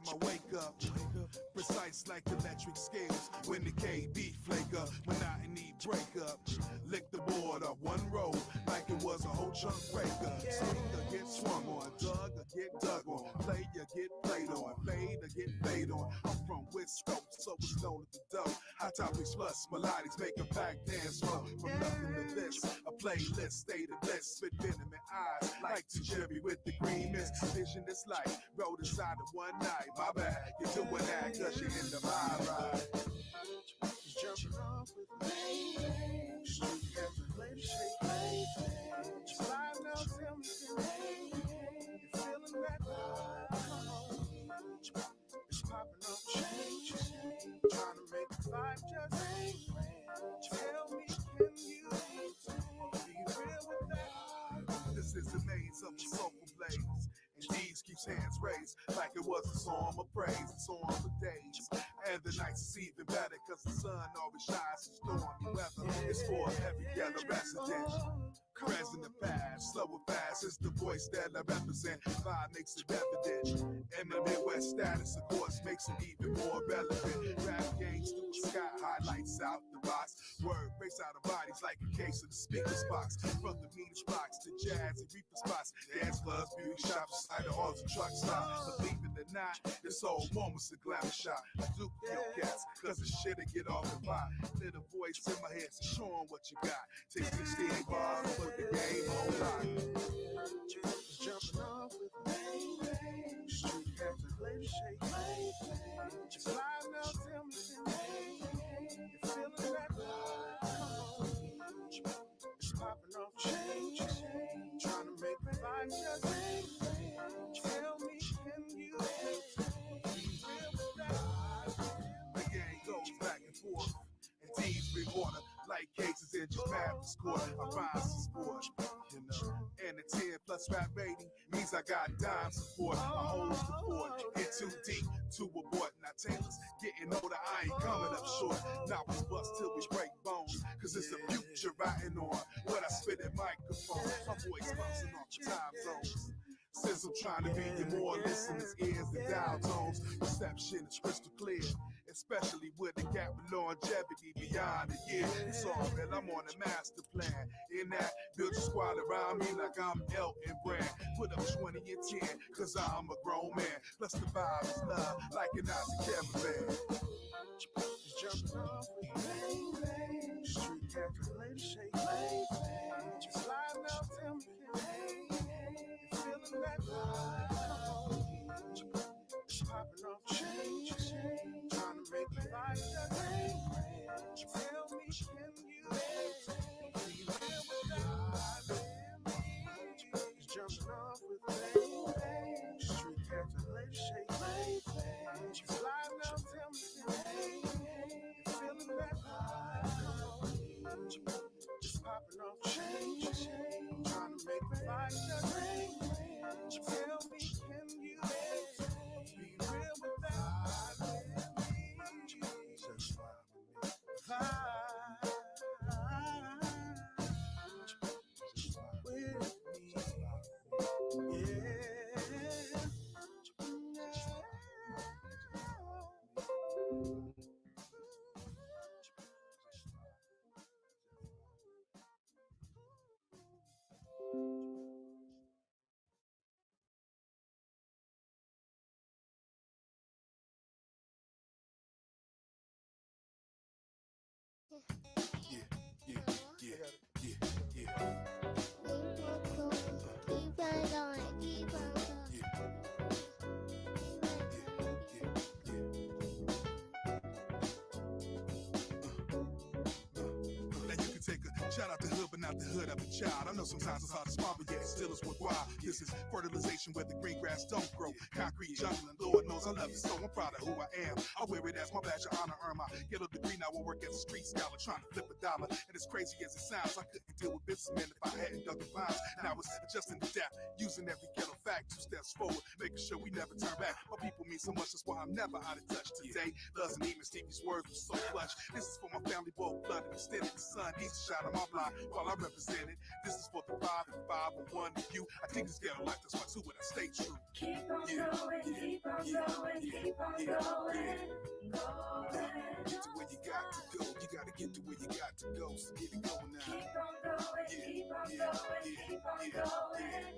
my wake up. Precise like electric scales when the KB flake up. Monotony break up. Lick the board up one roll like it was a whole chunk breaker. Swing or get swung on, dug or get dug on, play or get played on, fade or get fade on. I'm from Wisco, so it's known as the dough. Hot topics plus melodics make a back dance flow. From nothing to this, a playlist, state of bliss, spit venom in eyes like to Jerry with the green mist. Vision this light, rode inside of one night. My bad, you're doing that cause you're in the vibe ride. Jumping off with me, street after lady shake, slide now, tell me, you feeling that vibe? It's popping off change, trying to make the vibe just tell me, can you be real with that? This is the maze of the soulful blaze, and these keeps hands raised like it was a song of praise. It's on for days, and the nights is even better cause the sun always shines in stormy weather. It's for every other resident. Present and past, slow and fast is the voice that I represent. Vibe makes it evident, and the Midwest status, of course, makes it even more relevant. Rap games through the sky, highlights out the box. Word breaks out of bodies like a case of the speaker's box. From the meanest blocks to jazz and reefer spots, dance clubs, beauty shops, side of halls and truck stops. Believe it or not, this whole moment's a glamour shot. I do kill cats, cause the shit'll get off the pot. Little voice in my head, so show 'em what you got. Take 16 bars and put the game on lock. Jumping off with me, street after lady shake, slide now, tell me, you feeling that vibe? It's popping off change, trying to make the vibe just tell me, can you be real with that? The game goes back and forth, and teams bring order like cases in just Mathis court. I find some sport, you know, and the 10 plus rap rating means I got dime support. I hold support, get too deep to abort. Now Taylor's getting older, I ain't coming up short. Now we bust till we break bones, cause it's the future riding on what I spit at microphone. My voice bouncing off the time zones. Since I'm trying to be your more listeners' ears than dial tones, reception is crystal clear, especially with the gap of longevity beyond a year. It's all real, I'm on a master plan. In that, build a squad around me like I'm Elton Brand. Put up 20 and 10, cause I'm a grown man. Plus the vibe is love, like an Nazi caravan. Jumping off with me, street after lady shake, slide now, tell me, you feeling that vibe? It's popping off change, trying to make the vibe just tell me, can you be real with that? Jumping off with me, street after lady shake, slide now, tell me, you feeling that vibe? It's popping off change, trying to make the vibe just tell me, can you be real with that? Just vibe with me, Shout out to hood, but not the hood of a child. I know sometimes it's hard to smile, but yet it still is worthwhile. This is fertilization where the green grass don't grow. Concrete jungle, and Lord knows I love it, so I'm proud of who I am. I wear it as my badge of honor, earn my yellow degree. Now I work as a street scholar, trying to flip a dollar. And as crazy as it sounds, I couldn't deal with businessmen if I hadn't dug the vines. And I was adjusting to death, using every ghetto fact, 2 steps forward, making sure we never turn back. My people mean so much, that's why I'm never out of touch. Today, doesn't even Stevie's words were so clutch. This is for my family, both blood and extended the sun. He's a shot, I'm hard line while I represent it. This is for the 5 and 501 of you. I think it's ghetto life, that's why too, but I stay true. Keep on going, keep on going, keep on going. Get to where you got to go. You gotta get to where you got to go. So get it going now. Keep on going, keep on going, keep on going.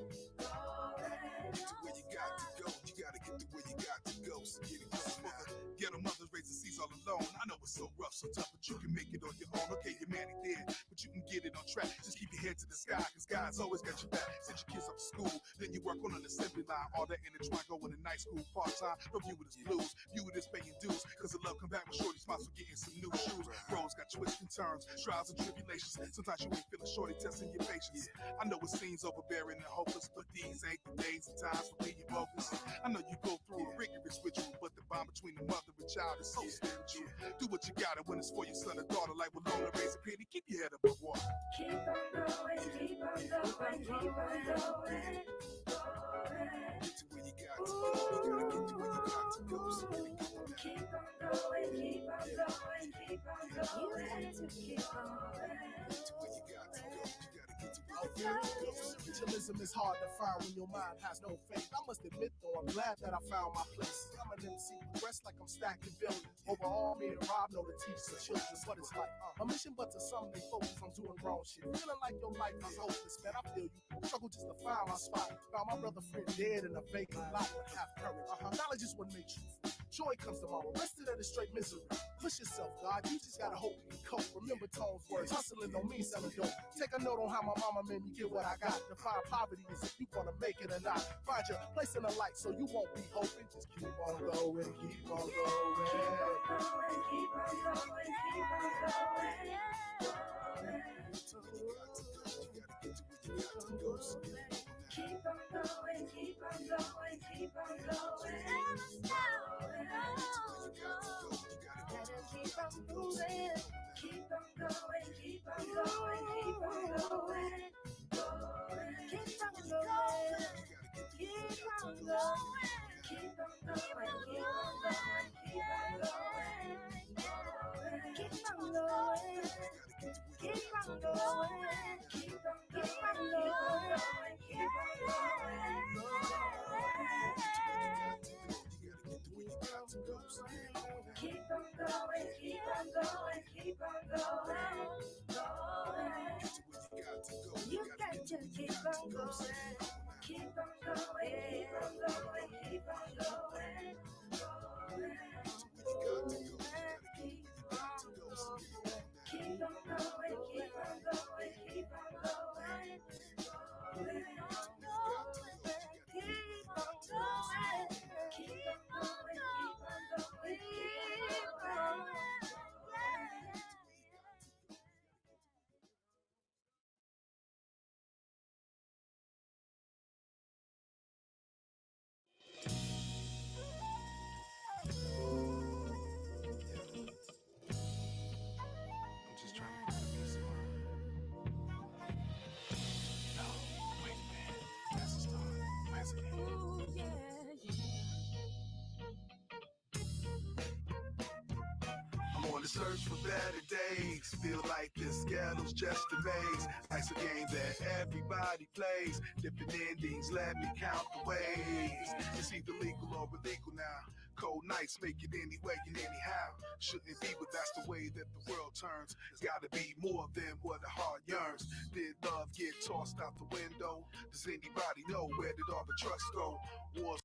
Get to where you got to go. You gotta get to where you got to go. So get it going now. Ghetto mothers raising seeds all alone. I know it's so rough, so tough, but you can make it on your own. Okay, your man ain't dead, but you can get it on track. Just keep your head to the sky, cause God's always got your back. Send your kids up to school, then you work on an assembly line. All that intertwined, going to night school, part-time. Don't view it as blues, view it as paying dues. Cause the love come back with shorty spots for getting some new shoes. Roads got twists and turns, trials and tribulations. Sometimes you ain't feeling shorty testing your patience. I know it seems overbearing and hopeless, but these ain't the days and times for being bogus. I know you go through a rigorous ritual, but the bond between the mother and child is so spiritual. Do what you gotta when it's for your son or daughter. Like with Lola, raise a pity, keep your head above water. Keep on going, keep on going, keep on going. Get to where you got to go. You gotta get to where you got to go. So get it going now. Keep on going, keep on going, keep on going. You got to keep on going. Get to where you got to go. You gotta get to where you got to go. Spiritualism is hard to find when your mind has no faith. I must admit though, I'm glad that I found my place. I'm an MC, progress like I'm stacking buildings. Overall, me and Rob know to teach the children what it's like. A mission, but to some they focus on doing wrong shit. Feeling like your life is hopeless, man. I feel you. Struggle just to find my spot. Found my brother friend dead in a vacant lot, but have courage. Knowledge is what makes you free. Joy comes tomorrow. Rest of that is straight misery. Push yourself, God. You just gotta hope you can cope. Remember Tone's words. Hustling don't mean selling dope. Take a note on how my mama made me get what I got. Define poverty is if you gonna make it or not. Find your place in the light so you won't be hoping. Just keep on going, keep on going. Keep on going, keep on going, keep on going. Get to where you got to go. You gotta get to where you got to go. So get it going now. Keep on going, keep on going, keep on going. Keep on moving. Keep on going, keep on going, keep on going. Keep on going, keep on going. Keep on going, keep on going, keep on going. Keep on going, keep on going. Keep on going, keep on Keep on going, keep on going, keep on going. You got to keep on going. Keep on going, keep on going, keep on going. Keep on going, keep on going, keep on going. Keep on going, I'm just trying to find a piece of mind. No, wait a minute. That's the start. President. I'm on the search for better days. Feel like this ghetto's just a maze. Life's a game that everybody plays. Different endings, let me count the ways. It's either legal or illegal now. Cold nights make it anyway and anyhow. Shouldn't be, but that's the way that the world turns. It's gotta be more than what the heart yearns. Did love get tossed out the window? Does anybody know where did all the trucks go? Wars.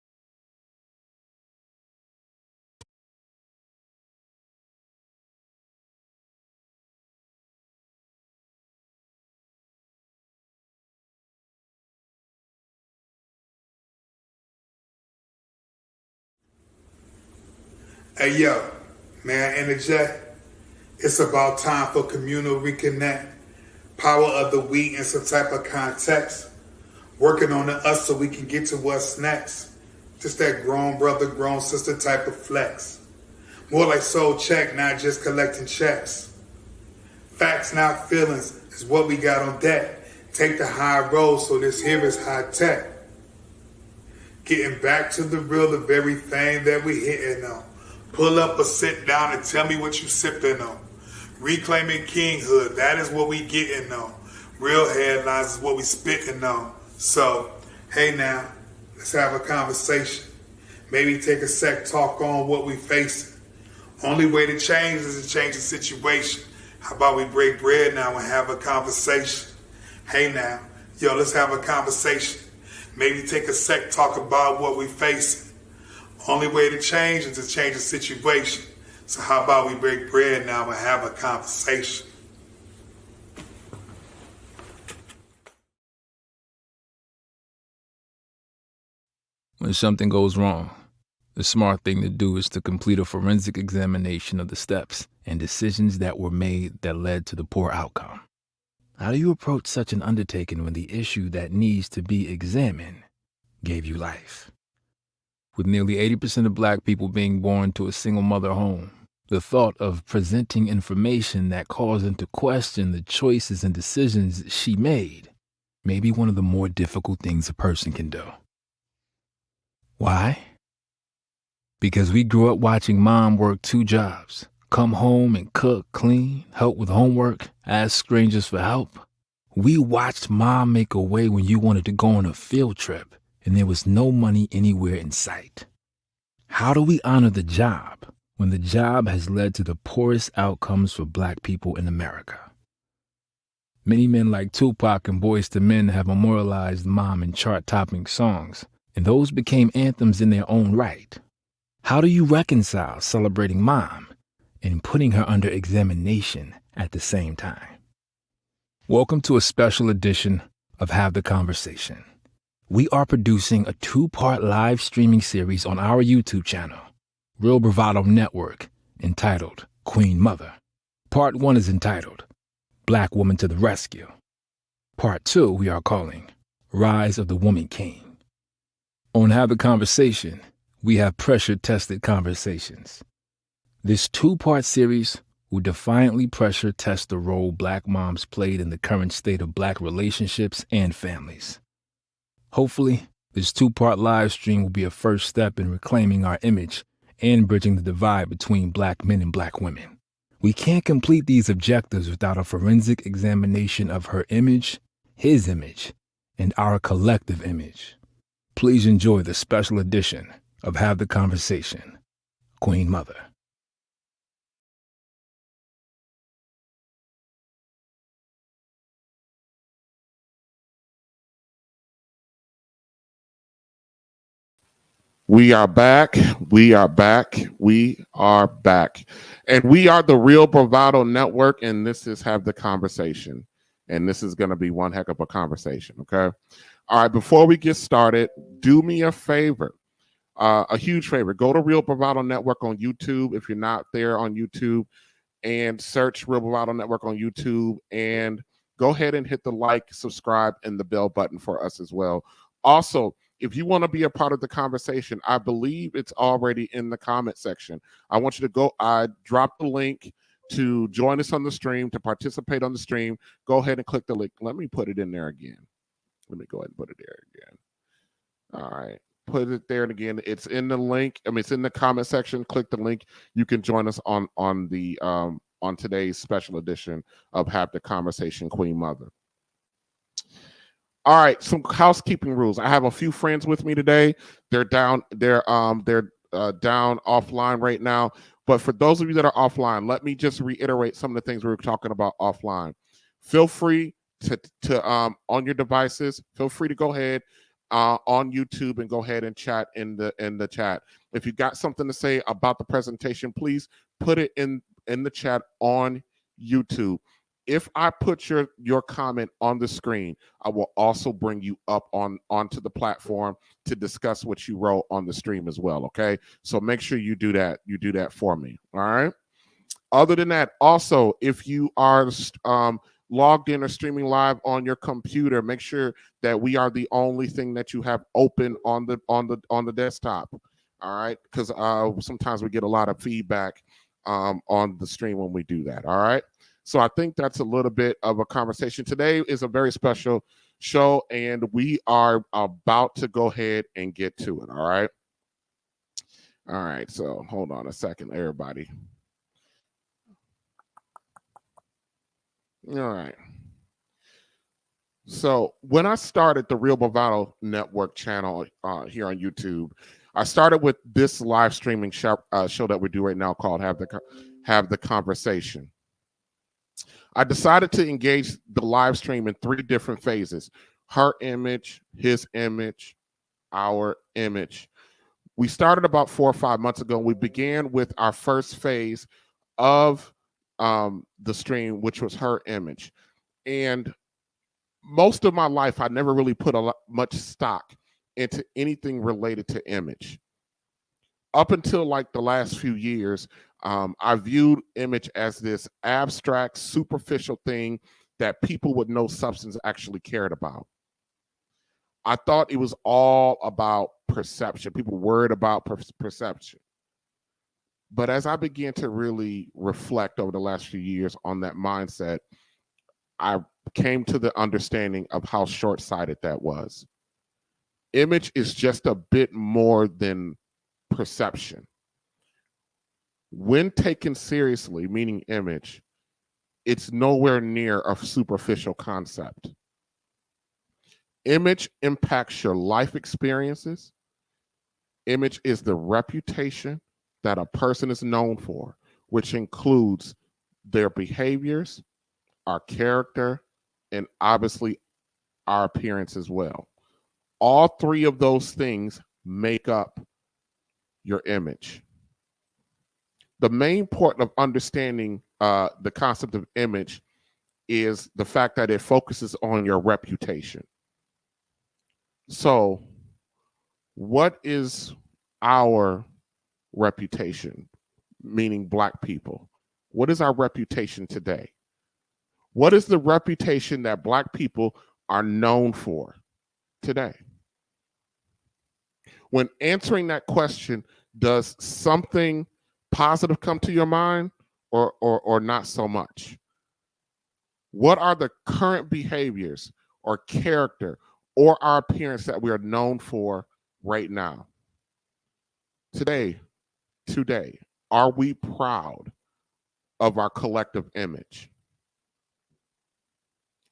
Hey yo, may I interject? It's about time for communal reconnect. Power of the we in some type of context. Working on the us so we can get to what's next. Just that grown brother, grown sister type of flex. More like soul check, not just collecting checks. Facts, not feelings, is what we got on deck. Take the high road so this here is high tech. Getting back to the real, the very thing that we hitting on. Pull up or sit down and tell me what you sipping on. Reclaiming kinghood. That is what we getting on. Real headlines is what we spitting on. So, hey now, let's have a conversation. Maybe take a sec, talk on what we facing. Only way to change is to change the situation. How about we break bread now and have a conversation? Hey now, yo, let's have a conversation. Maybe take a sec, talk about what we facing. Only way to change is to change the situation. So how about we break bread now and have a conversation? When something goes wrong, the smart thing to do is to complete a forensic examination of the steps and decisions that were made that led to the poor outcome. How do you approach such an undertaking when the issue that needs to be examined gave you life? With nearly 80% of Black people being born to a single mother home, the thought of presenting information that calls into question the choices and decisions she made may be one of the more difficult things a person can do. Why? Because we grew up watching mom work 2 jobs, come home and cook, clean, help with homework, ask strangers for help. We watched mom make a way when you wanted to go on a field trip and there was no money anywhere in sight. How do we honor the job when the job has led to the poorest outcomes for Black people in America? Many men like Tupac and Boyz II Men have memorialized mom in chart-topping songs, and those became anthems in their own right. How do you reconcile celebrating mom and putting her under examination at the same time? Welcome to a special edition of Have the Conversation. We are producing a 2-part live streaming series on our YouTube channel, Real Bravado Network, entitled Queen Mother. Part 1 is entitled Black Woman to the Rescue. Part 2 we are calling Rise of the Woman King. On Have the Conversation, we have pressure-tested conversations. This 2-part series will defiantly pressure test the role Black moms played in the current state of Black relationships and families. Hopefully, this 2-part live stream will be a first step in reclaiming our image and bridging the divide between Black men and Black women. We can't complete these objectives without a forensic examination of her image, his image, and our collective image. Please enjoy the special edition of Have the Conversation, Queen Mother. We are back. We are back. We are back. And we are the Real Bravado Network, and this is Have the Conversation. And this is going to be one heck of a conversation, okay? All right, before we get started, do me a favor. A huge favor. Go to Real Bravado Network on YouTube if you're not there on YouTube, and search Real Bravado Network on YouTube, and go ahead and hit the like, subscribe, and the bell button for us as well. Also, if you want to be a part of the conversation, I believe it's already in the comment section. I want you to go, I dropped the link to join us on the stream, to participate on the stream. Go ahead and click the link. Let me put it in there again. Let me go ahead and put it there again. All right. Put it there, and again, it's in the link. I mean, it's in the comment section. Click the link. You can join us on today's special edition of Have the Conversation, Queen Mother. All right, some housekeeping rules. I have a few friends with me today. They're down offline right now. But for those of you that are offline, let me just reiterate some of the things we were talking about offline. Feel free to on your devices. Feel free to go ahead on YouTube and go ahead and chat in the chat. If you got something to say about the presentation, please put it in the chat on YouTube. If I put your comment on the screen, I will also bring you up onto the platform to discuss what you wrote on the stream as well. Okay, so make sure you do that. You do that for me. All right. Other than that, also, if you are logged in or streaming live on your computer, make sure that we are the only thing that you have open on the desktop. All right, because sometimes we get a lot of feedback on the stream when we do that. All right, so I think that's a little bit of a conversation. Today is a very special show, and we are about to go ahead and get to it. All right, so hold on a second, everybody. All right. So when I started the Real Bravado Network channel here on YouTube, I started with this live streaming show that we do right now called Have the Conversation. I decided to engage the live stream in 3 different phases: her image, his image, our image. We started about 4 or 5 months ago. We began with our first phase of the stream, which was her image. And most of my life, I never really put much stock into anything related to image. Up until like the last few years, I viewed image as this abstract, superficial thing that people with no substance actually cared about. I thought it was all about perception. People worried about perception. But as I began to really reflect over the last few years on that mindset, I came to the understanding of how short-sighted that was. Image is just a bit more than perception. When taken seriously, meaning image, it's nowhere near a superficial concept. Image impacts your life experiences. Image is the reputation that a person is known for, which includes their behaviors, our character, and obviously our appearance as well. All 3 of those things make up your image. The main point of understanding the concept of image is the fact that it focuses on your reputation. So, what is our reputation, meaning Black people? What is our reputation today? What is the reputation that Black people are known for today? When answering that question, does something positive come to your mind or not so much? What are the current behaviors or character or our appearance that we are known for right now? Today, are we proud of our collective image?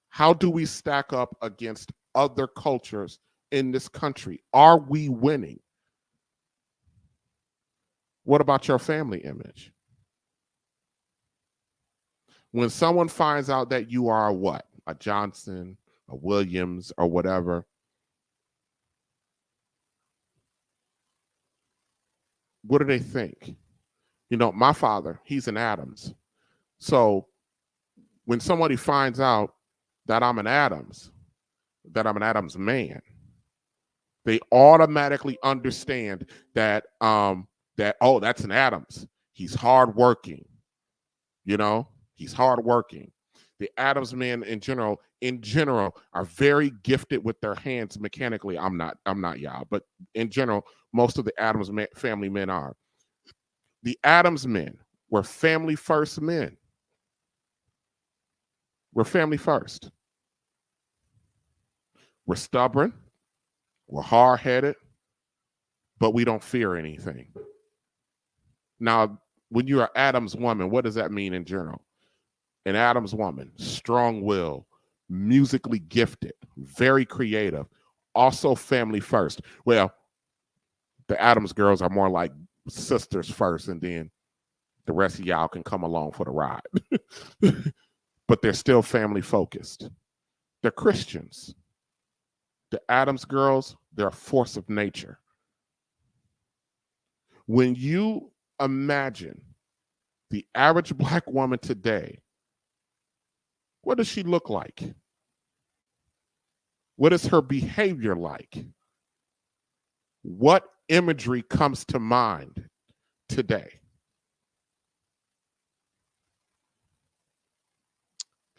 How do we stack up against other cultures in this country? Are we winning? What about your family image? When someone finds out that you are a what? A Johnson, a Williams, or whatever, what do they think? You know, my father, he's an Adams. So when somebody finds out that I'm an Adams man, they automatically understand that oh, that's an Adams. He's hardworking. You know, he's hardworking. The Adams men in general are very gifted with their hands mechanically. I'm not y'all, but in general, most of the Adams family men are. The Adams men were family first men. We're family first. We're stubborn. We're hard-headed, but we don't fear anything. Now, when you're an Adams woman, what does that mean in general? An Adams woman, strong-willed, musically gifted, very creative, also family first. Well, the Adams girls are more like sisters first, and then the rest of y'all can come along for the ride. But they're still family focused. They're Christians. The Adams girls, they're a force of nature. When you imagine the average Black woman today, what does she look like? What is her behavior like? What imagery comes to mind today?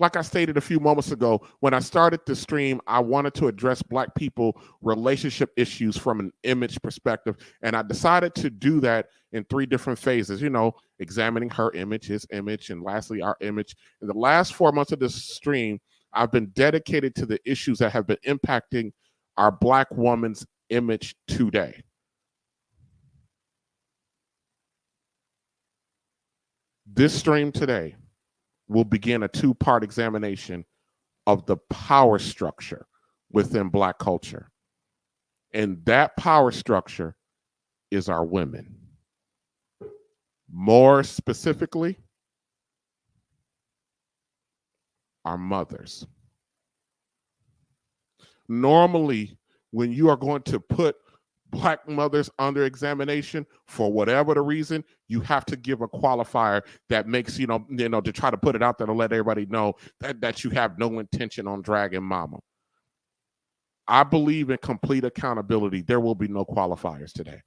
Like I stated a few moments ago, when I started the stream, I wanted to address Black people relationship issues from an image perspective. And I decided to do that in 3 different phases, you know, examining her image, his image, and lastly, our image. In the last 4 months of this stream, I've been dedicated to the issues that have been impacting our Black woman's image today. This stream today we'll begin a two-part examination of the power structure within Black culture. And that power structure is our women. More specifically, our mothers. Normally, when you are going to put Black mothers under examination, for whatever the reason, you have to give a qualifier that makes, to try to put it out there to let everybody know that you have no intention on dragging mama. I believe in complete accountability. There will be no qualifiers today.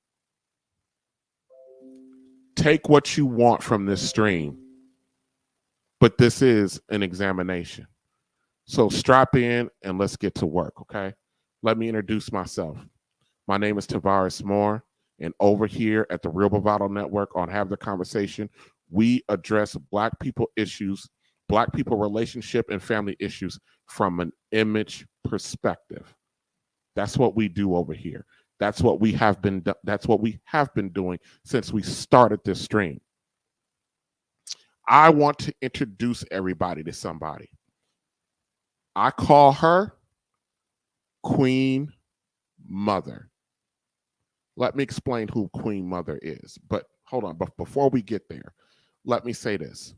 Take what you want from this stream, but this is an examination. So strap in and let's get to work, okay? Let me introduce myself. My name is Tavares Moore, and over here at the Real Bravado Network on Have the Conversation, we address Black people issues, Black people relationship and family issues from an image perspective. That's what we do over here. That's what we have been doing since we started this stream. I want to introduce everybody to somebody. I call her Queen Mother. Let me explain who Queen Mother is. But hold on, but before we get there, let me say this.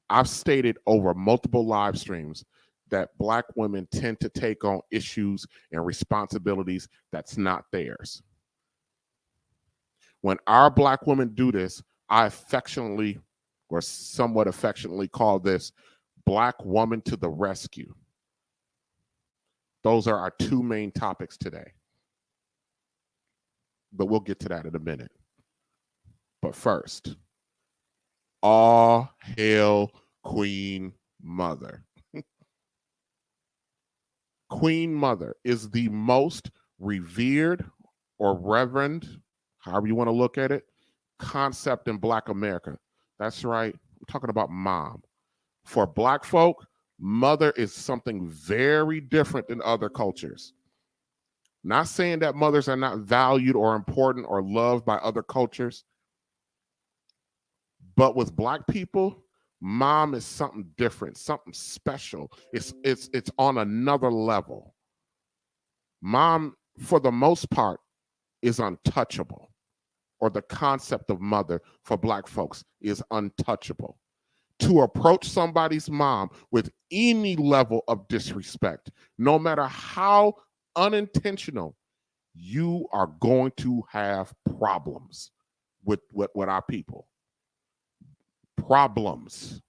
I've stated over multiple live streams that Black women tend to take on issues and responsibilities that's not theirs. When our Black women do this, I affectionately, or somewhat affectionately, call this Black woman to the rescue. Those are our two main topics today. But we'll get to that in a minute. But first, all hail Queen Mother. Queen Mother is the most revered or reverend, however you want to look at it, concept in Black America. That's right. I'm talking about mom. For Black folk, mother is something very different than other cultures. Not saying that mothers are not valued or important or loved by other cultures, but with Black people, mom is something different, something special. It's on another level. Mom, for the most part, is untouchable, or the concept of mother for Black folks is untouchable. To approach somebody's mom with any level of disrespect, no matter how unintentional, you are going to have problems with our people. Problems.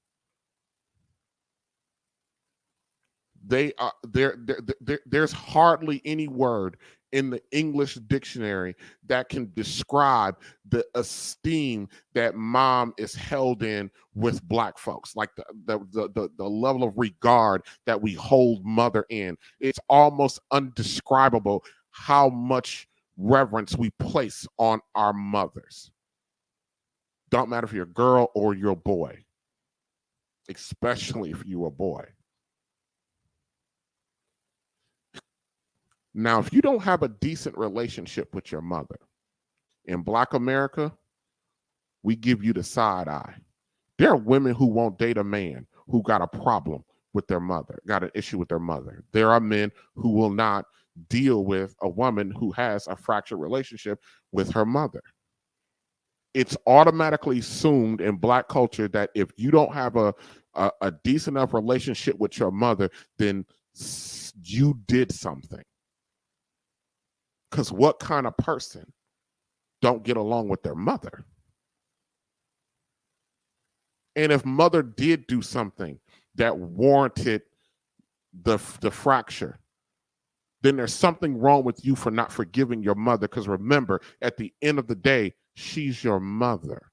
There's hardly any word in the English dictionary that can describe the esteem that mom is held in with Black folks, like the level of regard that we hold mother in. It's almost undescribable how much reverence we place on our mothers. Don't matter if you're a girl or you're a boy, especially if you're a boy. Now, if you don't have a decent relationship with your mother, in Black America, we give you the side eye. There are women who won't date a man who got a problem with their mother, got an issue with their mother. There are men who will not deal with a woman who has a fractured relationship with her mother. It's automatically assumed in Black culture that if you don't have a decent enough relationship with your mother, then you did something. Because what kind of person don't get along with their mother? And if mother did do something that warranted the fracture, then there's something wrong with you for not forgiving your mother. Because remember, at the end of the day, she's your mother.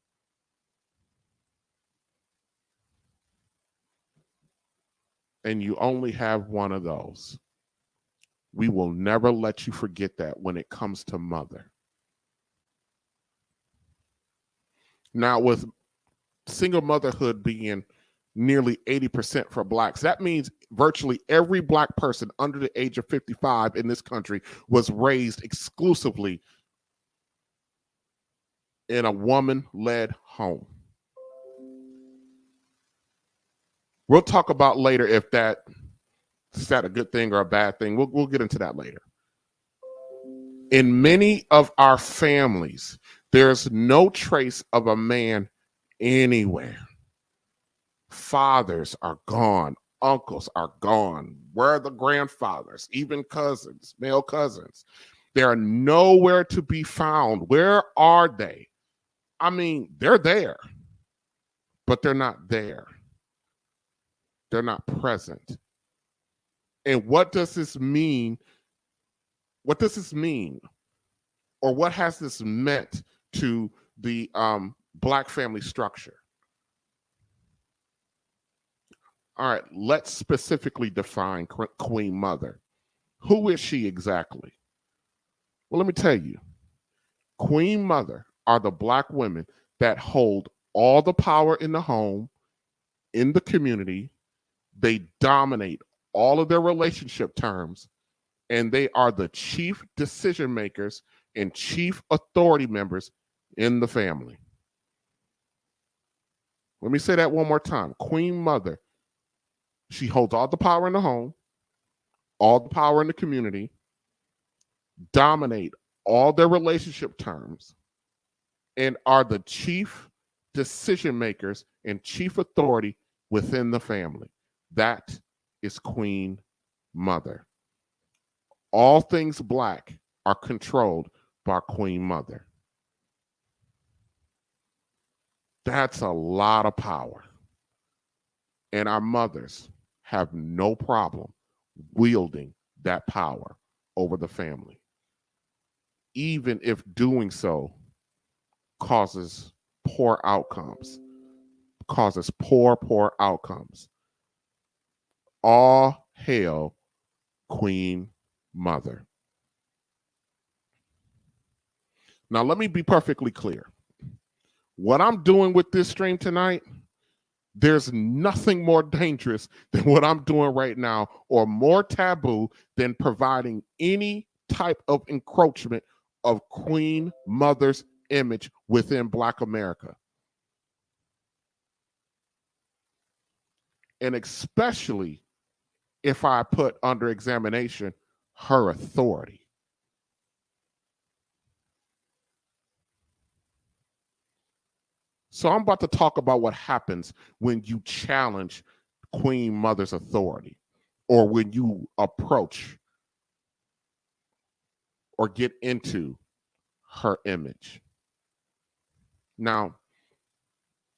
And you only have one of those. We will never let you forget that when it comes to mother. Now, with single motherhood being nearly 80% for Blacks, that means virtually every Black person under the age of 55 in this country was raised exclusively in a woman-led home. We'll talk about later if that is that a good thing or a bad thing. We'll get into that later. In many of our families, there's no trace of a man anywhere. Fathers are gone. Uncles are gone. Where are the grandfathers? Even cousins, male cousins. They're nowhere to be found. Where are they? I mean, they're there, but they're not there. They're not present. And what does this mean? What does this mean? Or what has this meant to the Black family structure? All right, let's specifically define Queen Mother. Who is she exactly? Well, let me tell you. Queen Mother are the Black women that hold all the power in the home, in the community. They dominate all of their relationship terms, and they are the chief decision makers and chief authority members in the family. Let me say that one more time. Queen Mother, she holds all the power in the home, all the power in the community, dominate all their relationship terms, and are the chief decision makers and chief authority within the family. That is Queen Mother. All things Black are controlled by Queen Mother. That's a lot of power. And our mothers have no problem wielding that power over the family, even if doing so causes poor outcomes, causes poor outcomes. All hail Queen Mother. Now, let me be perfectly clear. What I'm doing with this stream tonight, there's nothing more dangerous than what I'm doing right now, or more taboo than providing any type of encroachment of Queen Mother's image within Black America. And especially if I put under examination her authority. So I'm about to talk about what happens when you challenge Queen Mother's authority, or when you approach or get into her image. Now,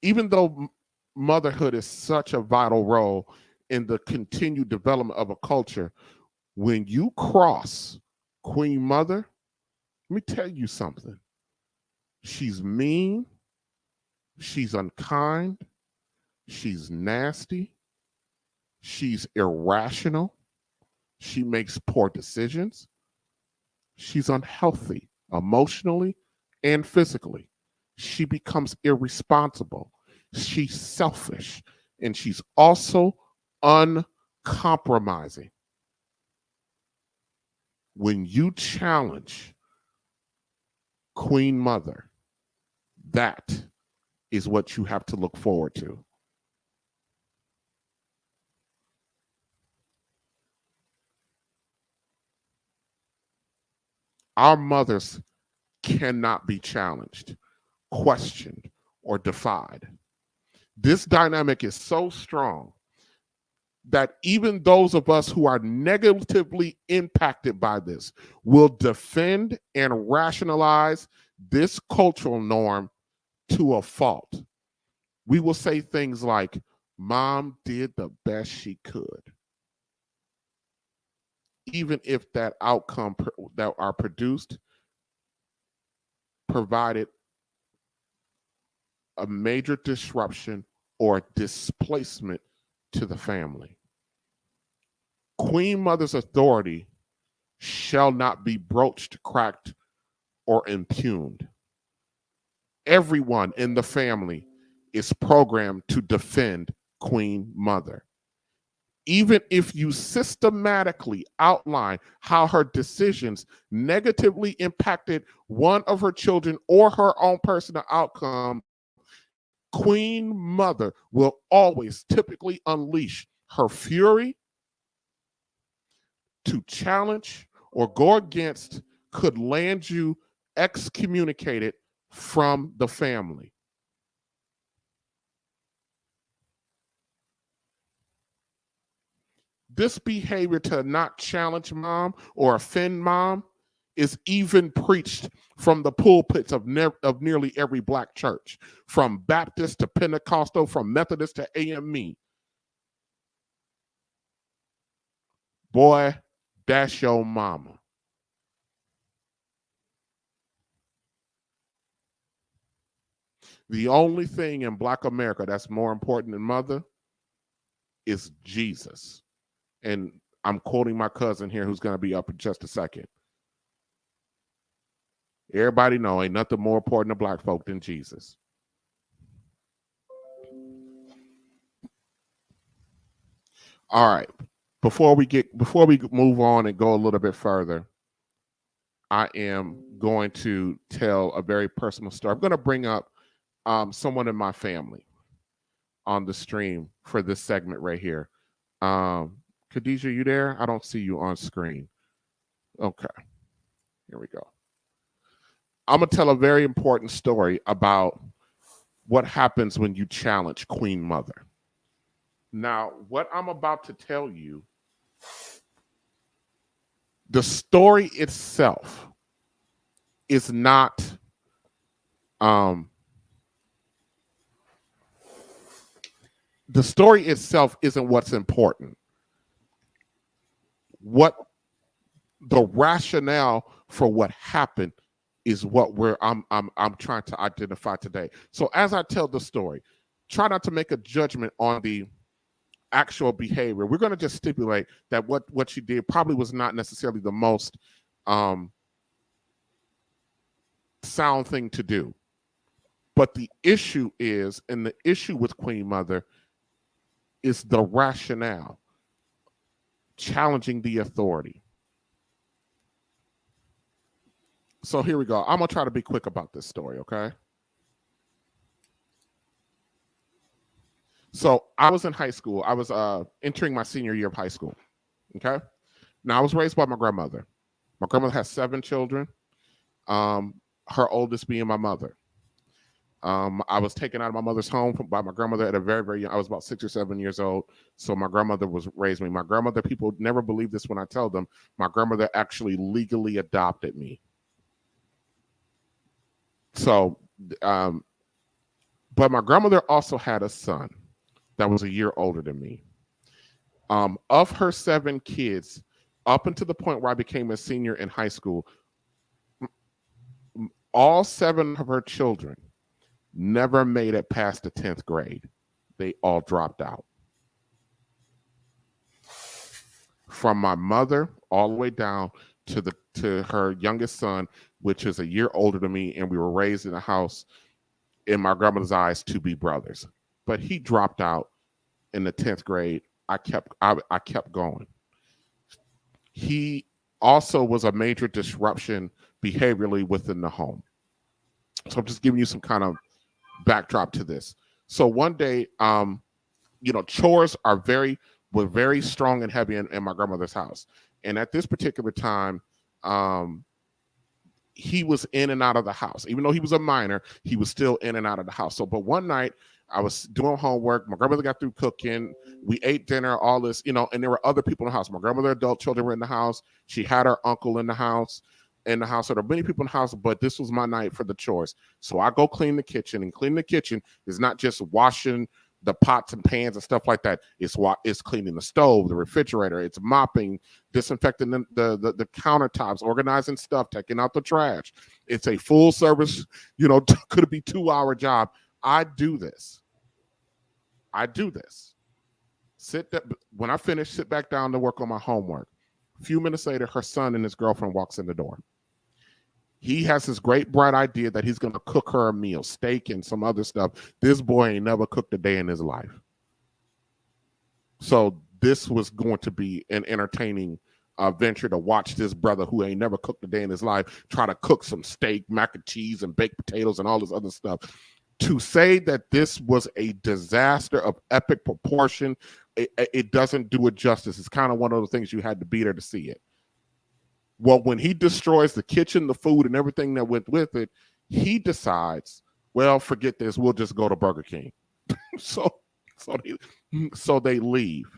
even though motherhood is such a vital role in the continued development of a culture, when you cross Queen Mother, let me tell you something. She's mean, she's unkind, she's nasty, she's irrational, she makes poor decisions, she's unhealthy emotionally and physically. She becomes irresponsible, she's selfish, and she's also uncompromising. When you challenge Queen Mother, that is what you have to look forward to. Our mothers cannot be challenged, questioned, or defied. This dynamic is so strong that even those of us who are negatively impacted by this will defend and rationalize this cultural norm to a fault. We will say things like, Mom did the best she could, even if that outcome that are produced provided a major disruption or displacement to the family. Queen Mother's authority shall not be broached, cracked, or impugned. Everyone in the family is programmed to defend Queen Mother. Even if you systematically outline how her decisions negatively impacted one of her children or her own personal outcome, Queen Mother will always typically unleash her fury to challenge or go against, could land you excommunicated from the family. This behavior to not challenge mom or offend mom is even preached from the pulpits of nearly every black church, from Baptist to Pentecostal, from Methodist to AME. Boy, that's your mama. The only thing in Black America that's more important than mother is Jesus. And I'm quoting my cousin here who's going to be up in just a second. Everybody know ain't nothing more important to black folk than Jesus. All right. Before we move on and go a little bit further, I am going to tell a very personal story. I'm going to bring up someone in my family on the stream for this segment right here. Khadijah, you there? I don't see you on screen. Okay. Here we go. I'm going to tell a very important story about what happens when you challenge Queen Mother. Now, what I'm about to tell you, the story itself is not the story itself isn't what's important. What the rationale for what happened is what I'm trying to identify today. So as I tell the story, try not to make a judgment on the actual behavior. We're going to just stipulate that what she did probably was not necessarily the most sound thing to do. But the issue is, and the issue with Queen Mother is the rationale, challenging the authority. So here we go. I'm going to try to be quick about this story, okay? So I was in high school. I was entering my senior year of high school, okay? Now, I was raised by my grandmother. My grandmother has 7 children, her oldest being my mother. I was taken out of my mother's home by my grandmother at a very, very young, I was about 6 or 7 years old. So my grandmother raised me. My grandmother, people never believe this when I tell them, my grandmother actually legally adopted me. So, but my grandmother also had a son that was a year older than me. Of her 7 kids, up until the point where I became a senior in high school, all 7 of her children never made it past the 10th grade. They all dropped out. From my mother all the way down to her youngest son, which is a year older than me, and we were raised in a house, in my grandmother's eyes, to be brothers. But he dropped out in the 10th grade. I kept going. He also was a major disruption behaviorally within the home. So I'm just giving you some kind of backdrop to this. So one day, chores were very strong and heavy in my grandmother's house. And at this particular time, he was in and out of the house. Even though he was a minor, he was still in and out of the house. So, but one night I was doing homework. My grandmother got through cooking. We ate dinner, all this, and there were other people in the house. My grandmother, adult children were in the house. She had her uncle in the house. So there were many people in the house, but this was my night for the chores. So I go clean the kitchen, and clean the kitchen is not just washing the pots and pans and stuff like that. It's cleaning the stove, the refrigerator. It's mopping, disinfecting the countertops, organizing stuff, taking out the trash. It's a full service, could it be 2-hour job. I do this. When I finish, sit back down to work on my homework. A few minutes later, her son and his girlfriend walks in the door. He has this great bright idea that he's going to cook her a meal, steak and some other stuff. This boy ain't never cooked a day in his life. So this was going to be an entertaining venture to watch this brother who ain't never cooked a day in his life try to cook some steak, mac and cheese, and baked potatoes and all this other stuff. To say that this was a disaster of epic proportion, it doesn't do it justice. It's kind of one of those things you had to be there to see it. Well, when he destroys the kitchen, the food, and everything that went with it, he decides, well, forget this. We'll just go to Burger King. so they leave.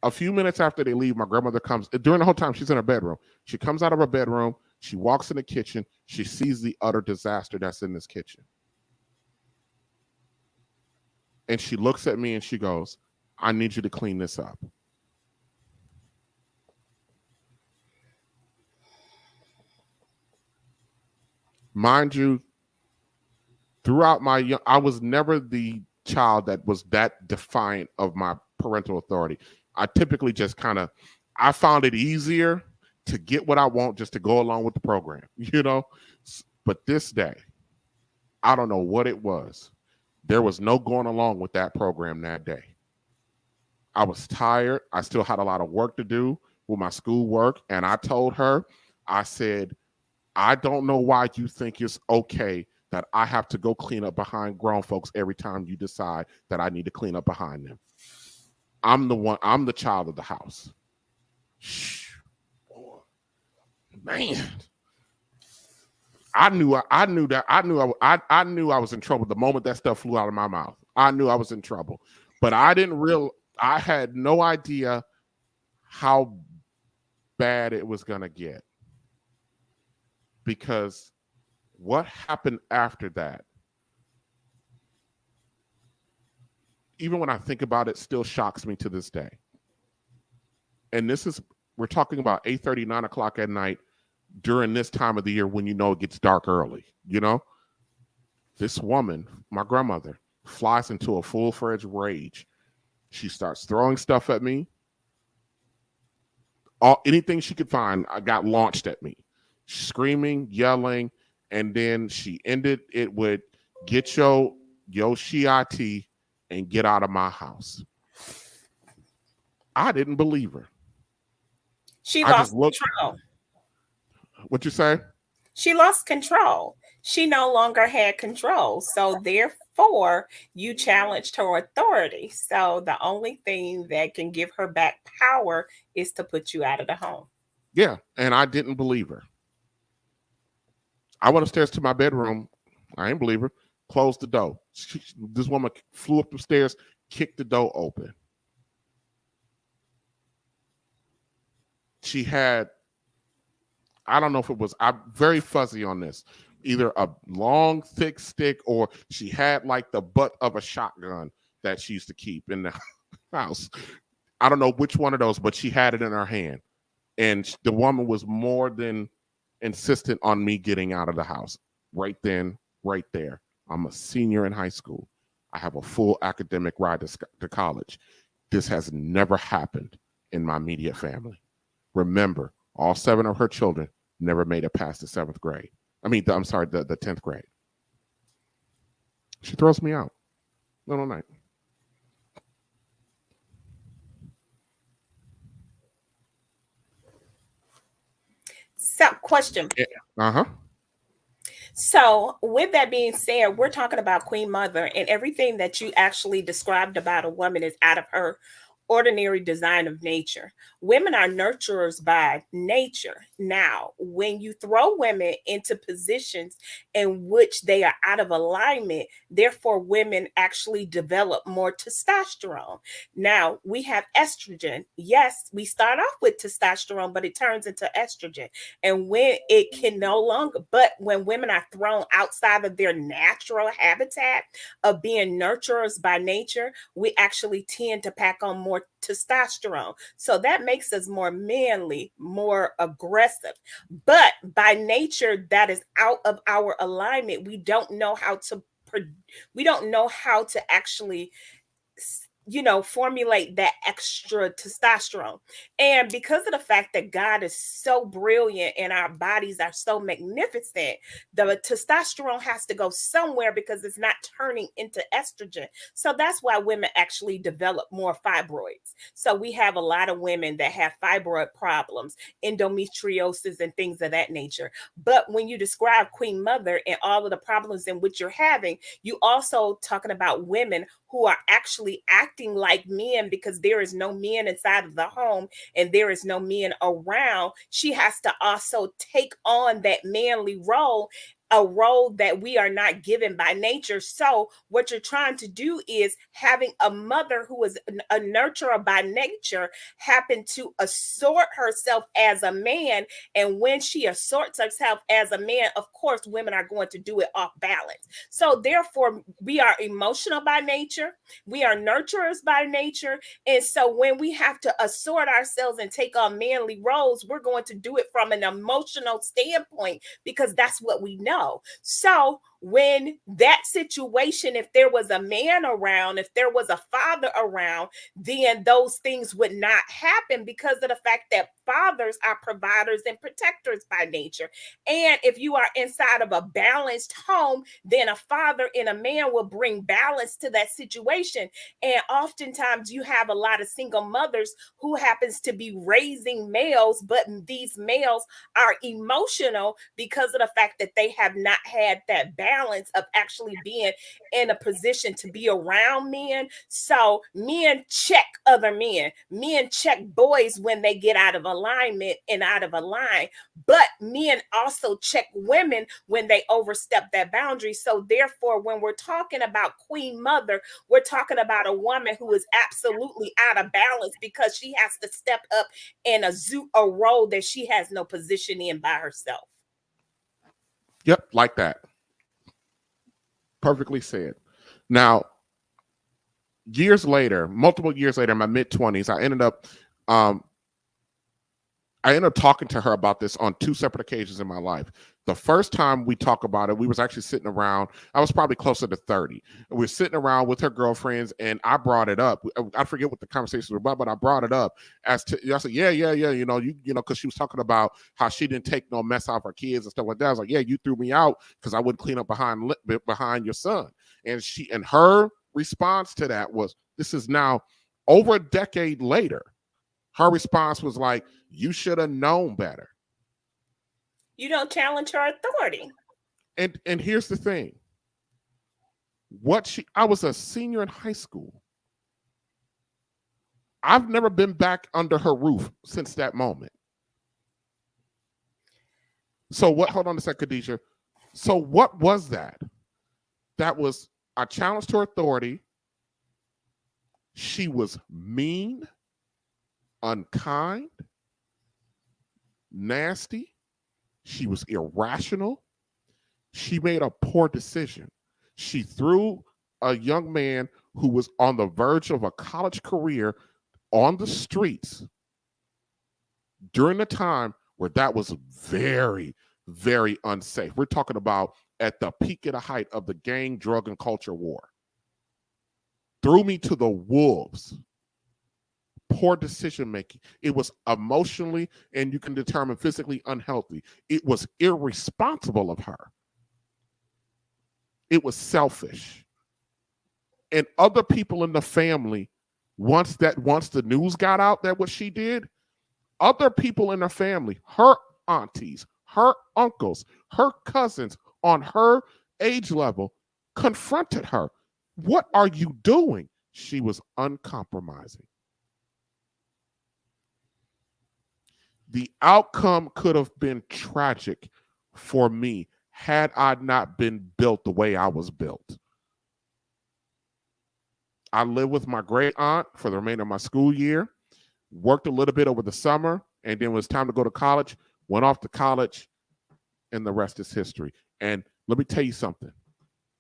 A few minutes after they leave, my grandmother comes. During the whole time, she's in her bedroom. She comes out of her bedroom. She walks in the kitchen. She sees the utter disaster that's in this kitchen. And she looks at me and she goes, I need you to clean this up. Mind you, throughout I was never the child that was that defiant of my parental authority. I typically just I found it easier to get what I want just to go along with the program, But this day, I don't know what it was. There was no going along with that program that day. I was tired. I still had a lot of work to do with my schoolwork. And I told her, I said, I don't know why you think it's okay that I have to go clean up behind grown folks every time you decide that I need to clean up behind them. I'm the child of the house. Shh. Boy. Man. I knew I was in trouble the moment that stuff flew out of my mouth. I knew I was in trouble, but I had no idea how bad it was going to get, because what happened after that, even when I think about it, still shocks me to this day. And we're talking about 8:30, 9 o'clock at night, during this time of the year when it gets dark early, This woman, my grandmother, flies into a full-fledged rage. She starts throwing stuff at me. Anything she could find, I got launched at me. Screaming, yelling, and then she ended it with, get your Shiati and get out of my house. I didn't believe her. She lost control. What you say? She lost control. She no longer had control. So therefore, you challenged her authority. So the only thing that can give her back power is to put you out of the home. Yeah, and I didn't believe her. I went upstairs to my bedroom. I didn't believe her. Closed the door. This woman flew up the stairs, kicked the door open. She had, I don't know if it was, I'm very fuzzy on this, either a long, thick stick, or she had like the butt of a shotgun that she used to keep in the house. I don't know which one of those, but she had it in her hand. And the woman was more than insistent on me getting out of the house. Right then, right there. I'm a senior in high school. I have a full academic ride to college. This has never happened in my immediate family. Remember, all 7 of her children never made it past the 7th grade. The 10th grade. She throws me out. Little night. So, question. Uh-huh. So, with that being said, we're talking about Queen Mother, and everything that you actually described about a woman is out of her ordinary design of nature. Women are nurturers by nature. Now, when you throw women into positions in which they are out of alignment, therefore women actually develop more testosterone. Now, we have estrogen. Yes, we start off with testosterone, but it turns into estrogen. And when it can no longer, but when women are thrown outside of their natural habitat of being nurturers by nature, we actually tend to pack on more testosterone. So that makes us more manly, more aggressive. But by nature, that is out of our alignment. We don't know how to actually formulate that extra testosterone. And because of the fact that God is so brilliant and our bodies are so magnificent, the testosterone has to go somewhere because it's not turning into estrogen. So that's why women actually develop more fibroids. So we have a lot of women that have fibroid problems, endometriosis, and things of that nature. But when you describe Queen Mother and all of the problems in which you're having, you also talking about women who are actually acting like men because there is no men inside of the home and there is no men around. She has to also take on that manly role, a role that we are not given by nature. So what you're trying to do is having a mother who is a nurturer by nature happen to assort herself as a man. And when she assorts herself as a man, of course, women are going to do it off balance. So therefore, we are emotional by nature. We are nurturers by nature. And so when we have to assort ourselves and take on manly roles, we're going to do it from an emotional standpoint because that's what we know. So when that situation, if there was a man around, if there was a father around, then those things would not happen because of the fact that fathers are providers and protectors by nature. And if you are inside of a balanced home, then a father and a man will bring balance to that situation. And oftentimes you have a lot of single mothers who happens to be raising males, but these males are emotional because of the fact that they have not had that balance of actually being in a position to be around men. So men check other men. Men check boys when they get out of alignment and out of a line. But men also check women when they overstep that boundary. So therefore, when we're talking about Queen Mother, we're talking about a woman who is absolutely out of balance because she has to step up and assume a role that she has no position in by herself. Yep, like that. Perfectly said. Now, years later, multiple years later, in my mid-20s, I ended up talking to her about this on two separate occasions in my life. The first time we talked about it, we was actually sitting around. I was probably closer to 30. We were sitting around with her girlfriends, and I brought it up. I forget what the conversation was about, but I brought it up as to. I said, yeah, you know, because she was talking about how she didn't take no mess out of her kids and stuff like that. I was like, yeah, you threw me out because I wouldn't clean up behind your son. And her response to that was, this is now over a decade later. Her response was like, you should have known better. You don't challenge her authority. And here's the thing. I was a senior in high school. I've never been back under her roof since that moment. So what, hold on a second, Khadijah. So what was that? That was a challenge to her authority. She was mean, unkind, nasty. She was irrational. She made a poor decision. She threw a young man who was on the verge of a college career on the streets during a time where that was very, very unsafe. We're talking about at the peak of the height of the gang, drug, and culture war. Threw me to the wolves. Poor decision making. It was emotionally, and you can determine physically unhealthy. It was irresponsible of her. It was selfish. And other people in the family, once the news got out that what she did, other people in her family, her aunties, her uncles, her cousins on her age level, confronted her. What are you doing? She was uncompromising. The outcome could have been tragic for me had I not been built the way I was built. I lived with my great aunt for the remainder of my school year, worked a little bit over the summer, and then when it was time to go to college, went off to college, and the rest is history. And let me tell you something.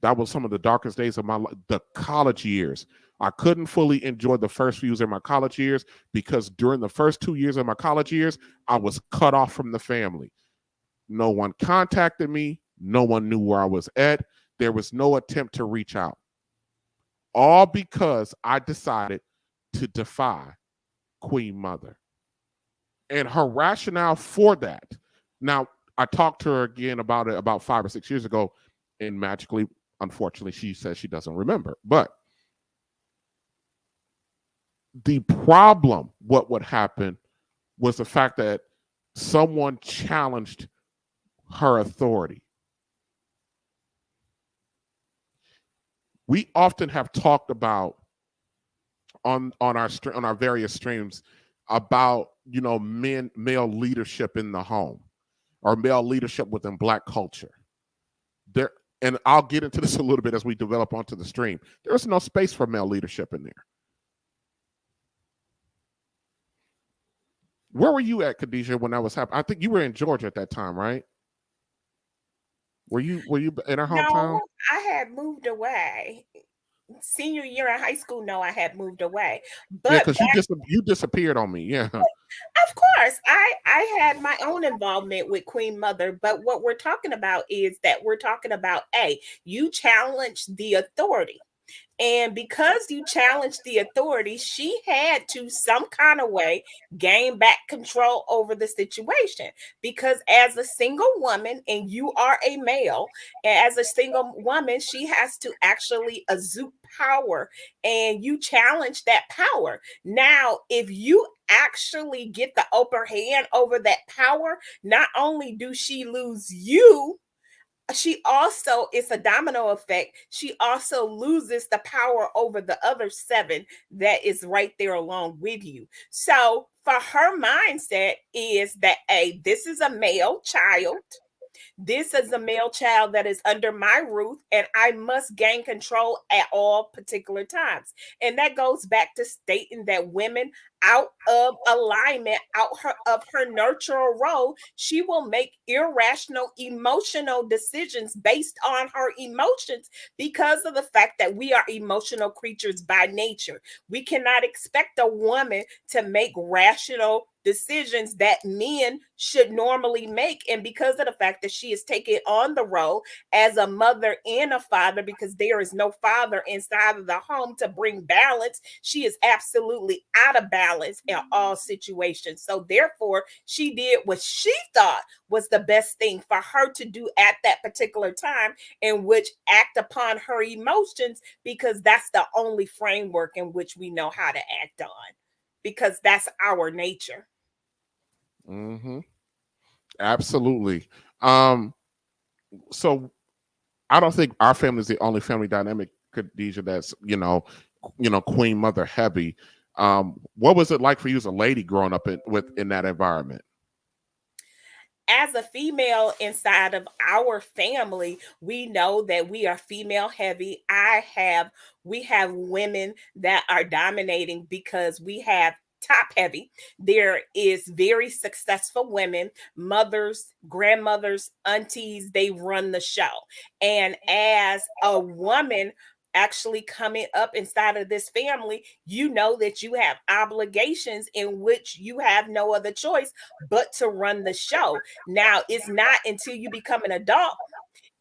That was some of the darkest days of my life, the college years. I couldn't fully enjoy the first few years of my college years because during the first 2 years of my college years, I was cut off from the family. No one contacted me. No one knew where I was at. There was no attempt to reach out. all because I decided to defy Queen Mother. And her rationale for that. Now, I talked to her again about it about 5 or 6 years ago, and magically, unfortunately, she says she doesn't remember. But the problem, what would happen, was the fact that someone challenged her authority. We often have talked about on our various streams about male leadership in the home or male leadership within Black culture. There, and I'll get into this a little bit as we develop onto the stream. There is no space for male leadership in there. Where were you at, Khadijah, when that was happening? I think you were in Georgia at that time, right? Were you in our hometown? No, I had moved away. Senior year in high school, no, I had moved away. Yeah, But because you disappeared on me. Yeah. of course, I had my own involvement with Queen Mother, but what we're talking about is that we're talking about you challenged the authority. And because you challenged the authority, she had to some kind of way gain back control over the situation. Because as a single woman, and you are a male, as a single woman, she has to actually exude power, and you challenge that power. Now, if you actually get the upper hand over that power, not only do she lose you, she also, it's a domino effect, she also loses the power over the other 7 that is right there along with you. So for her mindset is that this is a male child, this is a male child that is under my roof, and I must gain control at all particular times. And that goes back to stating that women out of alignment, of her nurturer role, she will make irrational emotional decisions based on her emotions because of the fact that we are emotional creatures by nature. We cannot expect a woman to make rational decisions that men should normally make. And because of the fact that she is taking on the role as a mother and a father, because there is no father inside of the home to bring balance, she is absolutely out of balance in all situations. So therefore, she did what she thought was the best thing for her to do at that particular time, in which act upon her emotions, because that's the only framework in which we know how to act on, because that's our nature. Mm-hmm. Absolutely. So I don't think our family is the only family dynamic, Khadijah, that's Queen Mother heavy. What was it like for you as a lady growing up in that environment? As a female inside of our family, we know that we are female heavy. We have women that are dominating because we have top heavy. There is very successful women, mothers, grandmothers, aunties, they run the show. And as a woman actually coming up inside of this family, you know that you have obligations in which you have no other choice but to run the show. Now, it's not until you become an adult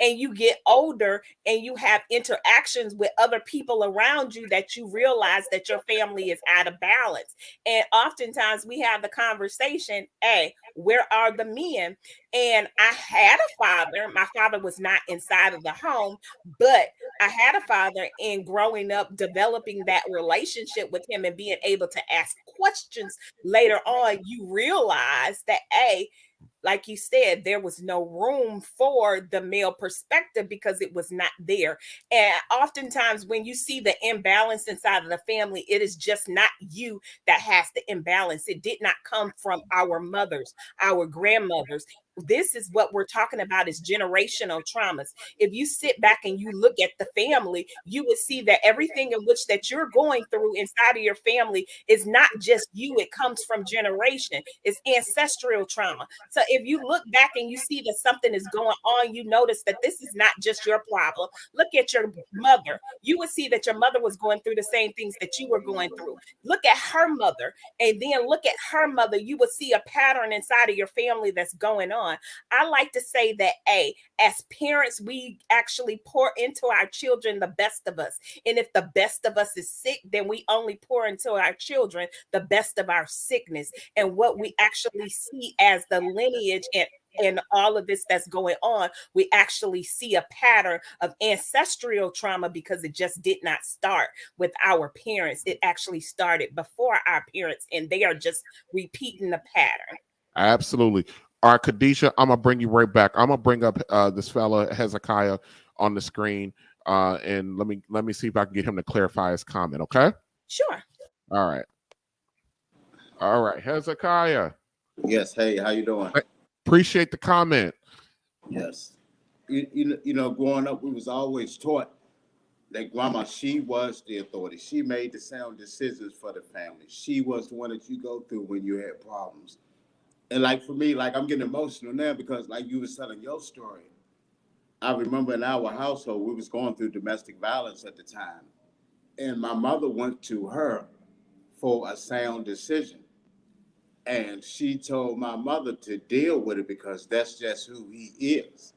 and you get older and you have interactions with other people around you that you realize that your family is out of balance. And oftentimes we have the conversation, hey, where are the men? And I had a father. My father was not inside of the home, but I had a father, in growing up, developing that relationship with him and being able to ask questions later on, you realize that, like you said, there was no room for the male perspective because it was not there. And oftentimes, when you see the imbalance inside of the family, it is just not you that has the imbalance. It did not come from our mothers, our grandmothers. This is what we're talking about, is generational traumas. If you sit back and you look at the family, you would see that everything in which that you're going through inside of your family is not just you. It comes from generation. It's ancestral trauma. So if you look back and you see that something is going on, you notice that this is not just your problem. Look at your mother. You would see that your mother was going through the same things that you were going through. Look at her mother, and then look at her mother. You would see a pattern inside of your family that's going on. on. I like to say that, as parents, we actually pour into our children the best of us. And if the best of us is sick, then we only pour into our children the best of our sickness. And what we actually see as the lineage and all of this that's going on, we actually see a pattern of ancestral trauma because it just did not start with our parents. It actually started before our parents, and they are just repeating the pattern. Absolutely. All right, Khadijah, I'm gonna bring you right back. I'm gonna bring up this fella Hezekiah on the screen, and let me see if I can get him to clarify his comment. Okay. Sure. All right, Hezekiah. Yes. Hey, how you doing? Appreciate the comment. Yes. You know, growing up, we was always taught that grandma, she was the authority. She made the sound decisions for the family. She was the one that you go through when you had problems. And like for me, like I'm getting emotional now because like you was telling your story. I remember in our household, we was going through domestic violence at the time. And my mother went to her for a sound decision. And she told my mother to deal with it because that's just who he is.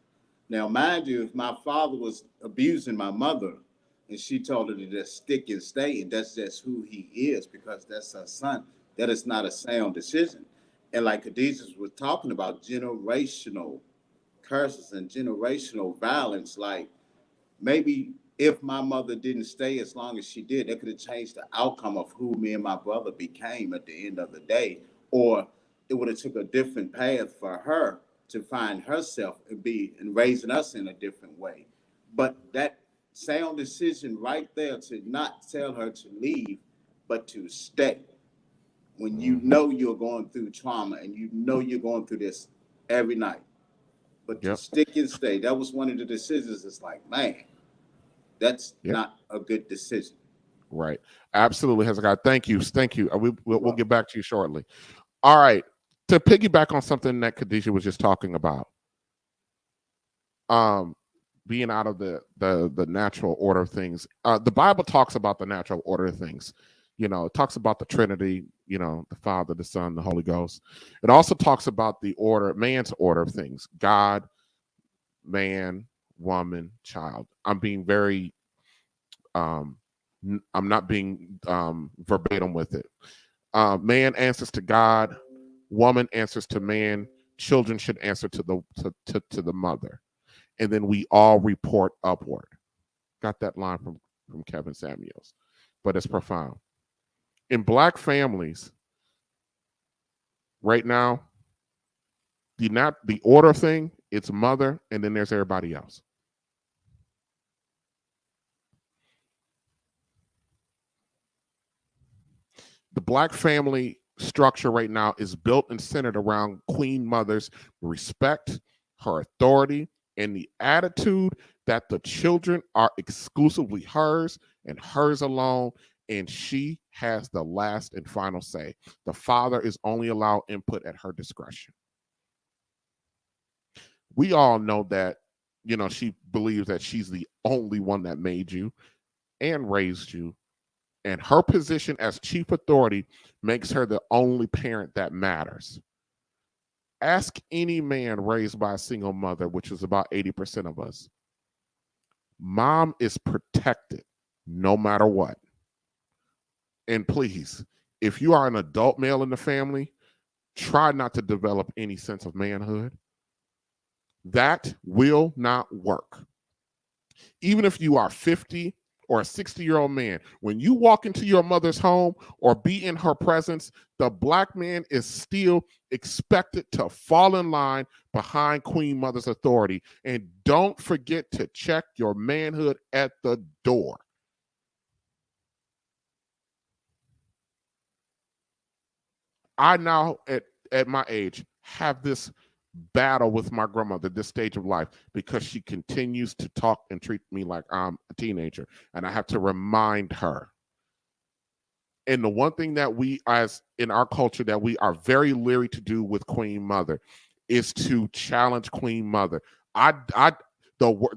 Now, mind you, if my father was abusing my mother and she told her to just stick and stay, and that's just who he is because that's her son, that is not a sound decision. And like Khadijah was talking about generational curses and generational violence, like maybe if my mother didn't stay as long as she did, that could have changed the outcome of who me and my brother became at the end of the day. Or it would have took a different path for her to find herself and raising us in a different way. But that sound decision right there to not tell her to leave, but to stay when you know you're going through trauma and you know you're going through this every night. But to stick and stay, that was one of the decisions. It's like, man, that's not a good decision. Right. Absolutely, Hezekiah. Thank you. We'll get back to you shortly. All right. To piggyback on something that Khadijah was just talking about, being out of the natural order of things. The Bible talks about the natural order of things. You know, it talks about the Trinity, you know, the Father, the Son, the Holy Ghost. It also talks about the order, man's order of things. God, man, woman, child. I'm being very I'm not being verbatim with it. Man answers to God, woman answers to man, children should answer to the mother, and then we all report upward. Got that line from Kevin Samuels, but it's profound. In Black families, right now, the order thing, it's mother, and then there's everybody else. The Black family structure right now is built and centered around Queen Mother's respect, her authority, and the attitude that the children are exclusively hers and hers alone, and she has the last and final say. The father is only allowed input at her discretion. We all know that, you know, she believes that she's the only one that made you and raised you. And her position as chief authority makes her the only parent that matters. Ask any man raised by a single mother, which is about 80% of us. Mom is protected no matter what. And please, if you are an adult male in the family, try not to develop any sense of manhood. That will not work. Even if you are 50 or a 60-year-old man, when you walk into your mother's home or be in her presence, the Black man is still expected to fall in line behind Queen Mother's authority. And don't forget to check your manhood at the door. I now, at my age, have this battle with my grandmother this stage of life because she continues to talk and treat me like I'm a teenager, and I have to remind her. And the one thing that we, as in our culture, that we are very leery to do with Queen Mother is to challenge Queen Mother. The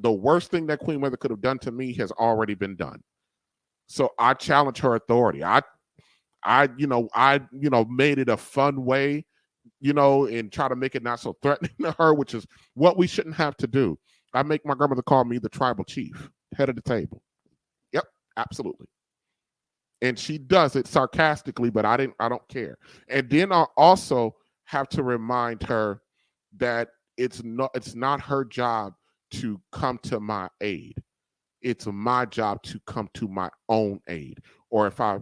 worst thing that Queen Mother could have done to me has already been done. So I challenge her authority. I made it a fun way and try to make it not so threatening to her, which is what we shouldn't have to do. I make my grandmother call me the tribal chief, head of the table. Yep, absolutely. And she does it sarcastically, but I don't care. And then I also have to remind her that it's not her job to come to my aid. It's my job to come to my own aid. Or if I,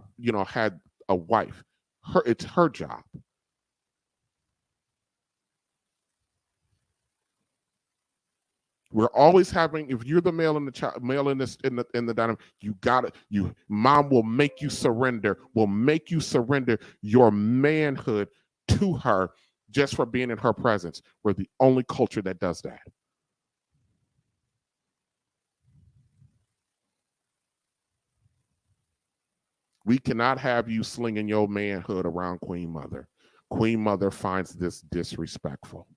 had a wife, it's her job. We're always having, if you're the male in the dynamic, mom will make you surrender your manhood to her just for being in her presence. We're the only culture that does that. We cannot have you slinging your manhood around Queen Mother. Queen Mother finds this disrespectful.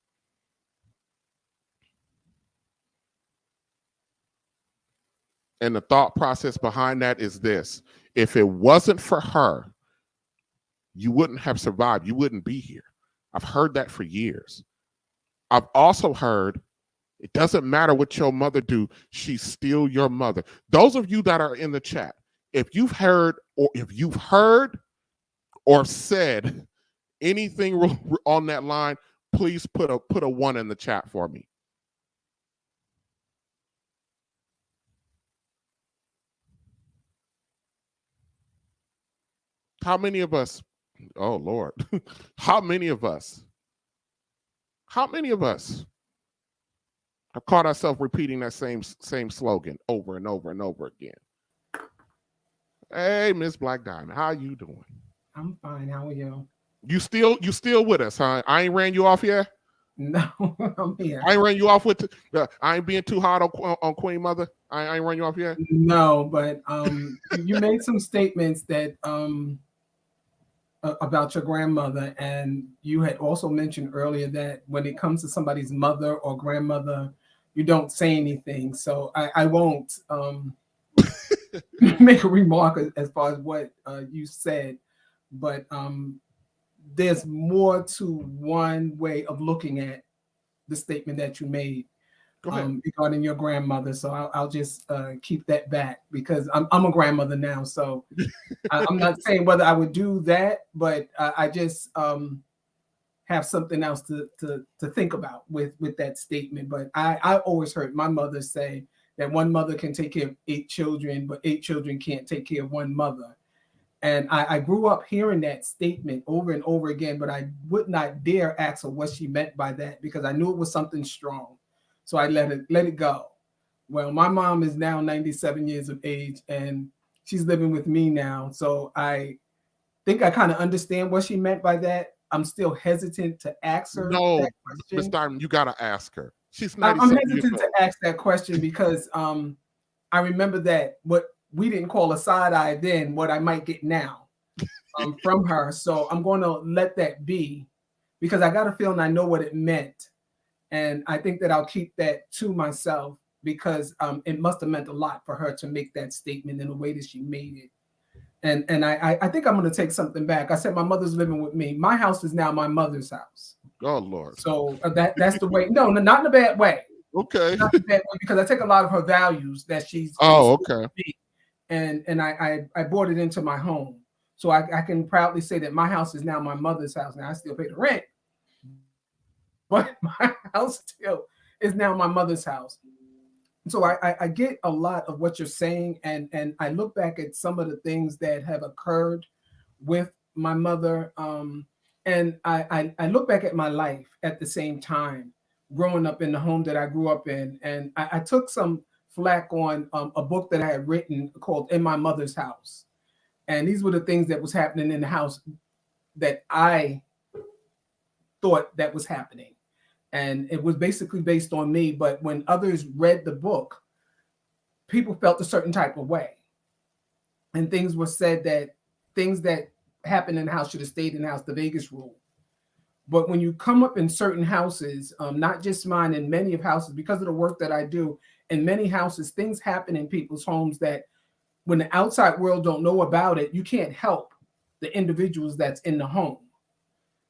And the thought process behind that is this. If it wasn't for her, you wouldn't have survived. You wouldn't be here. I've heard that for years. I've also heard it doesn't matter what your mother do. She's still your mother. Those of you that are in the chat, if you've heard or said anything on that line, please put a 1 in the chat for me. How many of us? Oh Lord, how many of us have caught ourselves repeating that same slogan over and over and over again? Hey, Miss Black Diamond, how you doing? I'm fine. How are you? You still with us, huh? I ain't ran you off yet? No, I'm here. I ain't ran you off with. I ain't being too hard on Queen Mother. I ain't ran you off yet. No, but you made some statements that about your grandmother, and you had also mentioned earlier that when it comes to somebody's mother or grandmother, you don't say anything. So I won't make a remark as far as what you said, but there's more to one way of looking at the statement that you made regarding your grandmother. So I'll just keep that back because I'm a grandmother now. So I'm not saying whether I would do that, but I just have something else to think about with that statement. But I always heard my mother say that one mother can take care of 8 children, but 8 children can't take care of one mother. And I grew up hearing that statement over and over again, but I would not dare ask her what she meant by that because I knew it was something strong. So I let it go. Well, my mom is now 97 years of age and she's living with me now. So I think I kind of understand what she meant by that. I'm still hesitant to ask her that question. Miss Diamond, you got to ask her. She's 97 I'm hesitant to ask that question because I remember that what we didn't call a side eye then, what I might get now from her. So I'm going to let that be because I got a feeling I know what it meant. And I think that I'll keep that to myself because it must have meant a lot for her to make that statement in the way that she made it. And I think I'm going to take something back. I said my mother's living with me. My house is now my mother's house. Oh, Lord. So that's the way. No, not in a bad way. Okay. Not in a bad way because I take a lot of her values that she's. Oh, okay. And I brought it into my home. So I can proudly say that my house is now my mother's house. Now I still pay the rent, but my house still is now my mother's house. So I get a lot of what you're saying, and I look back at some of the things that have occurred with my mother, and I look back at my life at the same time, growing up in the home that I grew up in, and I took some flack on a book that I had written called In My Mother's House. And these were the things that was happening in the house that I thought that was happening. And it was basically based on me. But when others read the book, people felt a certain type of way. And things were said that things that happened in the house should have stayed in the house, the Vegas rule. But when you come up in certain houses, not just mine, in many of houses, because of the work that I do, in many houses, things happen in people's homes that when the outside world don't know about it, you can't help the individuals that's in the home.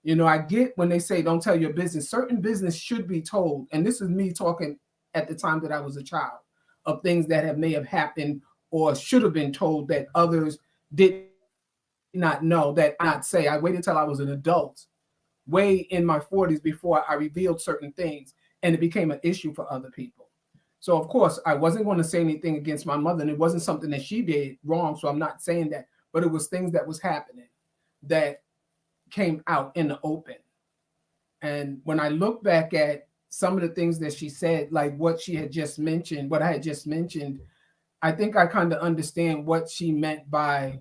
You know, I get when they say don't tell your business. Certain business should be told. And this is me talking at the time that I was a child of things that may have happened or should have been told that others did not know, that I not say. I waited until I was an adult, way in my 40s, before I revealed certain things and it became an issue for other people. So of course I wasn't going to say anything against my mother, and it wasn't something that she did wrong. So I'm not saying that, but it was things that was happening that came out in the open. And when I look back at some of the things that she said, like what she had just mentioned, what I had just mentioned, I think I kind of understand what she meant by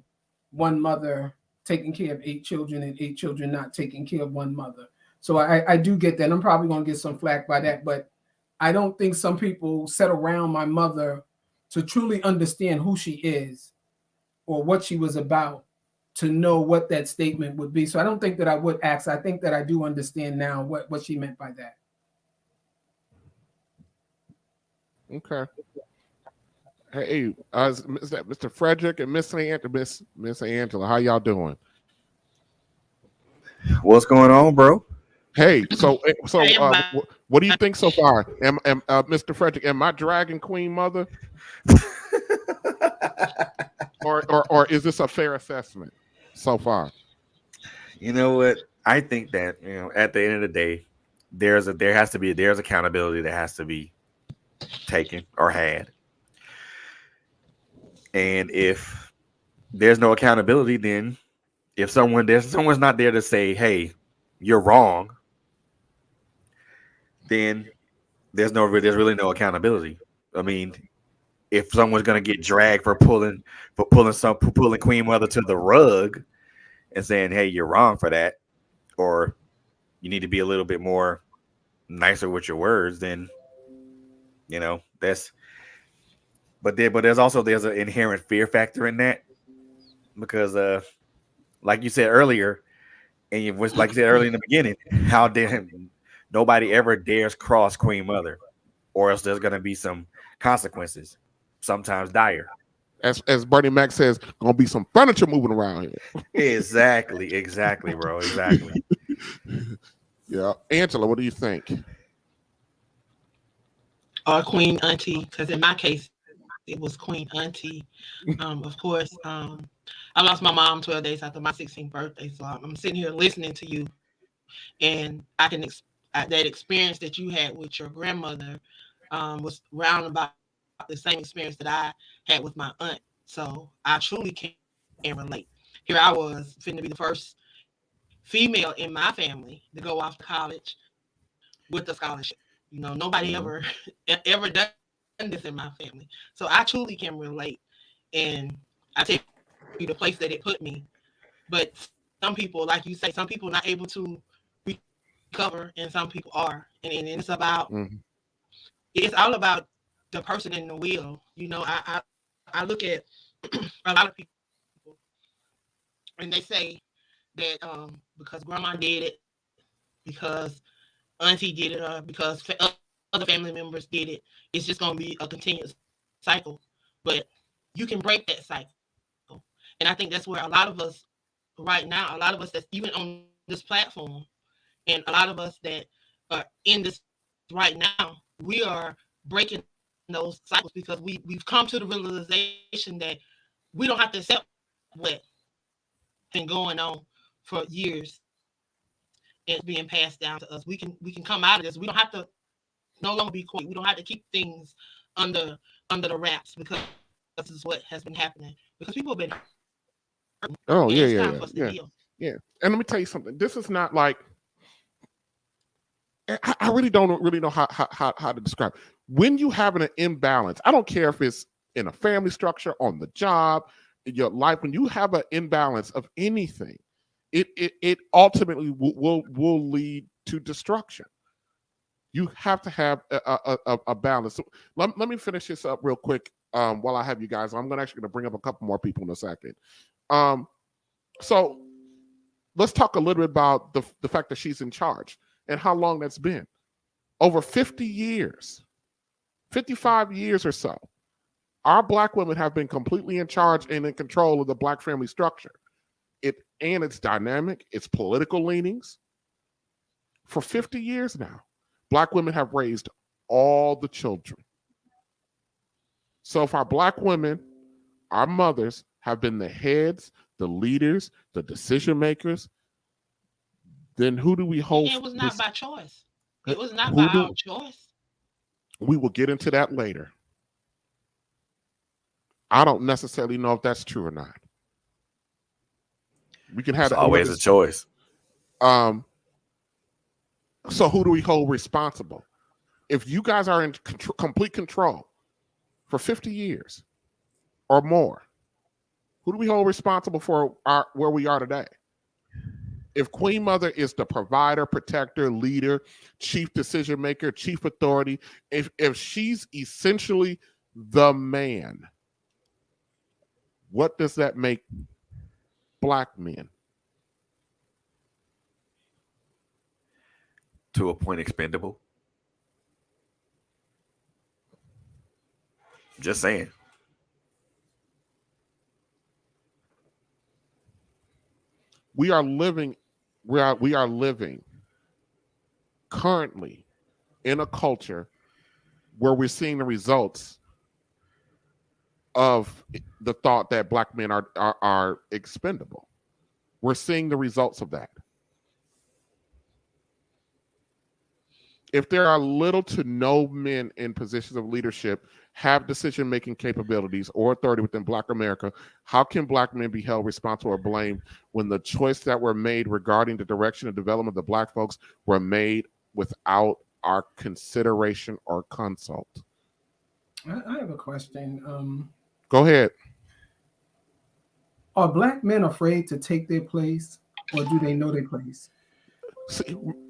one mother taking care of 8 children and 8 children not taking care of one mother. So I do get that. I'm probably going to get some flack by that, but I don't think some people sat around my mother to truly understand who she is or what she was about to know what that statement would be. So I don't think that I would ask. I think that I do understand now what she meant by that. Okay. Hey, Mr. Frederick and Miss Angela, how y'all doing? What's going on, bro? Hey, so what do you think so far? Mr. Frederick, am I dragging Queen Mother, or is this a fair assessment so far? You know what? I think that at the end of the day, there's accountability that has to be taken or had, and if there's no accountability, then if someone's not there to say, "Hey, you're wrong," then there's really no accountability. I mean, if someone's gonna get dragged for pulling Queen Mother to the rug and saying, "Hey, you're wrong for that," or you need to be a little bit more nicer with your words, then that's. But there's an inherent fear factor in that, because like you said earlier, and like you said earlier in the beginning, how nobody ever dares cross Queen Mother, or else there's gonna be some consequences, sometimes dire. As Bernie Mac says, gonna be some furniture moving around here. Exactly, bro. Exactly. Yeah, Angela, what do you think? Or Queen Auntie, because in my case, it was Queen Auntie. Of course, I lost my mom 12 days after my 16th birthday, so I'm sitting here listening to you, and I can that experience that you had with your grandmother was round about the same experience that I had with my aunt. So I truly can relate. Here I was, finna be the first female in my family to go off to college with a scholarship. Nobody ever done this in my family. So I truly can relate. And I tell you the place that it put me. But some people, like you say, some people not able to recover, and some people are. And it's about it's all about the person in the wheel. I look at a lot of people and they say that because grandma did it, because auntie did it, or because other family members did it, it's just going to be a continuous cycle. But you can break that cycle. And I think that's where a lot of us right now, a lot of us that's even on this platform, and a lot of us that are in this right now, we are breaking those cycles because we've come to the realization that we don't have to accept what been going on for years and being passed down to us. We can come out of this. We don't have to no longer be quiet. We don't have to keep things under the wraps, because this is what has been happening. Because people have been hurting. Oh, yeah, it's yeah, time yeah, for us to yeah. heal. Yeah. And let me tell you something. This is not like, I really don't really know how to describe it. When you have an imbalance, I don't care if it's in a family structure, on the job, in your life, when you have an imbalance of anything, it ultimately will lead to destruction. You have to have a balance. So let me finish this up real quick while I have you guys. I'm actually going to bring up a couple more people in a second. So let's talk a little bit about the fact that she's in charge and how long that's been. Over 50 years, 55 years or so, our Black women have been completely in charge and in control of the Black family structure. It's dynamic, it's political leanings, For 50 years now, Black women have raised all the children. So if our Black women, our mothers, have been the heads, the leaders, the decision makers, then who do we hold? It was not by choice. It was not who by do- our choice. We will get into that later. I don't necessarily know if that's true or not. We can have It's always a choice. So who do we hold responsible? If you guys are in complete control for 50 years or more, who do we hold responsible for where we are today? If Queen Mother is the provider, protector, leader, chief decision maker, chief authority, if she's essentially the man, what does that make Black men? To a point expendable. Just saying. We are living currently in a culture where we're seeing the results of the thought that Black men are expendable. We're seeing the results of that. If there are little to no men in positions of leadership have decision-making capabilities or authority within Black America, how can Black men be held responsible or blamed when the choice that were made regarding the direction and development of the Black folks were made without our consideration or consult? I have a question. Go ahead. Are Black men afraid to take their place, or do they know their place?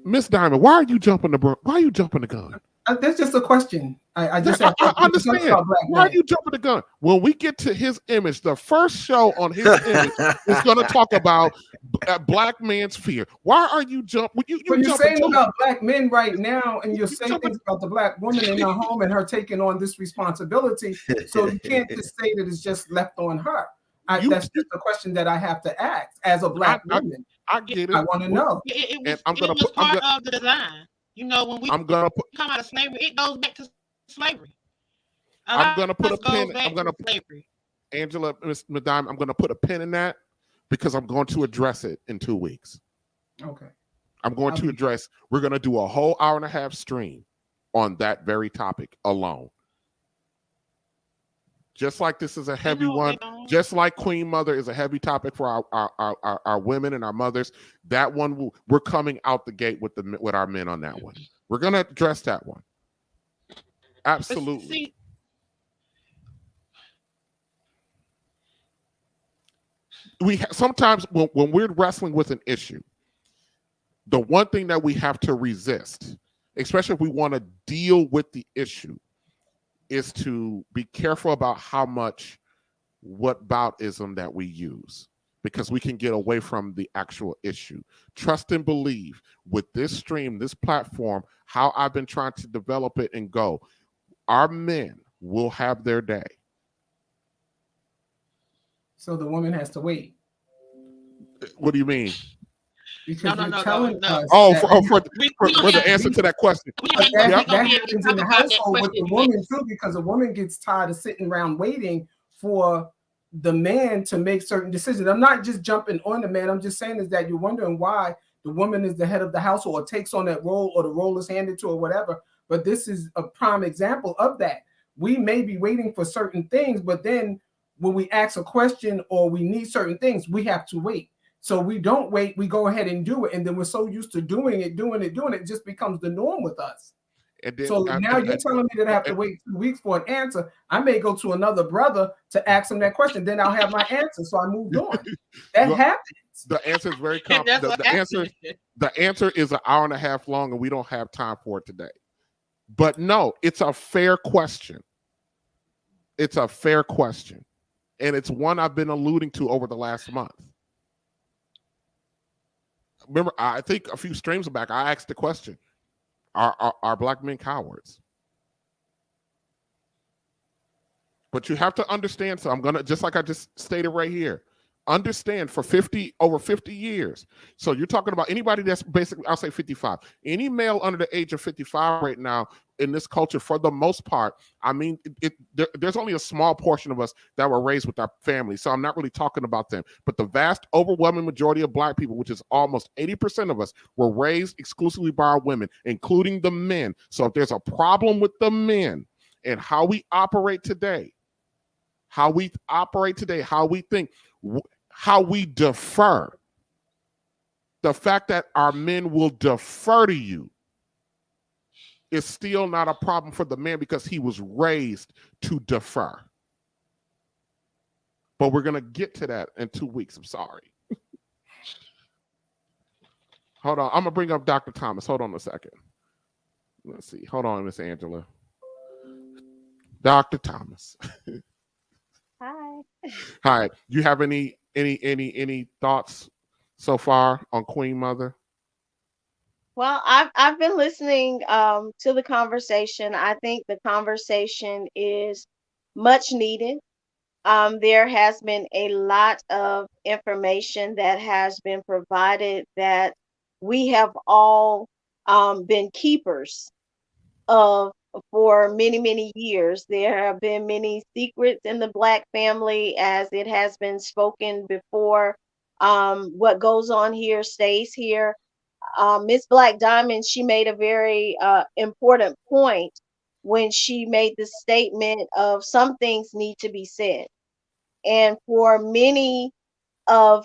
Miss Diamond, why are you jumping the gun? That's just a question. I just I understand. Why are you jumping the gun? When we get to his image, the first show on his image is going to talk about Black man's fear. Why are you jumping? You're saying about Black men right now, and you're saying things about the Black woman in her home and her taking on this responsibility. So you can't just say that it's just left on her. That's just a question that I have to ask as a Black woman. I get it. I want to know. It was part of the design. You know, when we come out of slavery, it goes back to slavery. I'm gonna put a pin. Angela, Miss Madame, I'm gonna put a pin in that because I'm going to address it in 2 weeks. Okay. I'm going to address. We're gonna do a whole hour-and-a-half stream on that very topic alone. Just like this is a heavy one, just like Queen Mother is a heavy topic for our women and our mothers, that one we're coming out the gate with our men on that one. We're gonna address that one. Absolutely. Sometimes when we're wrestling with an issue, the one thing that we have to resist, especially if we want to deal with the issue, is to be careful about how much whataboutism that we use, because we can get away from the actual issue. Trust and believe with this stream, this platform, how I've been trying to develop it and go, our men will have their day. So the woman has to wait. What do you mean? Because you're telling us. For the answer to that question. That happens in the household with the woman too, because a woman gets tired of sitting around waiting for the man to make certain decisions. I'm not just jumping on the man. I'm just saying is that you're wondering why the woman is the head of the household or takes on that role, or the role is handed to her, whatever. But this is a prime example of that. We may be waiting for certain things, but then when we ask a question or we need certain things, we have to wait. So we don't wait, we go ahead and do it. And then we're so used to doing it, it just becomes the norm with us. So now you're telling me that I have to wait 2 weeks for an answer. I may go to another brother to ask him that question. Then I'll have my answer. So I moved on. That happens. The answer is very complicated. The answer is an hour and a half long, and we don't have time for it today. But no, it's a fair question. It's a fair question. And it's one I've been alluding to over the last month. Remember, I think a few streams back, I asked the question, are Black men cowards? But you have to understand, so I'm going to, just like I just stated right here, understand for over 50 years. So you're talking about anybody that's basically, I'll say 55. Any male under the age of 55 right now in this culture, for the most part, I mean, there's only a small portion of us that were raised with our family. So I'm not really talking about them. But the vast overwhelming majority of Black people, which is almost 80% of us, were raised exclusively by our women, including the men. So if there's a problem with the men and how we operate today, how we think, how we defer, the fact that our men will defer to you is still not a problem for the man because he was raised to defer. But we're going to get to that in 2 weeks. I'm sorry. Hold on. I'm going to bring up Dr. Thomas. Hold on a second. Let's see. Hold on, Miss Angela. Dr. Thomas. Hi. Hi. Do you have any thoughts so far on Queen Mother? Well, I've been listening to the conversation. I think the conversation is much needed. There has been a lot of information that has been provided that we have all been keepers of for many, many years. There have been many secrets in the Black family, as it has been spoken before. What goes on here stays here. Miss Black Diamond, she made a very important point when she made the statement of some things need to be said. And for many of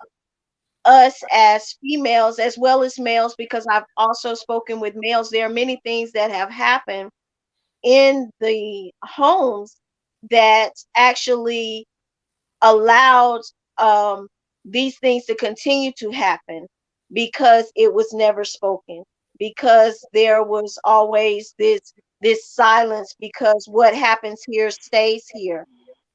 us as females, as well as males, because I've also spoken with males, there are many things that have happened in the homes that actually allowed these things to continue to happen because it was never spoken, because there was always this silence, because what happens here stays here.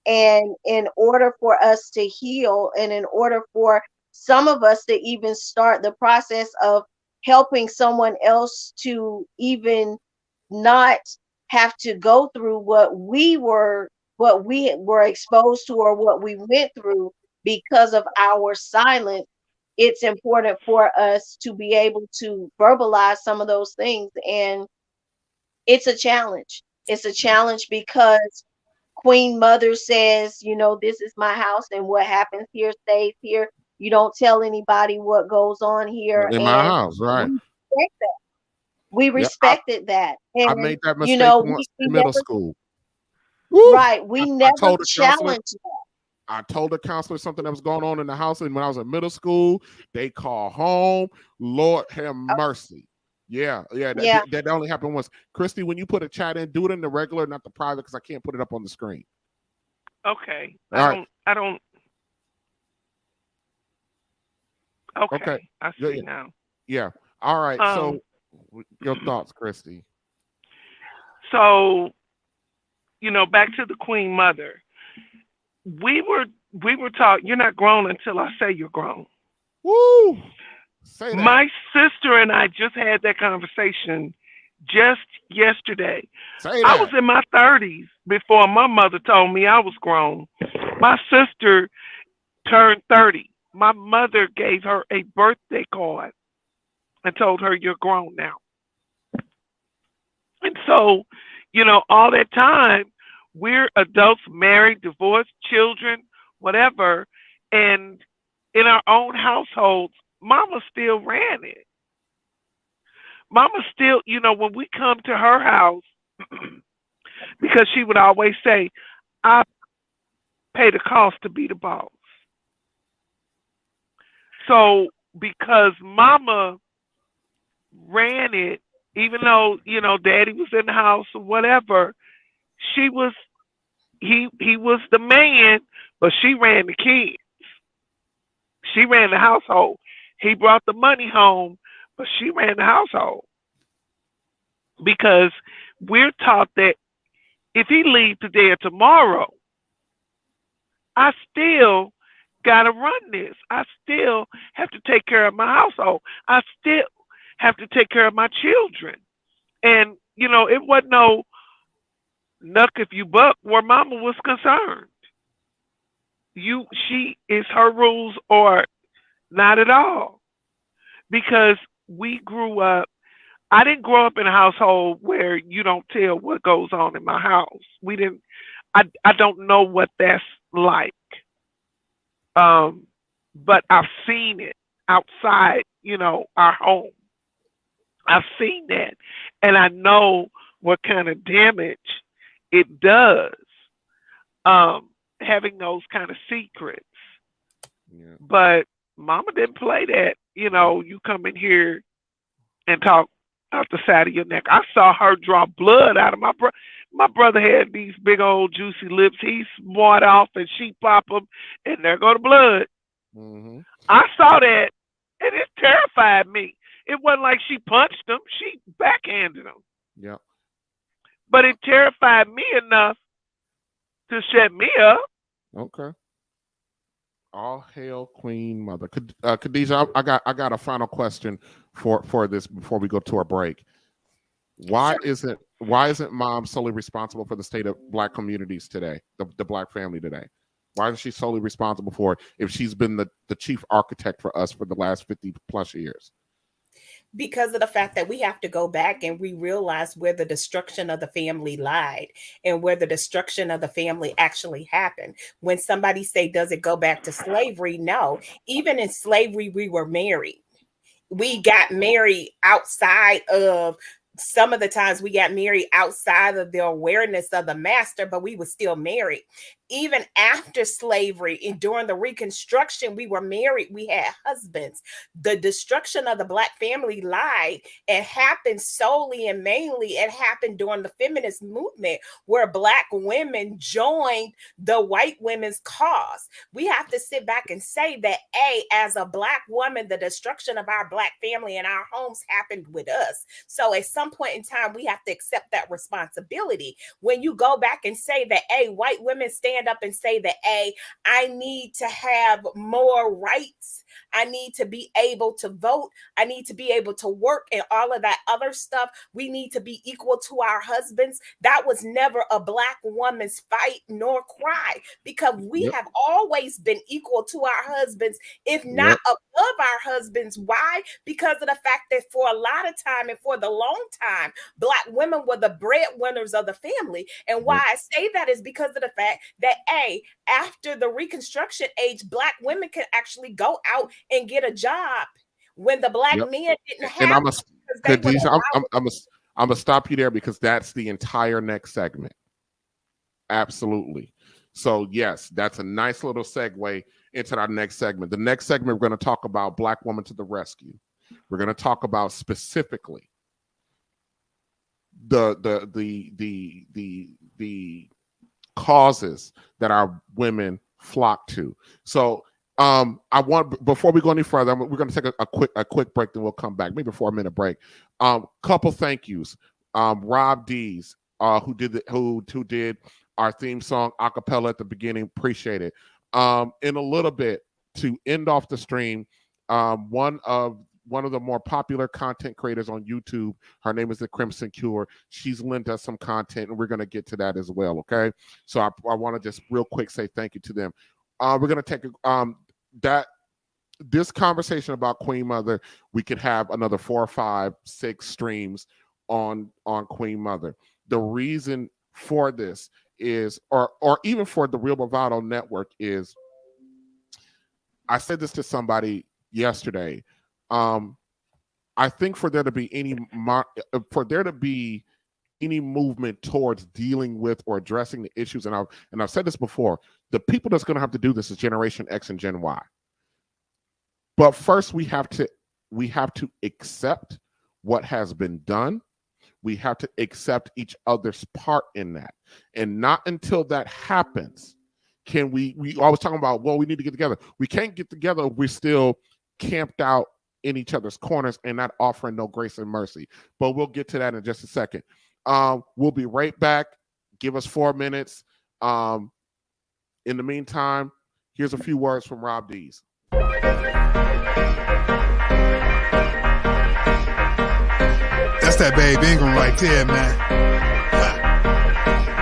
And in order for us to heal, and in order for some of us to even start the process of helping someone else to even not have to go through what we were exposed to or what we went through because of our silence, it's important for us to be able to verbalize some of those things. And it's a challenge. It's a challenge because Queen Mother says, this is my house and what happens here stays here. You don't tell anybody what goes on here. In my And house, right? we respect that. We Yeah, respected that. I And, made that mistake once we in middle never, school. Woo! right. We I never told the counselor. challenged that. I told the counselor something that was going on in the house, and when I was in middle school, they called home. Lord have mercy. Yeah. Yeah. That only happened once. Christy, when you put a chat in, do it in the regular, not the private, because I can't put it up on the screen. Okay. All right. I don't. Okay. I see Yeah. now. Yeah. All right. So, your thoughts, Christy? So, back to the Queen Mother. We were taught you're not grown until I say you're grown. Woo! Say that. My sister and I just had that conversation just yesterday. Say that. I was in my 30s before my mother told me I was grown. My sister turned 30. My mother gave her a birthday card and told her, you're grown now. And so, all that time, we're adults, married, divorced, children, whatever. And in our own households, Mama still ran it. Mama still, when we come to her house, because she would always say, I pay the cost to be the boss. So because Mama ran it, even though, Daddy was in the house or whatever, he was the man, but she ran the kids. She ran the household. He brought the money home, but she ran the household. Because we're taught that if he leaves today or tomorrow, I still got to run this. I still have to take care of my household. I still have to take care of my children. And, it wasn't no knuck if you buck where Mama was concerned. she is her rules or not at all. Because we grew up, I didn't grow up in a household where you don't tell what goes on in my house. We didn't, I don't know what that's like. But I've seen it outside, our home. I've seen that. And I know what kind of damage it does, having those kind of secrets. Yeah. But mama didn't play that. You come in here and talk out the side of your neck. I saw her draw blood out of my brother had these big old juicy lips. He smart off and she pop them, and there go the blood. Mm-hmm. I saw that, and it terrified me. It wasn't like she punched him; she backhanded him. Yeah. But it terrified me enough to shut me up. Okay. All hail Queen Mother. Khadijah, I got a final question for this before we go to our break. Why isn't mom solely responsible for the state of Black communities today, the Black family today? Why is she solely responsible for it if she's been the chief architect for us for the last 50 plus years? Because of the fact that we have to go back and we realize where the destruction of the family lied and where the destruction of the family actually happened. When somebody say, does it go back to slavery? No. Even in slavery, we were married. We got married outside of, some of the times we got married outside of the awareness of the master, but we were still married. Even after slavery and during the Reconstruction, we were married. We had husbands. The destruction of the Black family lied. It happened solely and mainly, it happened during the feminist movement where Black women joined the white women's cause. We have to sit back and say that, as a Black woman, the destruction of our Black family and our homes happened with us. So at some point in time, we have to accept that responsibility. When you go back and say that, white women stand up and say that, I need to have more rights. I need to be able to vote. I need to be able to work and all of that other stuff. We need to be equal to our husbands. That was never a Black woman's fight nor cry, because we have always been equal to our husbands, if not above our husbands. Why? Because of the fact that for a lot of time and for the long time, Black women were the breadwinners of the family. And why I say that is because of the fact that, after the Reconstruction age, Black women could actually go out and get a job when the Black men didn't have. And I'm gonna stop you there because that's the entire next segment. Absolutely. So yes, that's a nice little segue into our next segment. The next segment, we're going to talk about Black Woman to the Rescue. We're going to talk about specifically the causes that our women flock to. So I want, before we go any further, we're going to take a quick break, then we'll come back, maybe a 4-minute break. Couple thank yous. Rob Dees, who did our theme song a cappella at the beginning. Appreciate it. In a little bit, to end off the stream, one of the more popular content creators on YouTube, her name is the Crimson Cure. She's lent us some content, and we're going to get to that as well. Okay, so I want to just real quick say thank you to them. We're going to take this conversation about Queen Mother. We could have another 4 or 5, 6 streams on Queen Mother. The reason for this is, or even for the Real Bravado Network, is, I said this to somebody yesterday. I think for there to be any movement towards dealing with or addressing the issues, and I've said this before, the people that's going to have to do this is Generation X and Gen Y. But first, we have to accept what has been done. We have to accept each other's part in that, and not until that happens can we always talking about, well, we need to get together. We can't get together if we're still camped out in each other's corners and not offering no grace and mercy. But we'll get to that in just a second. We'll be right back. Give us 4 minutes. In the meantime, here's a few words from Rob Dees. That's that baby Ingram right there, man.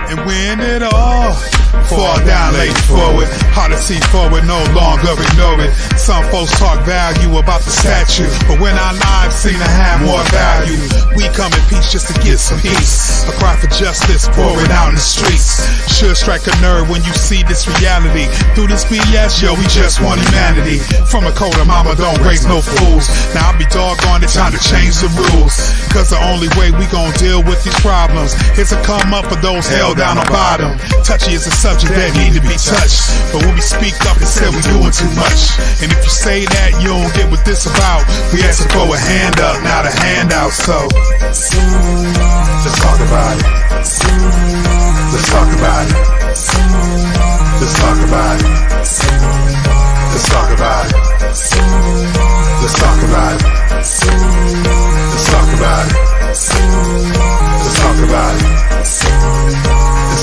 And when it all fall down, lay forward. Hard to see forward, no longer ignore it. Some folks talk value about the statue, but when our lives seem to have more value, we come in peace just to get some peace. A cry for justice, pour it out in the streets. Should strike a nerve when you see this reality. Through this BS, yo, we just want humanity. From a code of mama, don't raise no fools. Now I'll be doggone it, time to change the rules. Cause the only way we gon' deal with these problems is to come up for those held down on bottom. Touchy is a subject that need to be touched, but when we speak up, it said we doing too much. And if you say that you don't get what this about, we ask to throw a hand up, not a handout. So let's talk about it. Let's talk about it. Let's talk about it. Let's talk about it. Let's talk about it. Let's talk about it. Let's talk about it.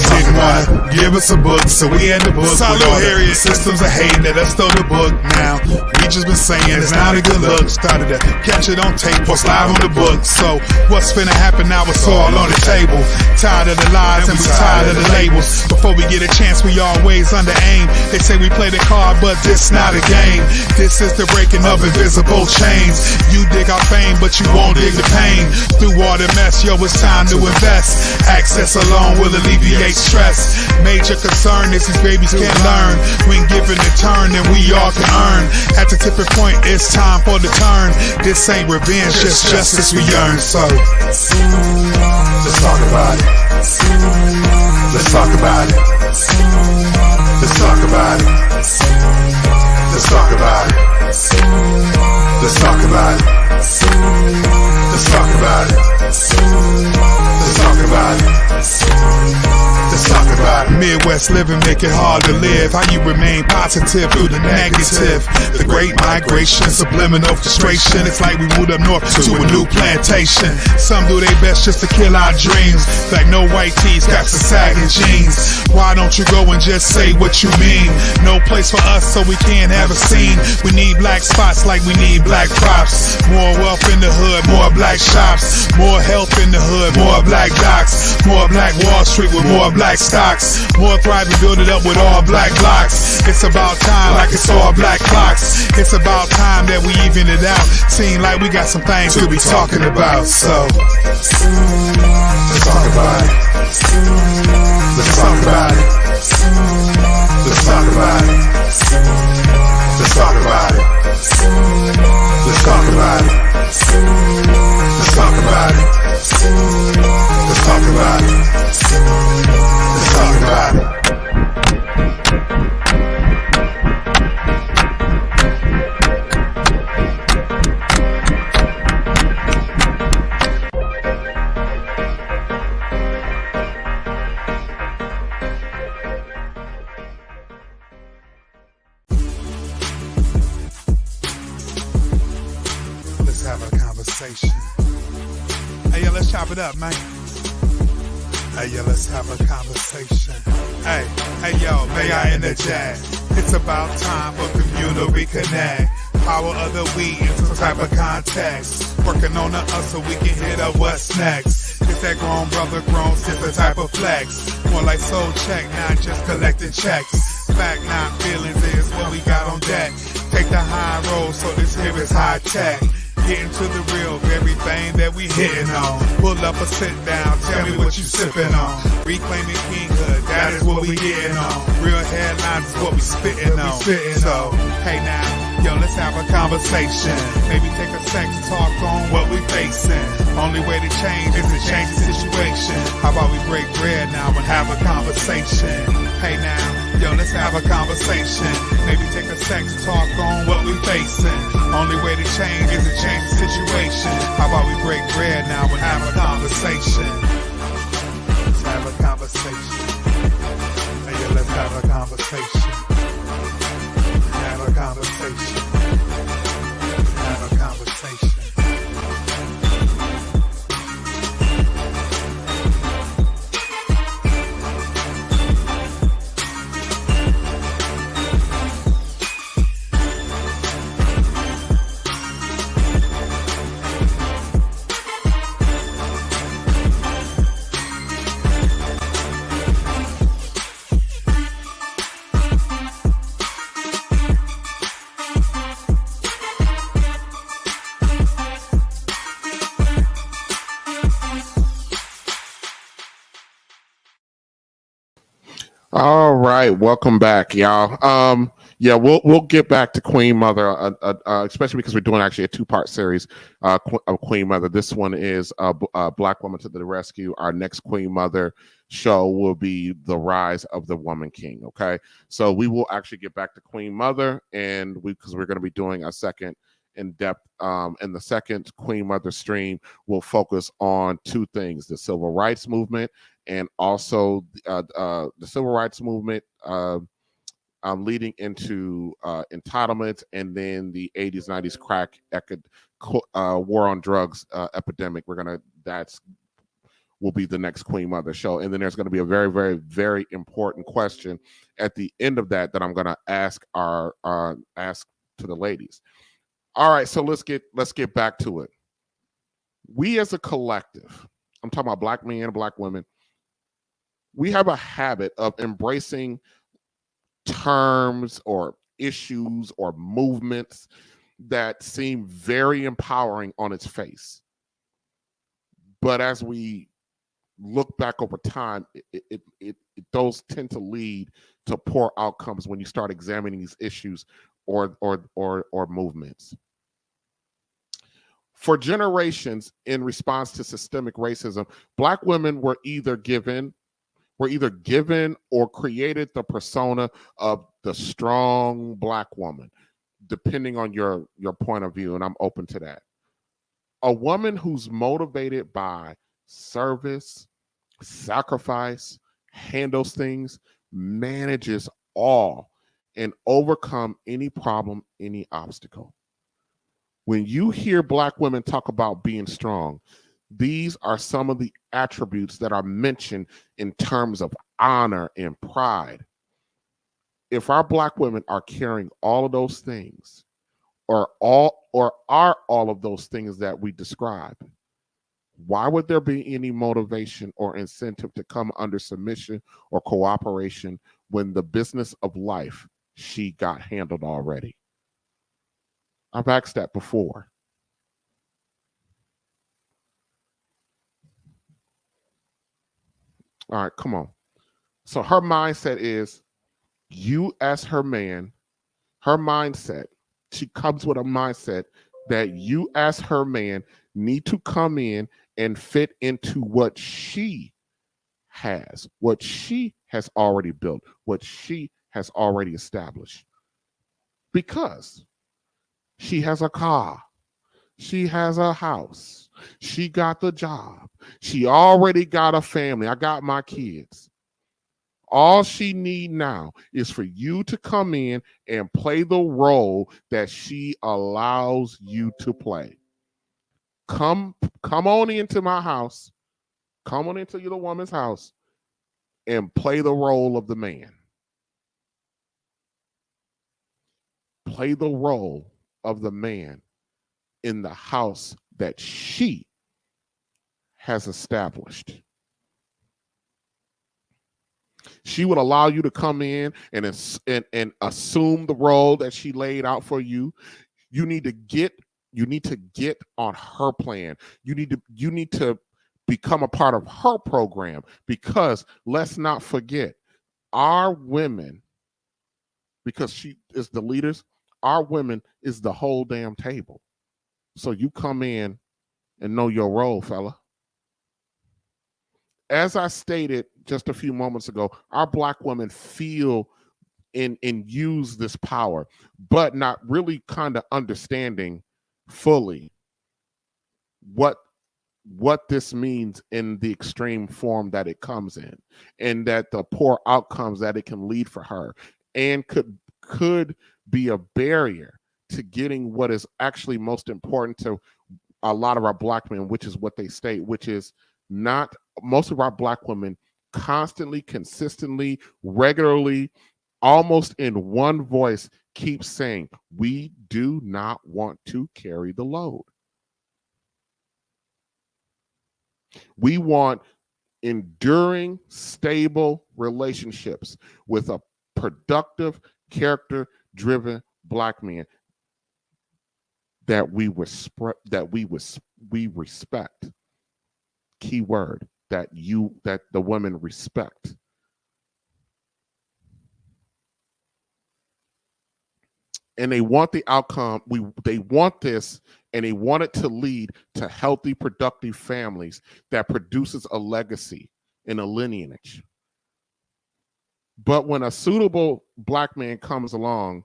Didn't want to give us a book, so we had the book. Salute Harriet. Systems of hate that us stole the book. Now we just been saying it's not a good look. Started to catch it on tape, post live on the book. So what's finna happen now? It's all on the table. Tired of the lies and we tired of the labels. Before we get a chance, we always under aim. They say we play the card, but this not a game. This is the breaking of invisible chains. You dig our fame, but you won't dig the pain. Through all the mess, yo, it's time to invest. Access alone will alleviate stress. Major concern is these babies can't learn. When given a turn, then we all can earn. At the tipping point, it's time for the turn. This ain't revenge, just justice we earn. So let's talk about it. Let's talk about it. Let's talk about it. Let's talk about it. Let's talk about it. Let's talk about it. Let's talk about it. Let's talk about it. Midwest living make it hard to live. How you remain positive through the negative. The great migration, subliminal frustration. It's like we moved up north to a new plantation. Some do their best just to kill our dreams. Like no white tees, caps and sagging jeans. Why don't you go and just say what you mean? No place for us, so we can't have a scene. We need black spots like we need black props. More wealth in the hood, more black shops. More health in the hood, more black docs. More black Wall Street with more black stocks. More thrive and build it up with all black blocks. It's about time like it's all black clocks. It's about time that we even it out. Seem like we got some things to be talking about. So let's talk about it. Let's talk about it. Let's talk about it. Let's talk about it. Let's talk about it. Let's talk about it. Let's talk about it. Let's talk about it. Let's have a conversation. Hey, yo, let's chop it up, man. Hey, yo, let's have a conversation. Hey, yo, may I interject? It's about time for communal reconnect. Power of the we in some type of context. Working on the us so we can hit up what's next. It's that grown brother, grown sister type of flex. More like soul check, not just collecting checks. Fact, not feelings is what we got on deck. Take the high road, so this here is high tech. Getting to the real of everything that we hitting on. Pull up or sit down, tell me what you sipping on. Reclaiming kinghood, that is what we getting on. Real headlines is what we spitting on. So, hey now, yo, let's have a conversation. Maybe take a sec to talk on what we facing. Only way to change is to change the situation. How about we break bread now and have a conversation? Hey now, yo, let's have a conversation. Maybe take a sec to talk on what we facing. Only way to change is to change the situation. How about we break bread now and have a conversation? Let's have a conversation. Hey, yo, let's have a conversation. Have a conversation. Have a conversation. All right, welcome back, y'all. Yeah, we'll get back to Queen Mother, especially because we're doing actually a two-part series of Queen Mother. This one is Black Woman to the Rescue. Our next Queen Mother show will be The Rise of the Woman King. Okay, so we will actually get back to Queen Mother, and because we're going to be doing a second in depth, and the second Queen Mother stream will focus on two things: the civil rights movement and also the civil rights movement leading into entitlements, and then the 80s, 90s crack war on drugs epidemic. That's will be the next Queen Mother show. And then there's going to be a very, very, very important question at the end of that I'm going to ask ask to the ladies. All right, so let's get back to it. We as a collective, I'm talking about Black men and Black women, we have a habit of embracing terms or issues or movements that seem very empowering on its face. But as we look back over time, those tend to lead to poor outcomes when you start examining these issues or movements. For generations, in response to systemic racism, Black women were either given or created the persona of the strong Black woman, depending on your point of view, and I'm open to that. A woman who's motivated by service, sacrifice, handles things, manages all, and overcome any problem, any obstacle. When you hear Black women talk about being strong, these are some of the attributes that are mentioned in terms of honor and pride. If our Black women are carrying all of those things, or are all of those things that we describe, why would there be any motivation or incentive to come under submission or cooperation when the business of life she got handled already? I've asked that before. All right, come on. So her mindset is, you as her man, her mindset, she comes with a mindset that you as her man need to come in and fit into what she has already built, what she has already established. Because she has a car, she has a house, she got the job, she already got a family. I got my kids. All she need now is for you to come in and play the role that she allows you to play. Come on into my house. Come on into the woman's house and play the role of the man. Play the role of the man in the house that she has established. She would allow you to come in and assume the role that she laid out for you. You need to get on her plan. You need to become a part of her program, because let's not forget, our women, because she is the leaders, our women is the whole damn table. So you come in and know your role, fella. As I stated just a few moments ago, our Black women feel and use this power, but not really kind of understanding fully what this means in the extreme form that it comes in, and that the poor outcomes that it can lead for her, and could be a barrier to getting what is actually most important to a lot of our Black men, which is what they state, which is not most of our Black women constantly, consistently, regularly, almost in one voice keep saying, we do not want to carry the load. We want enduring, stable relationships with a productive, character-driven Black man that we respect. Key word, that the women respect. and they want the outcome. They want this, and they want it to lead to healthy, productive families that produces a legacy and a lineage. But when a suitable black man comes along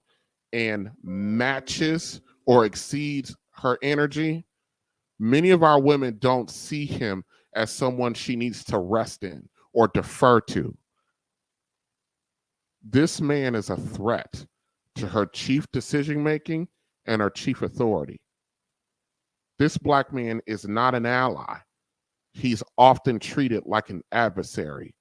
and matches or exceeds her energy, many of our women don't see him as someone she needs to rest in or defer to. This man is a threat to her chief decision making and her chief authority. This black man is not an ally. He's often treated like an adversary.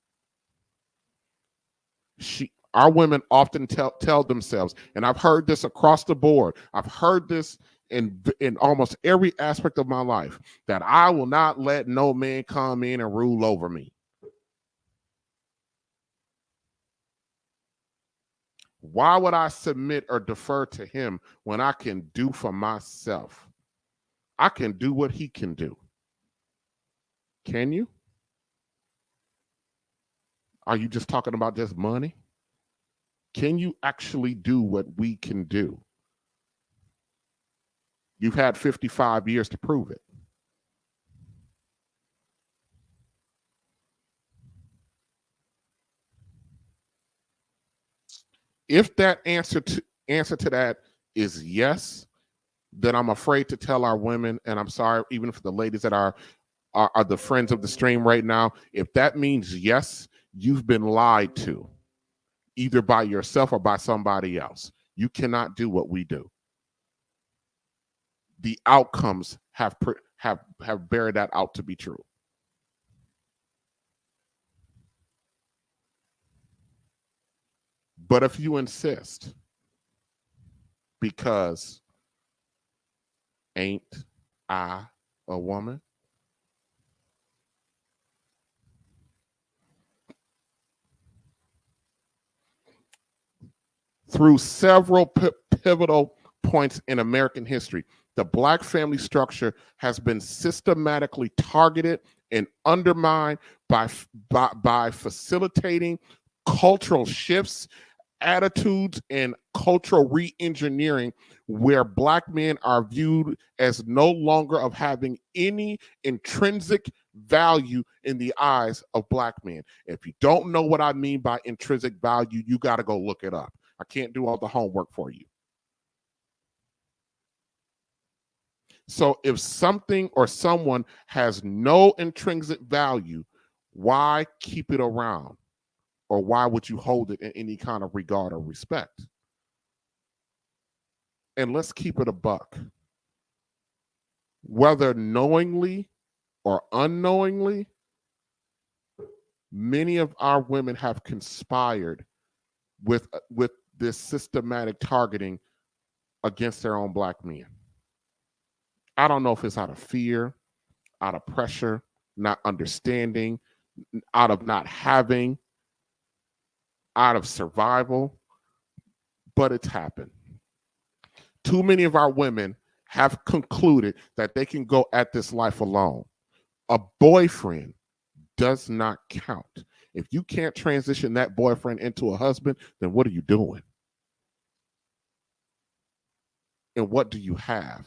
Our women often tell themselves, and I've heard this across the board, I've heard this in almost every aspect of my life, that I will not let no man come in and rule over me. Why would I submit or defer to him when I can do for myself? I can do what he can do. Can you? Are you just talking about just money? Can you actually do what we can do? You've had 55 years to prove it. If that answer to that is yes, then I'm afraid to tell our women, and I'm sorry, even for the ladies that are the friends of the stream right now, if that means yes, you've been lied to, either by yourself or by somebody else. You cannot do what we do. The outcomes have bear that out to be true. But if you insist, because ain't I a woman? Through several pivotal points in American history, the black family structure has been systematically targeted and undermined by facilitating cultural shifts, attitudes, and cultural re-engineering, where black men are viewed as no longer of having any intrinsic value in the eyes of black men. If you don't know what I mean by intrinsic value, you got to go look it up. I can't do all the homework for you. So if something or someone has no intrinsic value, why keep it around? Or why would you hold it in any kind of regard or respect? And let's keep it a buck. Whether knowingly or unknowingly, many of our women have conspired with this systematic targeting against their own black men. I don't know if it's out of fear, out of pressure, not understanding, out of not having, out of survival, but it's happened. Too many of our women have concluded that they can go at this life alone. A boyfriend does not count. If you can't transition that boyfriend into a husband, then what are you doing? And what do you have?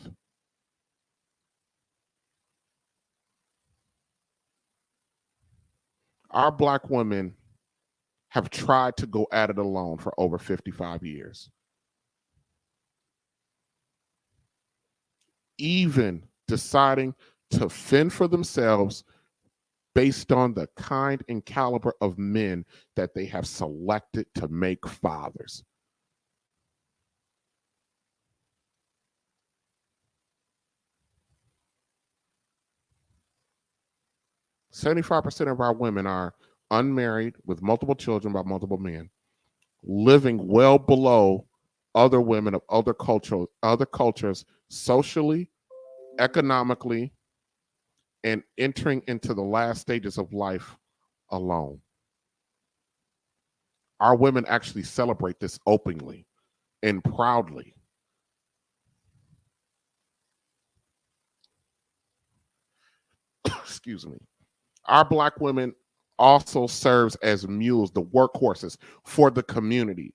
Our black women have tried to go at it alone for over 55 years. Even deciding to fend for themselves based on the kind and caliber of men that they have selected to make fathers. "75% of our women are unmarried with multiple children by multiple men, living well below other women of other cultures socially, economically, and entering into the last stages of life alone." Our women actually celebrate this openly and proudly. Excuse me. Our black women also serves as mules, the workhorses for the community.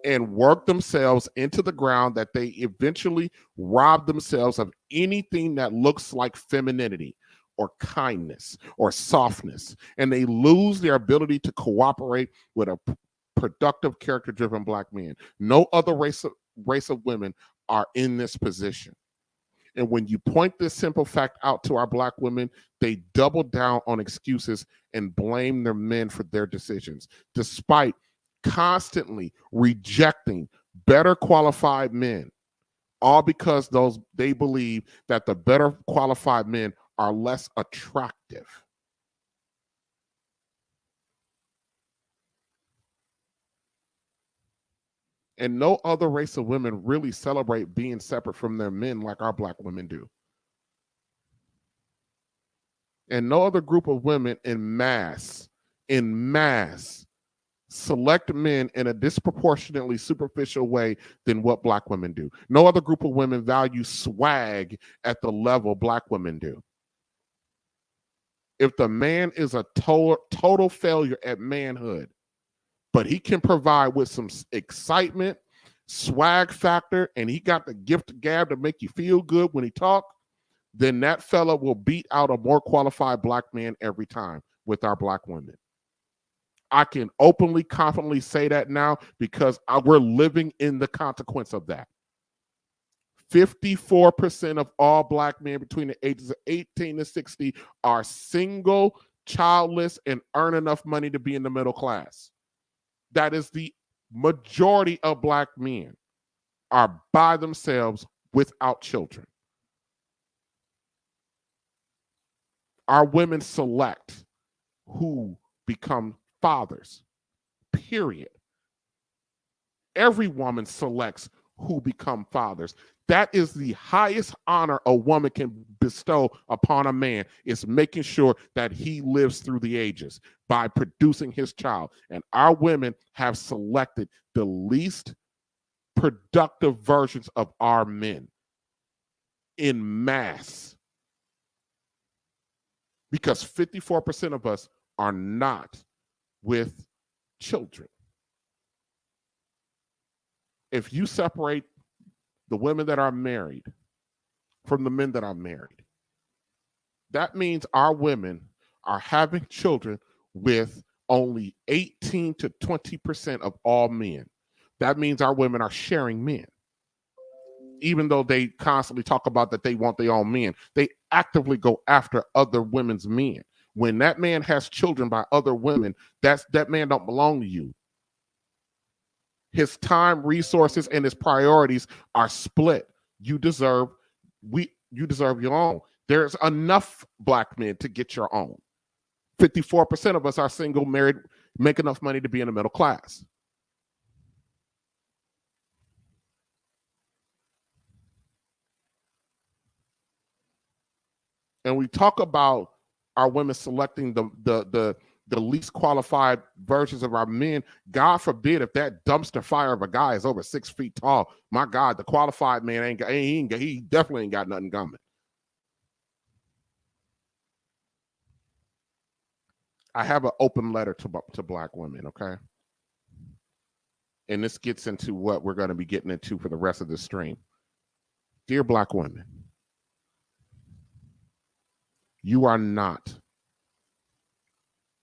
and work themselves into the ground that they eventually rob themselves of anything that looks like femininity or kindness or softness. And they lose their ability to cooperate with a productive, character-driven Black man. No other race of women are in this position. And when you point this simple fact out to our Black women, they double down on excuses and blame their men for their decisions, despite constantly rejecting better qualified men, all because they believe that the better qualified men are less attractive. And no other race of women really celebrate being separate from their men like our Black women do. And no other group of women in mass, select men in a disproportionately superficial way than what Black women do. No other group of women value swag at the level Black women do. If the man is a total failure at manhood, but he can provide with some excitement, swag factor, and he got the gift of gab to make you feel good when he talk, then that fella will beat out a more qualified Black man every time with our Black women. I can openly, confidently say that now because we're living in the consequence of that. 54% of all Black men between the ages of 18 to 60 are single, childless, and earn enough money to be in the middle class. That is the majority of Black men are by themselves without children. Our women select who become fathers, period. Every woman selects who become fathers. That is the highest honor a woman can bestow upon a man, is making sure that he lives through the ages by producing his child. And our women have selected the least productive versions of our men in mass. Because 54% of us are not with children. If you separate the women that are married from the men that are married, that means our women are having children with only 18 to 20% of all men. That means our women are sharing men. Even though they constantly talk about that they want their own men, they actively go after other women's men. When that man has children by other women, that man don't belong to you. His time, resources, and his priorities are split. You deserve your own. There's enough Black men to get your own. 54% of us are single, married, make enough money to be in the middle class. And we talk about our women selecting the least qualified versions of our men. God forbid if that dumpster fire of a guy is over 6 feet tall. My God, the qualified man he definitely ain't got nothing coming. I have an open letter to Black women, okay? And this gets into what we're going to be getting into for the rest of the stream. Dear Black women, you are not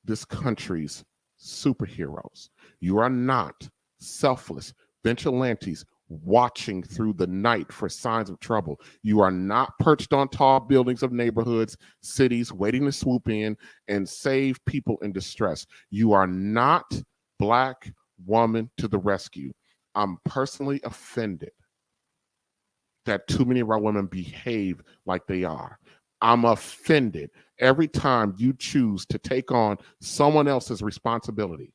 this country's superheroes. You are not selfless vigilantes watching through the night for signs of trouble. You are not perched on tall buildings of neighborhoods, cities, waiting to swoop in and save people in distress. You are not Black woman to the rescue. I'm personally offended that too many of our women behave like they are. I'm offended every time you choose to take on someone else's responsibility.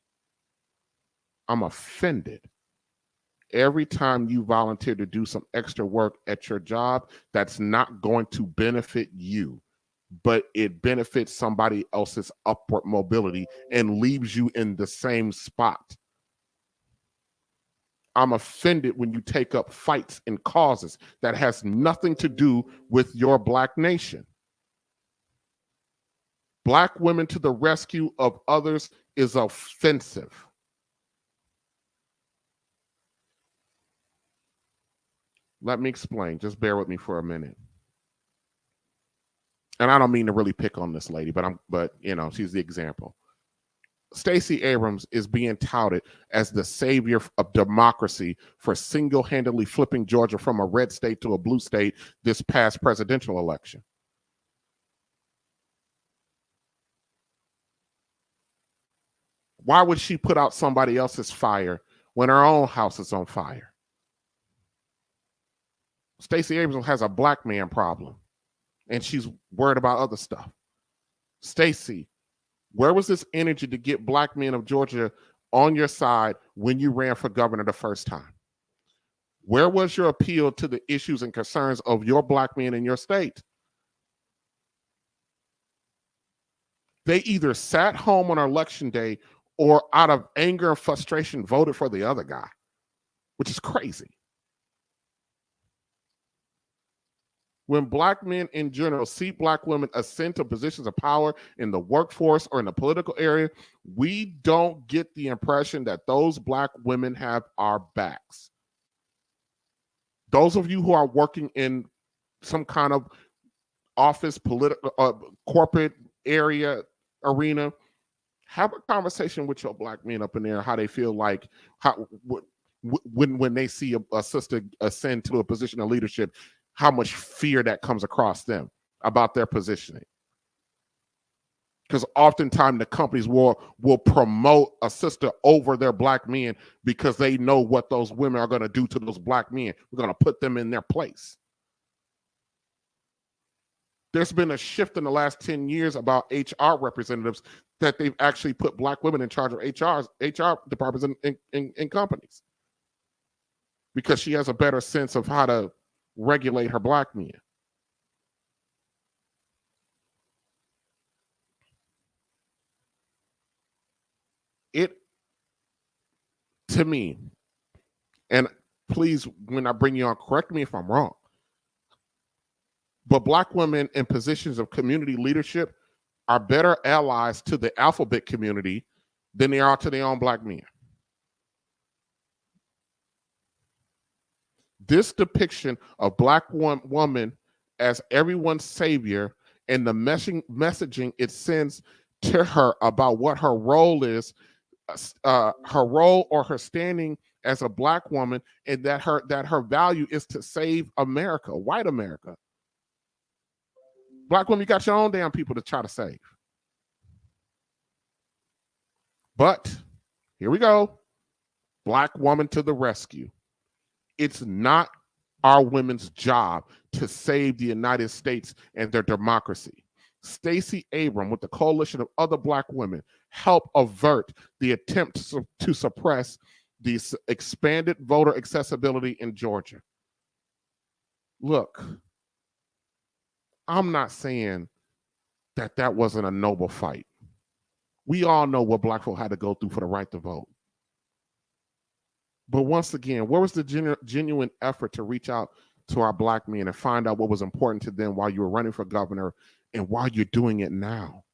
I'm offended every time you volunteer to do some extra work at your job that's not going to benefit you, but it benefits somebody else's upward mobility and leaves you in the same spot. I'm offended when you take up fights and causes that has nothing to do with your Black nation. Black women to the rescue of others is offensive. Let me explain. Just bear with me for a minute. And I don't mean to really pick on this lady, but you know, she's the example. Stacey Abrams is being touted as the savior of democracy for single-handedly flipping Georgia from a red state to a blue state this past presidential election. Why would she put out somebody else's fire when her own house is on fire? Stacey Abrams has a black man problem, and she's worried about other stuff. Stacey, where was this energy to get black men of Georgia on your side when you ran for governor the first time? Where was your appeal to the issues and concerns of your black men in your state? They either sat home on election day or out of anger and frustration voted for the other guy, which is crazy. When black men in general see black women ascend to positions of power in the workforce or in the political area, we don't get the impression that those black women have our backs. Those of you who are working in some kind of office, political, corporate area, arena, have a conversation with your black men up in there, how they feel like, when they see a sister ascend to a position of leadership, how much fear that comes across them about their positioning. Because oftentimes the companies will promote a sister over their black men because they know what those women are going to do to those black men. We're going to put them in their place. There's been a shift in the last 10 years about HR representatives that they've actually put black women in charge of HR departments in companies because she has a better sense of how to regulate her black men. It, to me, and please, when I bring you on, correct me if I'm wrong, but black women in positions of community leadership are better allies to the alphabet community than they are to their own black men. This depiction of black woman as everyone's savior and the messaging it sends to her about what her role is, her role or her standing as a black woman, and that her value is to save America, white America. Black women, you got your own damn people to try to save. But here we go. Black woman to the rescue. It's not our women's job to save the United States and their democracy. Stacey Abrams, with the coalition of other black women, helped avert the attempt to suppress the expanded voter accessibility in Georgia. Look, I'm not saying that wasn't a noble fight. We all know what black folk had to go through for the right to vote. But once again, where was the genuine effort to reach out to our black men and find out what was important to them while you were running for governor and while you're doing it now?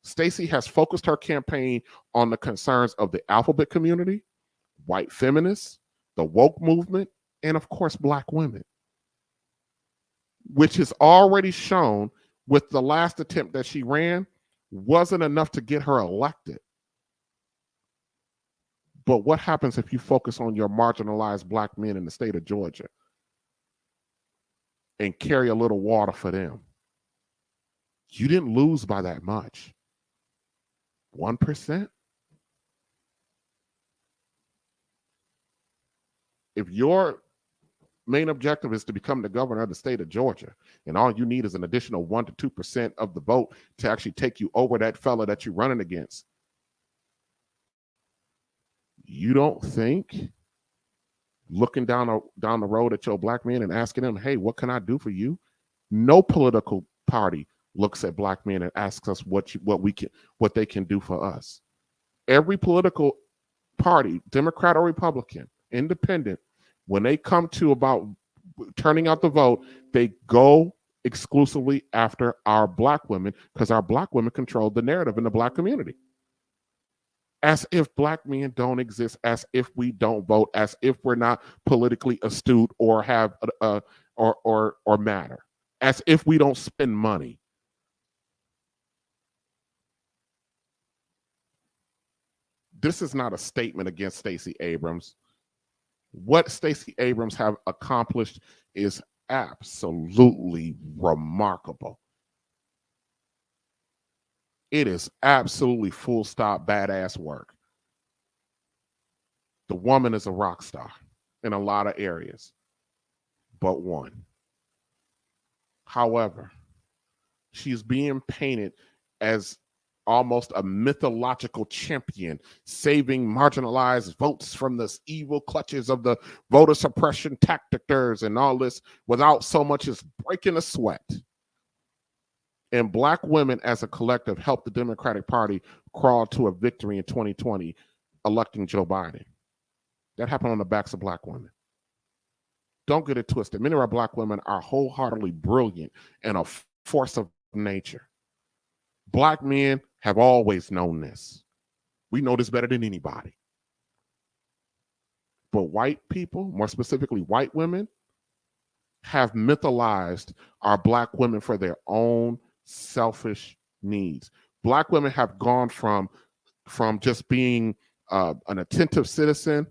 Stacey has focused her campaign on the concerns of the alphabet community, white feminists, the woke movement, and of course, black women, which is already shown with the last attempt that she ran wasn't enough to get her elected. But what happens if you focus on your marginalized black men in the state of Georgia and carry a little water for them? You didn't lose by that much. 1%? If your main objective is to become the governor of the state of Georgia, and all you need is an additional 1% to 2% of the vote to actually take you over that fella that you're running against, you don't think looking down the road at your black men and asking them, hey, what can I do for you? No political party looks at black men and asks us what they can do for us. Every political party, Democrat or Republican, independent, when they come to about turning out the vote, they go exclusively after our black women because our black women control the narrative in the black community. As if black men don't exist, as if we don't vote, as if we're not politically astute or have or matter, as if we don't spend money. This is not a statement against Stacey Abrams. What Stacey Abrams have accomplished is absolutely remarkable. It is absolutely full stop badass work. The woman is a rock star in a lot of areas, but one. However, she's being painted as almost a mythological champion, saving marginalized votes from the evil clutches of the voter suppression tactics and all this without so much as breaking a sweat. And black women as a collective helped the Democratic Party crawl to a victory in 2020, electing Joe Biden. That happened on the backs of black women. Don't get it twisted. Many of our black women are wholeheartedly brilliant and a force of nature. Black men have always known this. We know this better than anybody. But white people, more specifically white women, have mythologized our black women for their own selfish needs. Black women have gone from just being an attentive citizen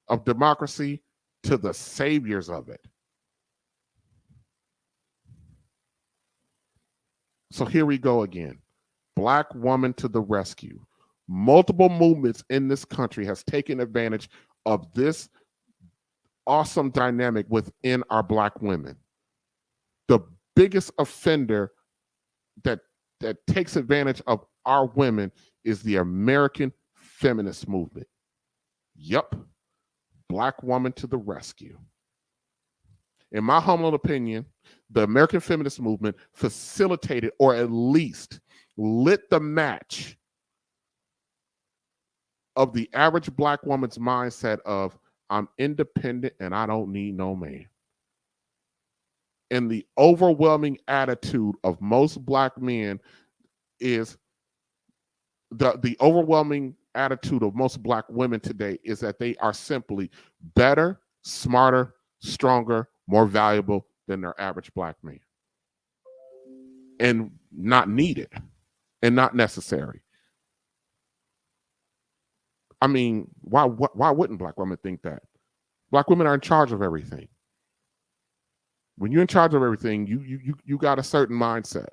of democracy to the saviors of it. So here we go again. Black woman to the rescue. Multiple movements in this country has taken advantage of this awesome dynamic within our black women. The biggest offender that takes advantage of our women is the American feminist movement. Yep. Black woman to the rescue. In my humble opinion, the American feminist movement facilitated or at least lit the match of the average black woman's mindset of, I'm independent and I don't need no man. And the overwhelming attitude of most black men is the overwhelming attitude of most black women today is that they are simply better, smarter, stronger, more valuable than their average black man. And not needed and not necessary. I mean, why wouldn't black women think that? Black women are in charge of everything. When you're in charge of everything, you got a certain mindset.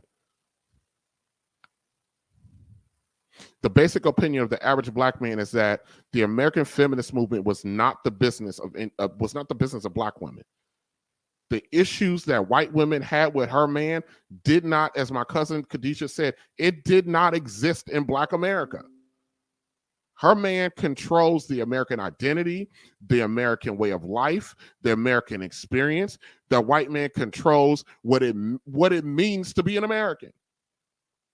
The basic opinion of the average black man is that the American feminist movement was not the business of black women. The issues that white women had with her man did not, as my cousin Khadijah said, it did not exist in black America. Her man controls the American identity, the American way of life, the American experience. The white man controls what it means to be an American.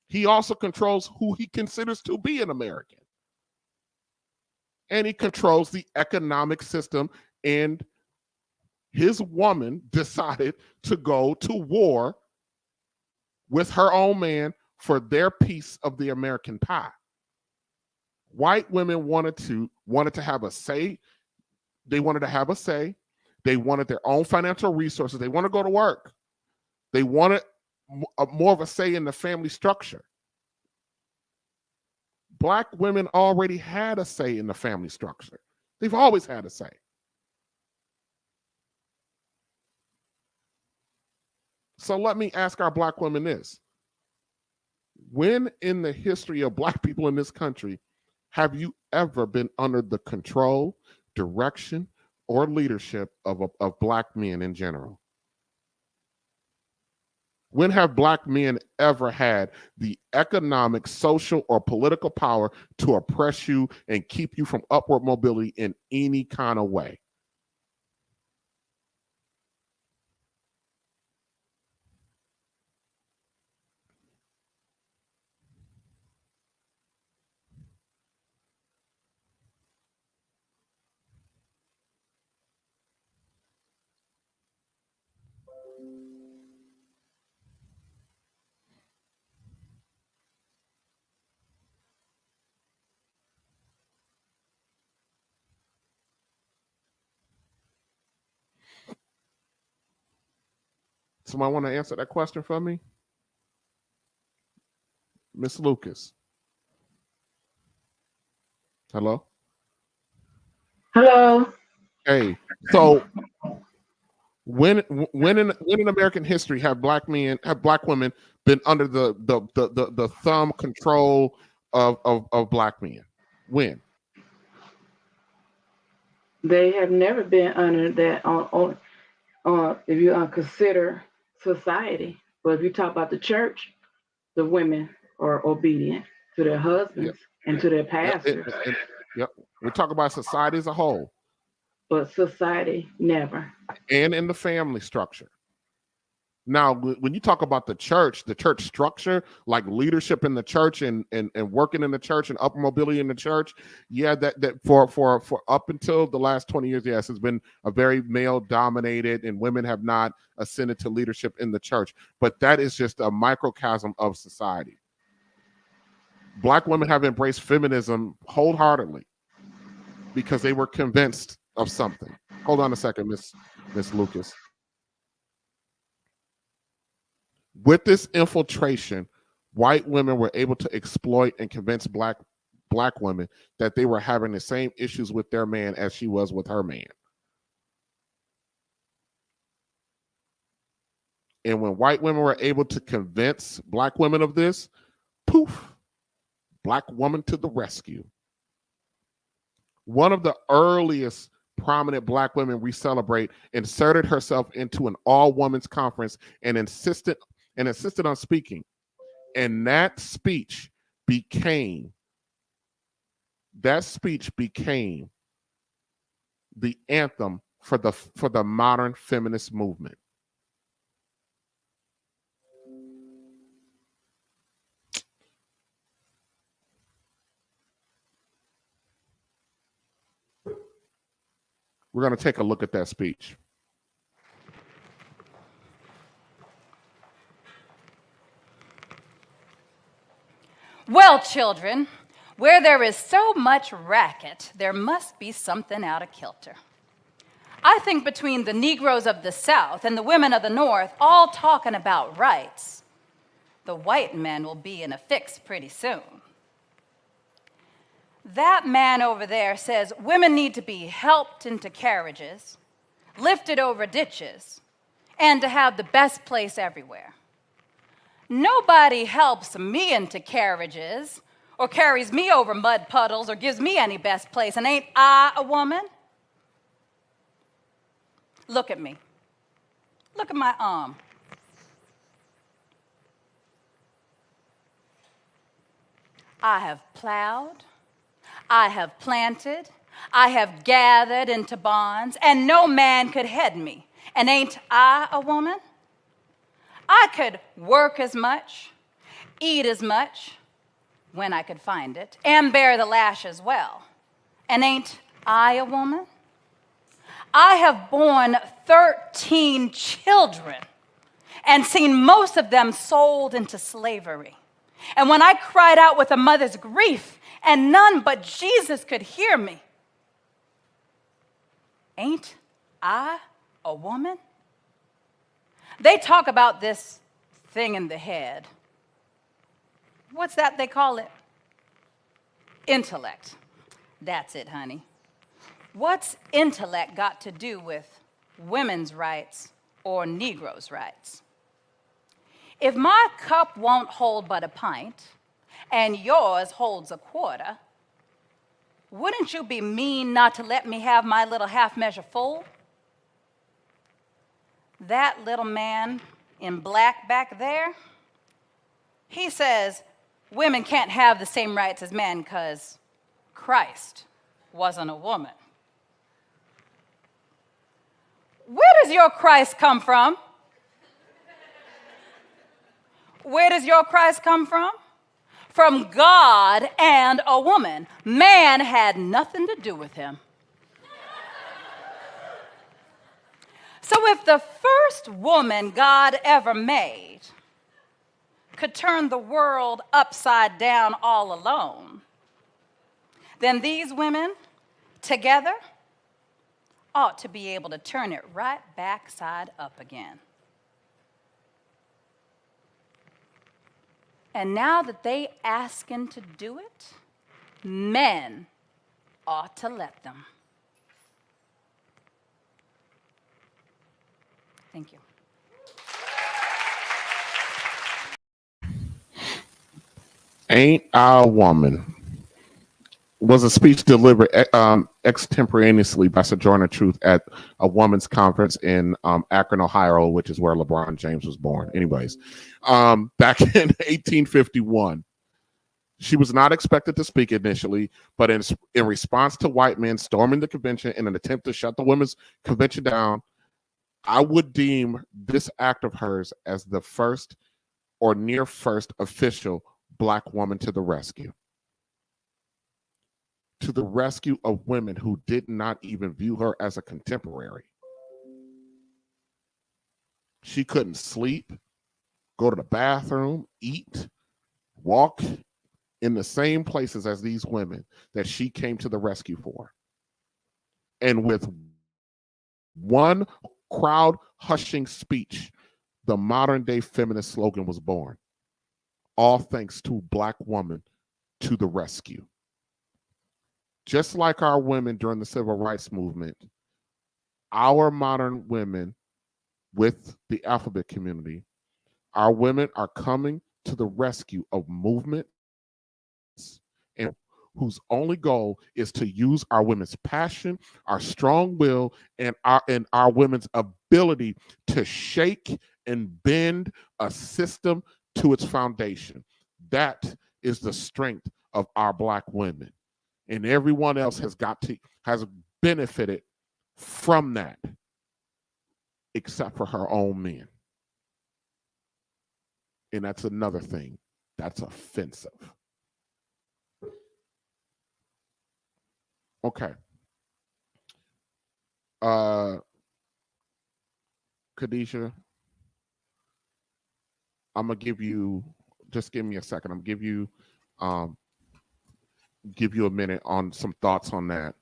He also controls who he considers to be an American. And he controls the economic system. And his woman decided to go to war with her own man for their piece of the American pie. White women wanted to have a say. They wanted to have a say. They wanted their own financial resources. They want to go to work. They wanted more of a say in the family structure. Black women already had a say in the family structure. They've always had a say. So let me ask our black women this. When in the history of black people in this country have you ever been under the control, direction, or leadership of black men in general? When have black men ever had the economic, social, or political power to oppress you and keep you from upward mobility in any kind of way? Somebody want to answer that question for me? Miss Lucas. Hello? Hello. Hey, so when in American history have black women been under the thumb control of black men? When? They have never been under that on if you consider society. But if you talk about the church, the women are obedient to their husbands and to their pastors. Yep. We talk about society as a whole. But society never. And in the family structure. Now, when you talk about the church structure, like leadership in the church and working in the church and upper mobility in the church, yeah, that for up until the last 20 years, yes, it's been a very male dominated, and women have not ascended to leadership in the church. But that is just a microcosm of society. Black women have embraced feminism wholeheartedly because they were convinced of something. Hold on a second, Miss Lucas. With this infiltration, white women were able to exploit and convince black women that they were having the same issues with their man as she was with her man. And when white women were able to convince black women of this, poof, black woman to the rescue. One of the earliest prominent black women we celebrate inserted herself into an all-women's conference and insisted on speaking. And that speech became the anthem for the modern feminist movement. We're going to take a look at that speech. Well, children, where there is so much racket, there must be something out of kilter. I think between the Negroes of the South and the women of the North all talking about rights, the white men will be in a fix pretty soon. That man over there says women need to be helped into carriages, lifted over ditches, and to have the best place everywhere. Nobody helps me into carriages or carries me over mud puddles or gives me any best place, and ain't I a woman? Look at me. Look at my arm. I have plowed, I have planted, I have gathered into bonds, and no man could head me. And ain't I a woman? I could work as much, eat as much, when I could find it, and bear the lash as well. And ain't I a woman? I have borne 13 children and seen most of them sold into slavery. And when I cried out with a mother's grief, and none but Jesus could hear me, ain't I a woman? They talk about this thing in the head. What's that they call it? Intellect. That's it, honey. What's intellect got to do with women's rights or Negroes' rights? If my cup won't hold but a pint, and yours holds a quarter, wouldn't you be mean not to let me have my little half measure full? That little man in black back there, he says women can't have the same rights as men because Christ wasn't a woman. Where does your Christ come from? Where does your Christ come from? From God and a woman. Man had nothing to do with him. So if the first woman God ever made could turn the world upside down all alone, then these women together ought to be able to turn it right back side up again. And now that they asking to do it, men ought to let them. Thank you. Ain't I a Woman was a speech delivered extemporaneously by Sojourner Truth at a women's conference in Akron, Ohio, which is where LeBron James was born. Anyways, back in 1851. She was not expected to speak initially, but in response to white men storming the convention in an attempt to shut the women's convention down, I would deem this act of hers as the first or near first official Black woman to the rescue. To the rescue of women who did not even view her as a contemporary. She couldn't sleep, go to the bathroom, eat, walk in the same places as these women that she came to the rescue for. And with one crowd hushing speech, the modern day feminist slogan was born. All thanks to Black woman to the rescue. Just like our women during the civil rights movement, our modern women with the alphabet community, our women are coming to the rescue of movements and whose only goal is to use our women's passion, our strong will, and our women's ability to shake and bend a system to its foundation. That is the strength of our Black women. And everyone else has benefited from that, except for her own men. And that's another thing that's offensive. Okay. Khadijah, I'm gonna give you, just give me a second. I'm gonna give you a minute on some thoughts on that.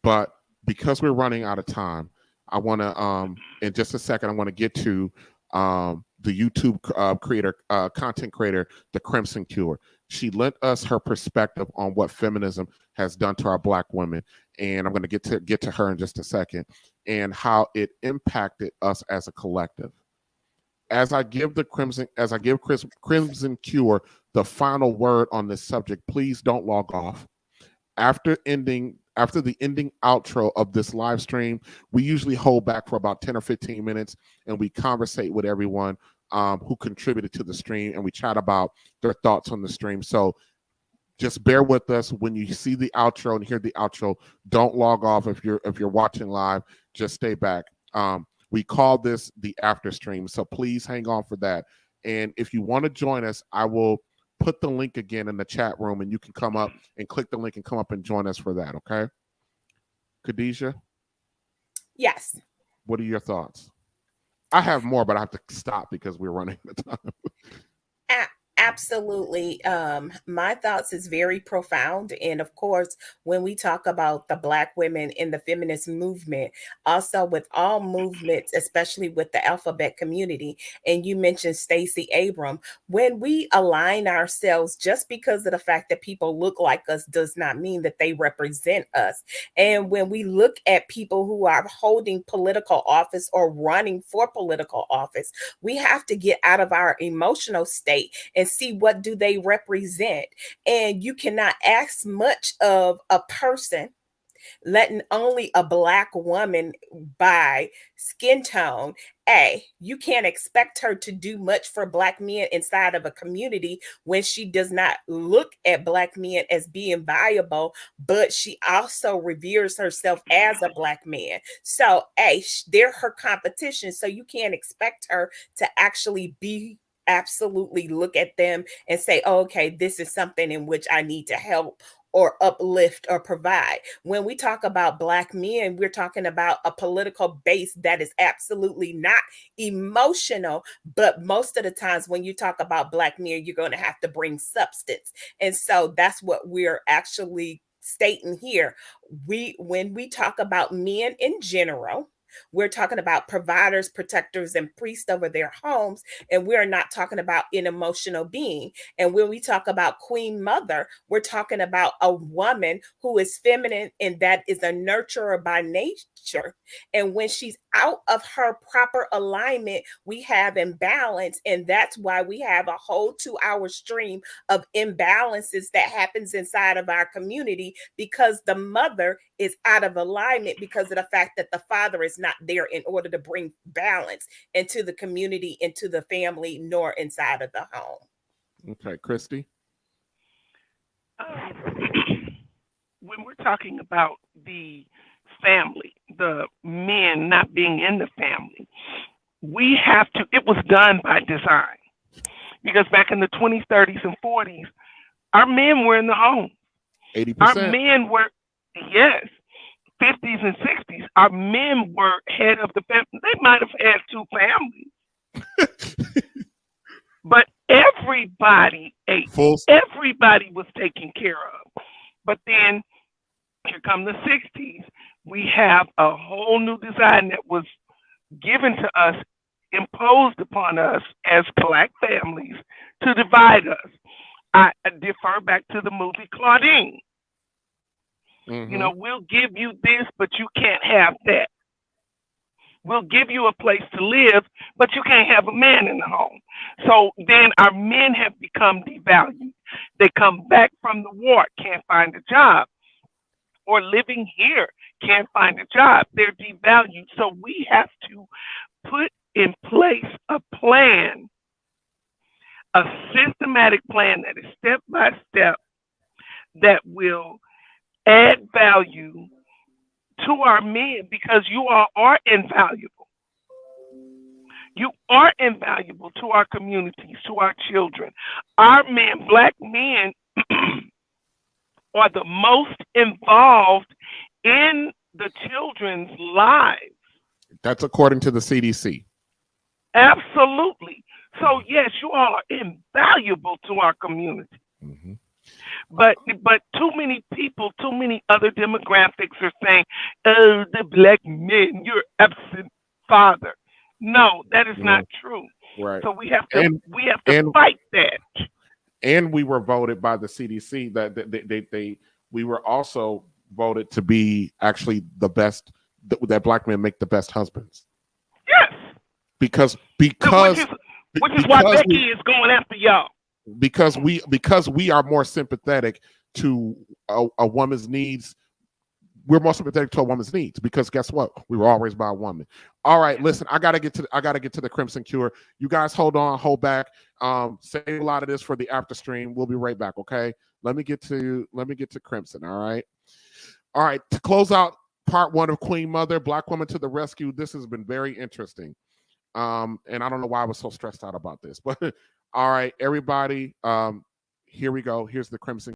But because we're running out of time, I want to, in just a second, I want to get to the YouTube content creator, The Crimson Cure. She lent us her perspective on what feminism has done to our Black women, and I'm going to get to her in just a second, and how it impacted us as a collective. As I give Crimson Cure the final word on this subject, please don't log off. After the ending outro of this live stream, we usually hold back for about 10 or 15 minutes and we conversate with everyone who contributed to the stream, and we chat about their thoughts on the stream. So just bear with us. When you see the outro and hear the outro, don't log off. If you're watching live, just stay back. We call this the after stream, so please hang on for that. And if you want to join us, I will put the link again in the chat room, and you can come up and click the link and come up and join us for that. Okay, Khadijah? Yes. What are your thoughts? I have more, but I have to stop because we're running out of time. Absolutely. My thoughts is very profound. And of course, when we talk about the Black women in the feminist movement, also with all movements, especially with the alphabet community, and you mentioned Stacey Abram, when we align ourselves, just because of the fact that people look like us does not mean that they represent us. And when we look at people who are holding political office or running for political office, we have to get out of our emotional state and see what do they represent. And you cannot ask much of a person, letting only a Black woman by skin tone. You can't expect her to do much for Black men inside of a community when she does not look at Black men as being viable, but she also reveres herself as a Black man. So, they're her competition. So you can't expect her to actually be absolutely look at them and say, oh, okay, this is something in which I need to help or uplift or provide. When we talk about Black men, we're talking about a political base that is absolutely not emotional. But most of the times when you talk about Black men, you're going to have to bring substance. And so that's what we're actually stating here. When we talk about men in general, We're talking about providers, protectors, and priests over their homes. And we're not talking about an emotional being. And when we talk about Queen Mother, we're talking about a woman who is feminine and that is a nurturer by nature. And when she's out of her proper alignment, we have imbalance. And that's why we have a whole 2-hour stream of imbalances that happens inside of our community, because the mother is out of alignment because of the fact that the father is not there in order to bring balance into the community, into the family, nor inside of the home. Okay, Christy. When we're talking about the family, the men not being in the family, we have to, it was done by design. Because back in the 20s, 30s, and 40s, our men were in the home. 80%. Our men were, yes, 50s and 60s, our men were head of the family. They might have had 2 families. But everybody ate. Everybody was taken care of. But then here come the 60s. We have a whole new design that was given to us, imposed upon us as Black families to divide us. I defer back to the movie Claudine. Mm-hmm. You know, we'll give you this, but you can't have that. We'll give you a place to live, but you can't have a man in the home. So then our men have become devalued. They come back from the war, can't find a job, or living here, can't find a job. They're devalued. So we have to put in place a plan, a systematic plan that is step by step, that will add value to our men, because you all are invaluable. You are invaluable to our communities, to our children. Our men, Black men, are the most involved in the children's lives. That's according to the CDC. Absolutely. So yes, you all are invaluable to our community. Mm-hmm. But too many people, too many other demographics are saying, "Oh, the Black men, you're absent father." No, that is not true. Right. So we have to fight that. And we were voted by the CDC that we were also voted to be actually the best, that Black men make the best husbands. Yes. Because which is why Becky is going after y'all. Because we are more sympathetic to a woman's needs. We're more sympathetic to a woman's needs, because guess what? We were all raised by a woman. All right, listen, I gotta get to the Crimson Cure. You guys hold back. Save a lot of this for the after stream. We'll be right back, okay? Let me get to Crimson, all right? All right, to close out part 1 of Queen Mother, Black Woman to the Rescue. This has been very interesting. And I don't know why I was so stressed out about this, but all right, everybody, here we go. Here's the Crimson.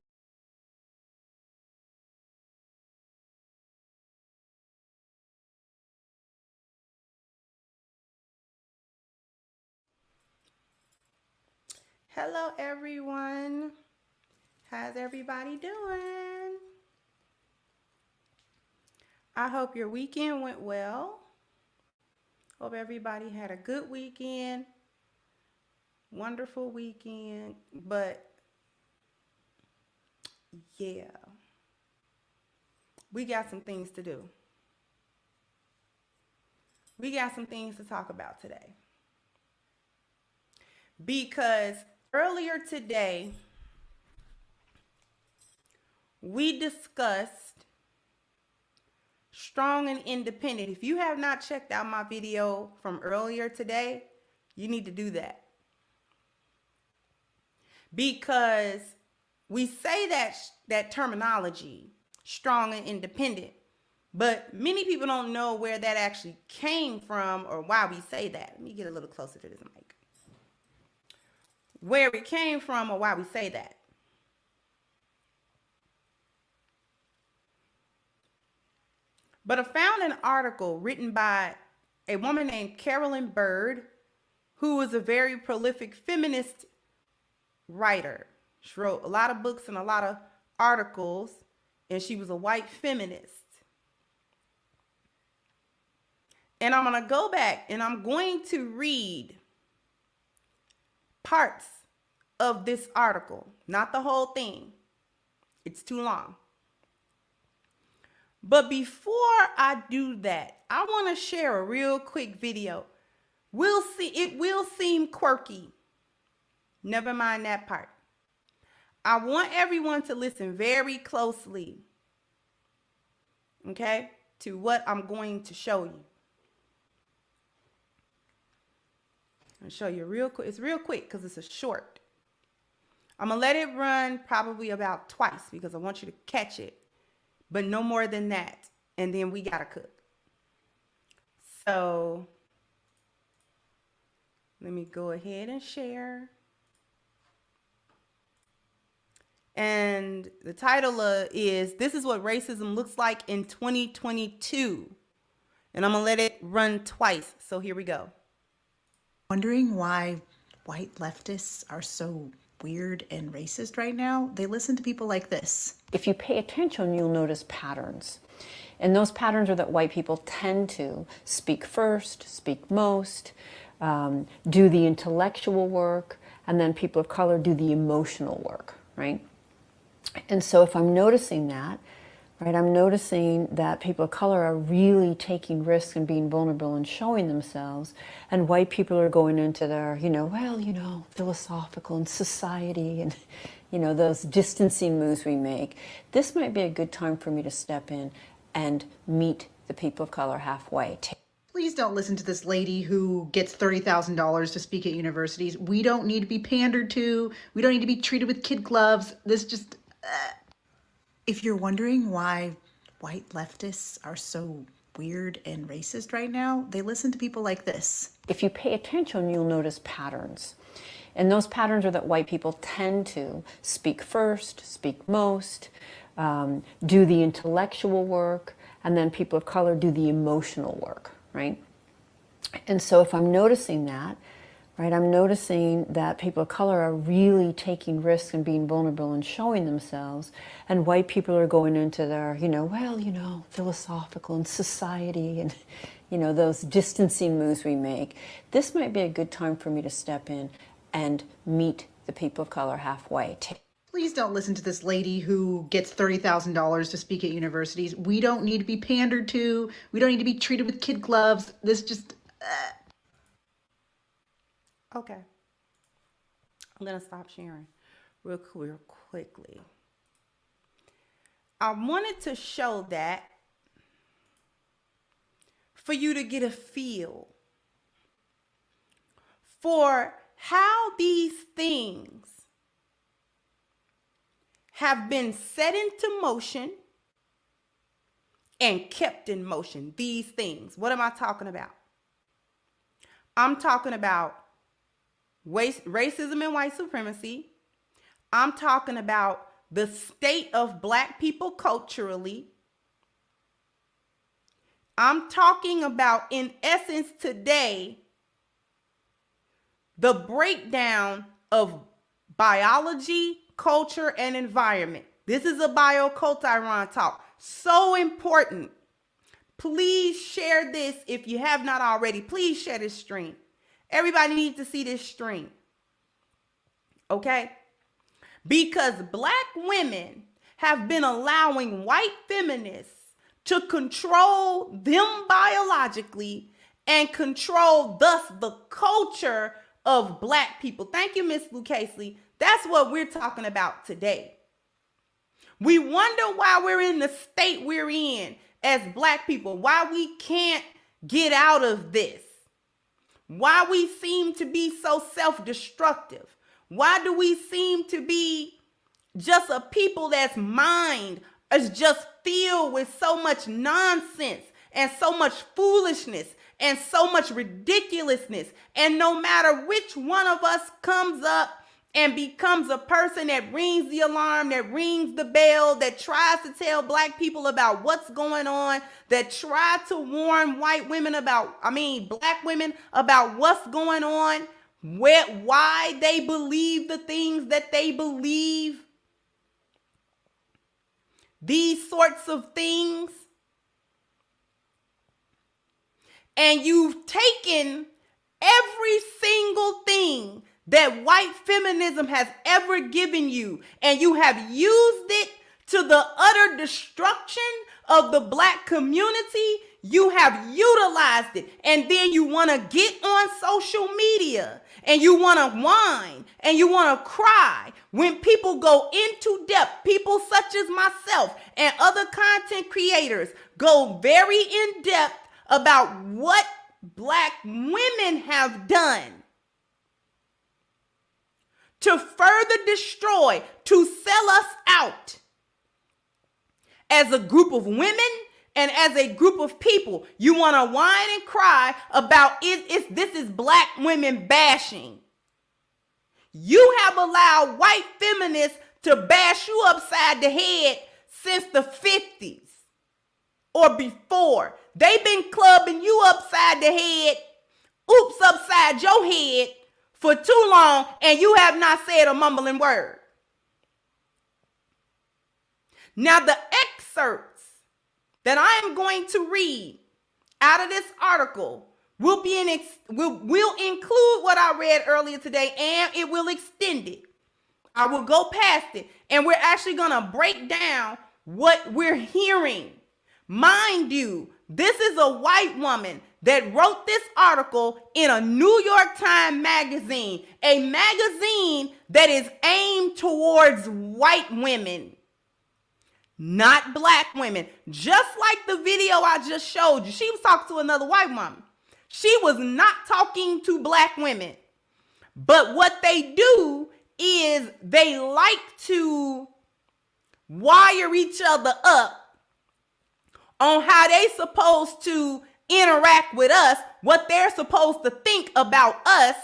Hello, everyone. How's everybody doing? I hope your weekend went well. Hope everybody had a good weekend. Wonderful weekend. But yeah, we got some things to do. We got some things to talk about today. Because earlier today, we discussed strong and independent. If you have not checked out my video from earlier today, you need to do that. Because we say that terminology, strong and independent, but many people don't know where that actually came from or why we say that. Let me get a little closer to this mic. Where it came from or why we say that. But I found an article written by a woman named Carolyn Bird, who is a very prolific feminist writer. She wrote a lot of books and a lot of articles, and she was a white feminist. And I'm going to go back and I'm going to read parts of this article, not the whole thing. It's too long. But before I do that, I want to share a real quick video. We'll see, it will seem quirky. Never mind that part. I want everyone to listen very closely, okay, to what I'm going to show you. I'll show you real quick. It's real quick because it's a short. I'm going to let it run probably about twice because I want you to catch it, but no more than that. And then we got to cook. So let me go ahead and share. And the title is, This is What Racism Looks Like in 2022. And I'm going to let it run twice. So here we go. Wondering why white leftists are so weird and racist right now? They listen to people like this. If you pay attention, you'll notice patterns. And those patterns are that white people tend to speak first, speak most, do the intellectual work, and then people of color do the emotional work, right? And so if I'm noticing that, right, I'm noticing that people of color are really taking risks and being vulnerable and showing themselves, and white people are going into their, philosophical and society and, those distancing moves we make. This might be a good time for me to step in and meet the people of color halfway. Please don't listen to this lady who gets $30,000 to speak at universities. We don't need to be pandered to. We don't need to be treated with kid gloves. This just... If you're wondering why white leftists are so weird and racist right now, they listen to people like this. If you pay attention, you'll notice patterns. And those patterns are that white people tend to speak first, speak most, do the intellectual work, and then people of color do the emotional work, right? And so if I'm noticing that, right, I'm noticing that people of color are really taking risks and being vulnerable and showing themselves, and white people are going into their, philosophical and society and, those distancing moves we make. This might be a good time for me to step in and meet the people of color halfway. Please don't listen to this lady who gets $30,000 to speak at universities. We don't need to be pandered to. We don't need to be treated with kid gloves. This just... Okay. I'm going to stop sharing real quickly. I wanted to show that for you to get a feel for how these things have been set into motion and kept in motion. These things. What am I talking about? I'm talking about racism and white supremacy. I'm talking about the state of Black people culturally. I'm talking about, in essence, today, the breakdown of biology, culture, and environment. This is a BioCultiron talk. So important. Please share this if you have not already. Please share this stream. Everybody needs to see this stream. Okay? Because Black women have been allowing white feminists to control them biologically and control thus the culture of Black people. Thank you, Miss Lucasely. That's what we're talking about today. We wonder why we're in the state we're in as Black people, why we can't get out of this, why we seem to be so self-destructive, why do we seem to be just a people that's mind is just filled with so much nonsense and so much foolishness and so much ridiculousness. And no matter which one of us comes up and becomes a person that rings the alarm, that rings the bell, that tries to tell Black people about what's going on, that try to warn Black women about what's going on, why they believe the things that they believe, these sorts of things. and you've taken every single thing that white feminism has ever given you, and you have used it to the utter destruction of the Black community. You have utilized it, and then you want to get on social media and you want to whine and you want to cry when people go into depth. People such as myself and other content creators go very in depth about what Black women have done to further destroy, to sell us out as a group of women and as a group of people. You want to whine and cry about this is Black women bashing. You have allowed white feminists to bash you upside the head since the 50s or before. They've been clubbing you upside the head, oops, upside your head for too long, and you have not said a mumbling word. Now, the excerpts that I am going to read out of this article will include what I read earlier today, and it will extend it. I will go past it, and we're actually going to break down what we're hearing. Mind you, this is a white woman that wrote this article in a New York Times magazine, a magazine that is aimed towards white women, not Black women. Just like the video I just showed you, she was talking to another white woman. She was not talking to Black women. But what they do is they like to wire each other up on how they supposed to interact with us, what they're supposed to think about us,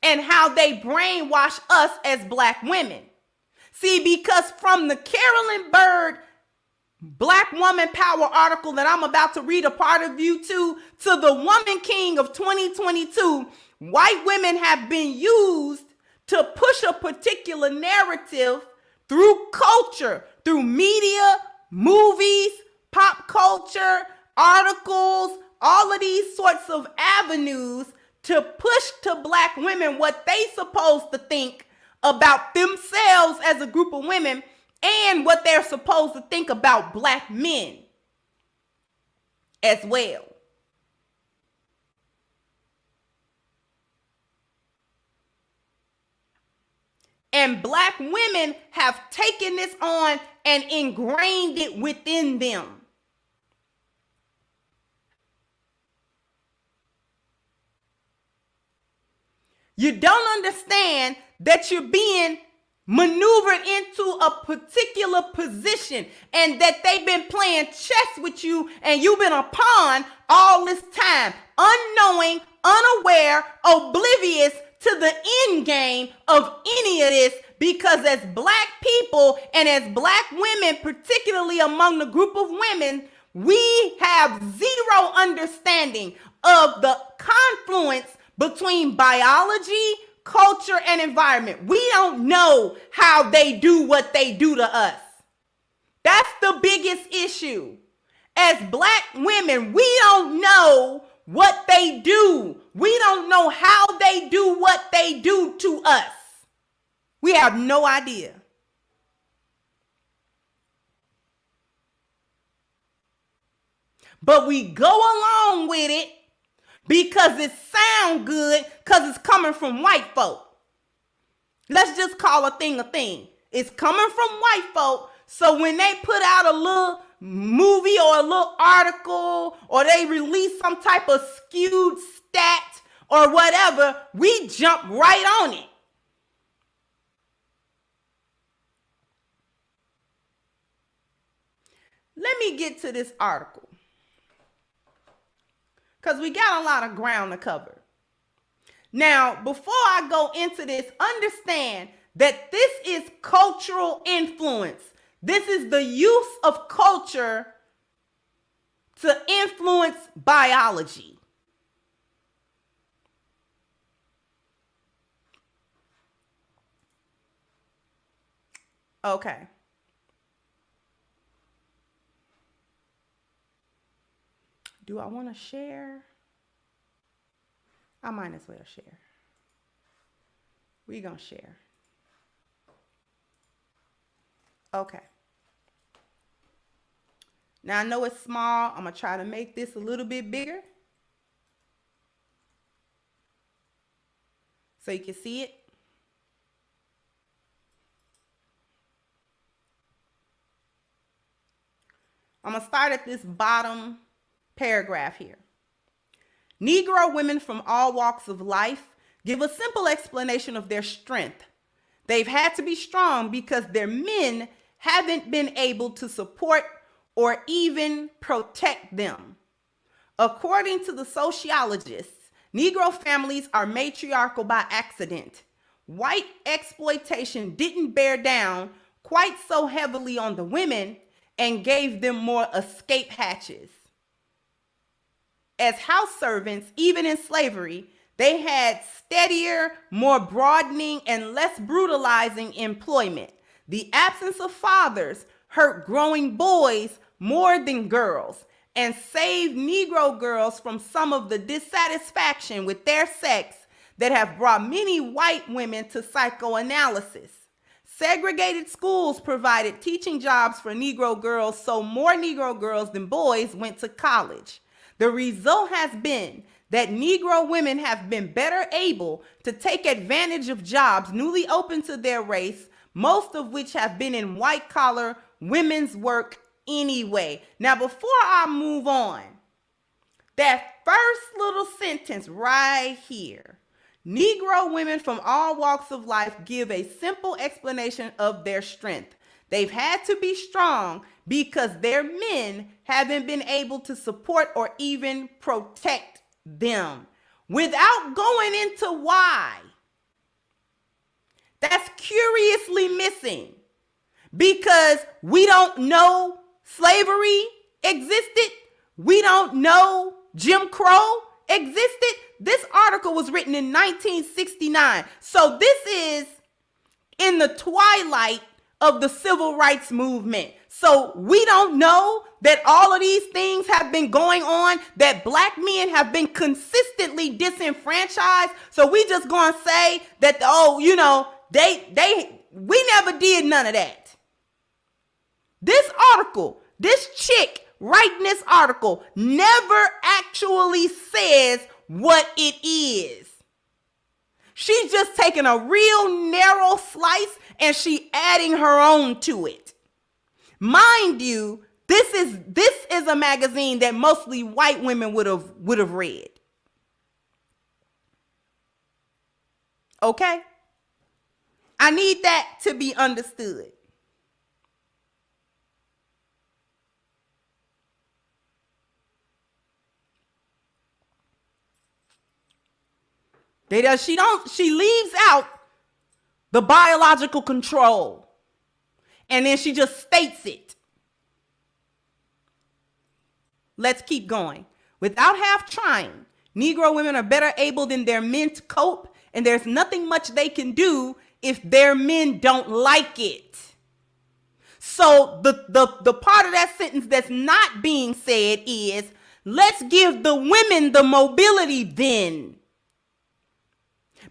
and how they brainwash us as Black women. See, because from the Carolyn Bird Black Woman Power article that I'm about to read a part of you to the Woman King of 2022, white women have been used to push a particular narrative through culture, through media, movies, pop culture, articles, all of these sorts of avenues to push to Black women what they supposed to think about themselves as a group of women and what they're supposed to think about Black men as well. And Black women have taken this on and ingrained it within them. You don't understand that you're being maneuvered into a particular position and that they've been playing chess with you and you've been a pawn all this time, unknowing, unaware, oblivious to the end game of any of this, because as Black people and as Black women, particularly among the group of women, we have zero understanding of the confluence between biology, culture, and environment. We don't know how they do what they do to us. That's the biggest issue. As Black women, we don't know what they do. We don't know how they do what they do to us. We have no idea. But we go along with it because it sounds good, because it's coming from white folk. Let's just call a thing a thing. It's coming from white folk. So when they put out a little movie or a little article, or they release some type of skewed stat or whatever, we jump right on it. Let me get to this article, because we got a lot of ground to cover. Now, before I go into this, understand that this is cultural influence. This is the use of culture to influence biology. Okay. Do I want to share? I might as well share. We're going to share. Okay. Now I know it's small. I'm going to try to make this a little bit bigger so you can see it. I'm going to start at this bottom paragraph here. Negro women from all walks of life give a simple explanation of their strength. They've had to be strong because their men haven't been able to support or even protect them. According to the sociologists, Negro families are matriarchal by accident. White exploitation didn't bear down quite so heavily on the women and gave them more escape hatches. As house servants, even in slavery, they had steadier, more broadening, and less brutalizing employment. The absence of fathers hurt growing boys more than girls and saved Negro girls from some of the dissatisfaction with their sex that have brought many white women to psychoanalysis. Segregated schools provided teaching jobs for Negro girls, so more Negro girls than boys went to college. The result has been that Negro women have been better able to take advantage of jobs newly open to their race, most of which have been in white-collar women's work anyway. Now, before I move on, that first little sentence right here, Negro women from all walks of life give a simple explanation of their strength. They've had to be strong because their men haven't been able to support or even protect them. Without going into why, that's curiously missing, because we don't know slavery existed. We don't know Jim Crow existed. This article was written in 1969. So this is in the twilight of the civil rights movement. So we don't know that all of these things have been going on, that black men have been consistently disenfranchised. So we just gonna say that, we never did none of that. This article, this chick writing this article never actually says what it is. She's just taking a real narrow slice and she adding her own to it. Mind you, this is a magazine that mostly white women would have read. Okay? I need that to be understood. She leaves out the biological control. And then she just states it. Let's keep going. Without half trying, Negro women are better able than their men to cope, and there's nothing much they can do if their men don't like it. So the part of that sentence that's not being said is, let's give the women the mobility then.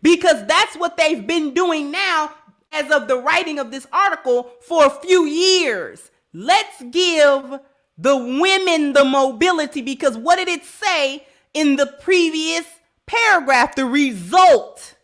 Because that's what they've been doing now as of the writing of this article for a few years. Let's give the women the mobility, because what did it say in the previous paragraph? The result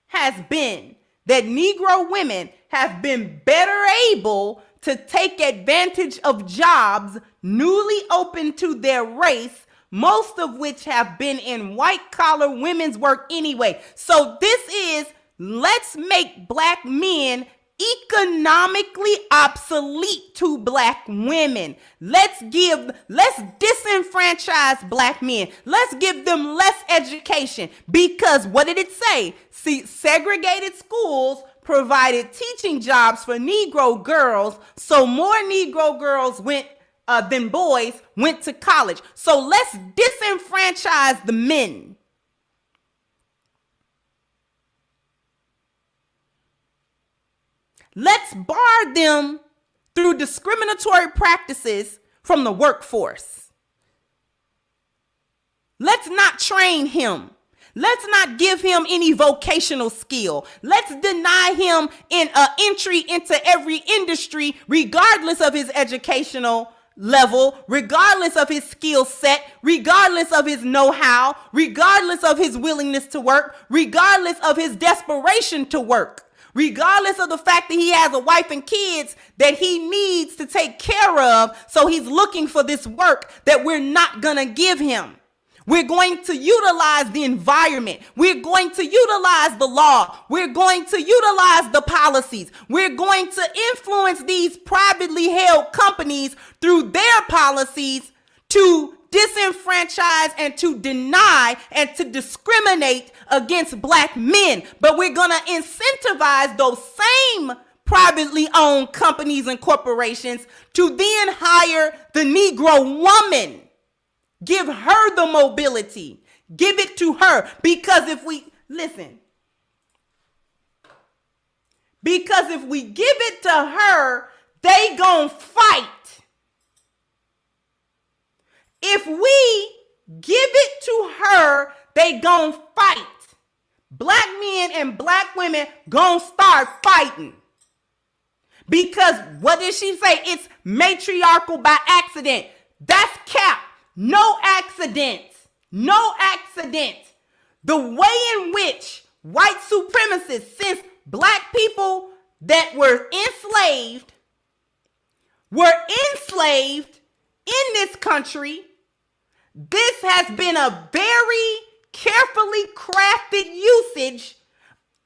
has been that Negro women have been better able to take advantage of jobs newly open to their race, most of which have been in white-collar women's work anyway. So this is, let's make black men economically obsolete to black women. Let's disenfranchise black men. Let's give them less education. Because what did it say? See, segregated schools provided teaching jobs for Negro girls, so more Negro girls than boys went to college. So let's disenfranchise the men. Let's bar them through discriminatory practices from the workforce. Let's not train him. Let's not give him any vocational skill. Let's deny him an entry into every industry, regardless of his educational level, regardless of his skill set, regardless of his know-how, regardless of his willingness to work, regardless of his desperation to work, regardless of the fact that he has a wife and kids that he needs to take care of. So he's looking for this work that we're not going to give him. We're going to utilize the environment. We're going to utilize the law. We're going to utilize the policies. We're going to influence these privately held companies through their policies to disenfranchise and to deny and to discriminate against black men. But we're going to incentivize those same privately owned companies and corporations to then hire the Negro woman. Give her the mobility. Give it to her. Because if we give it to her, they gonna fight. If we give it to her, they gonna fight. Black men and black women gonna start fighting. Because what did she say? It's matriarchal by accident. That's cap. No accidents. No accidents. The way in which white supremacists, since black people that were enslaved in this country, this has been a very carefully crafted usage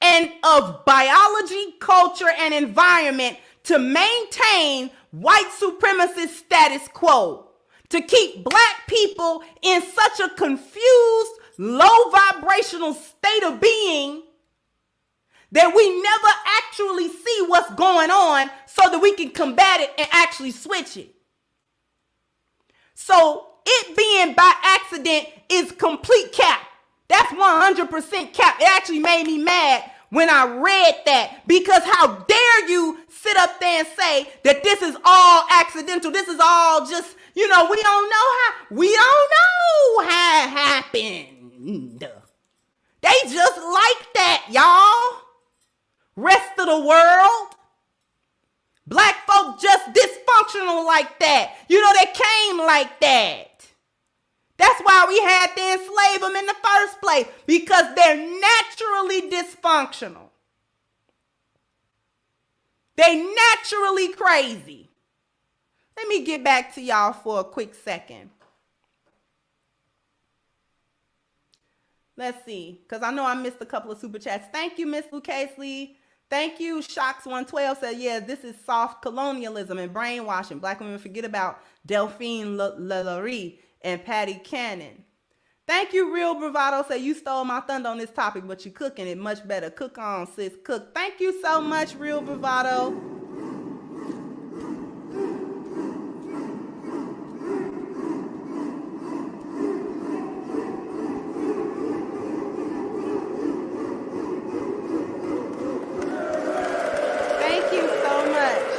and of biology, culture, and environment to maintain white supremacist status quo. To keep black people in such a confused, low vibrational state of being that we never actually see what's going on so that we can combat it and actually switch it. So it being by accident is complete cap. That's 100% cap. It actually made me mad when I read that, because how dare you sit up there and say that this is all accidental. This is all just, we don't know how it happened. They just like that, y'all. Rest of the world. Black folk just dysfunctional like that. They came like that. That's why we had to enslave them in the first place, because they're naturally dysfunctional. They naturally crazy. Let me get back to y'all for a quick second. Let's see, because I know I missed a couple of super chats. Thank you, Miss Lucasely. Thank you. Shocks112 said, yeah, this is soft colonialism and brainwashing. Black women forget about Delphine Lalaurie and Patty Cannon. Thank you, Real Bravado. Say, you stole my thunder on this topic, but you're cooking it much better. Cook on, sis. Cook. Thank you so much, Real Bravado. Thank you so much.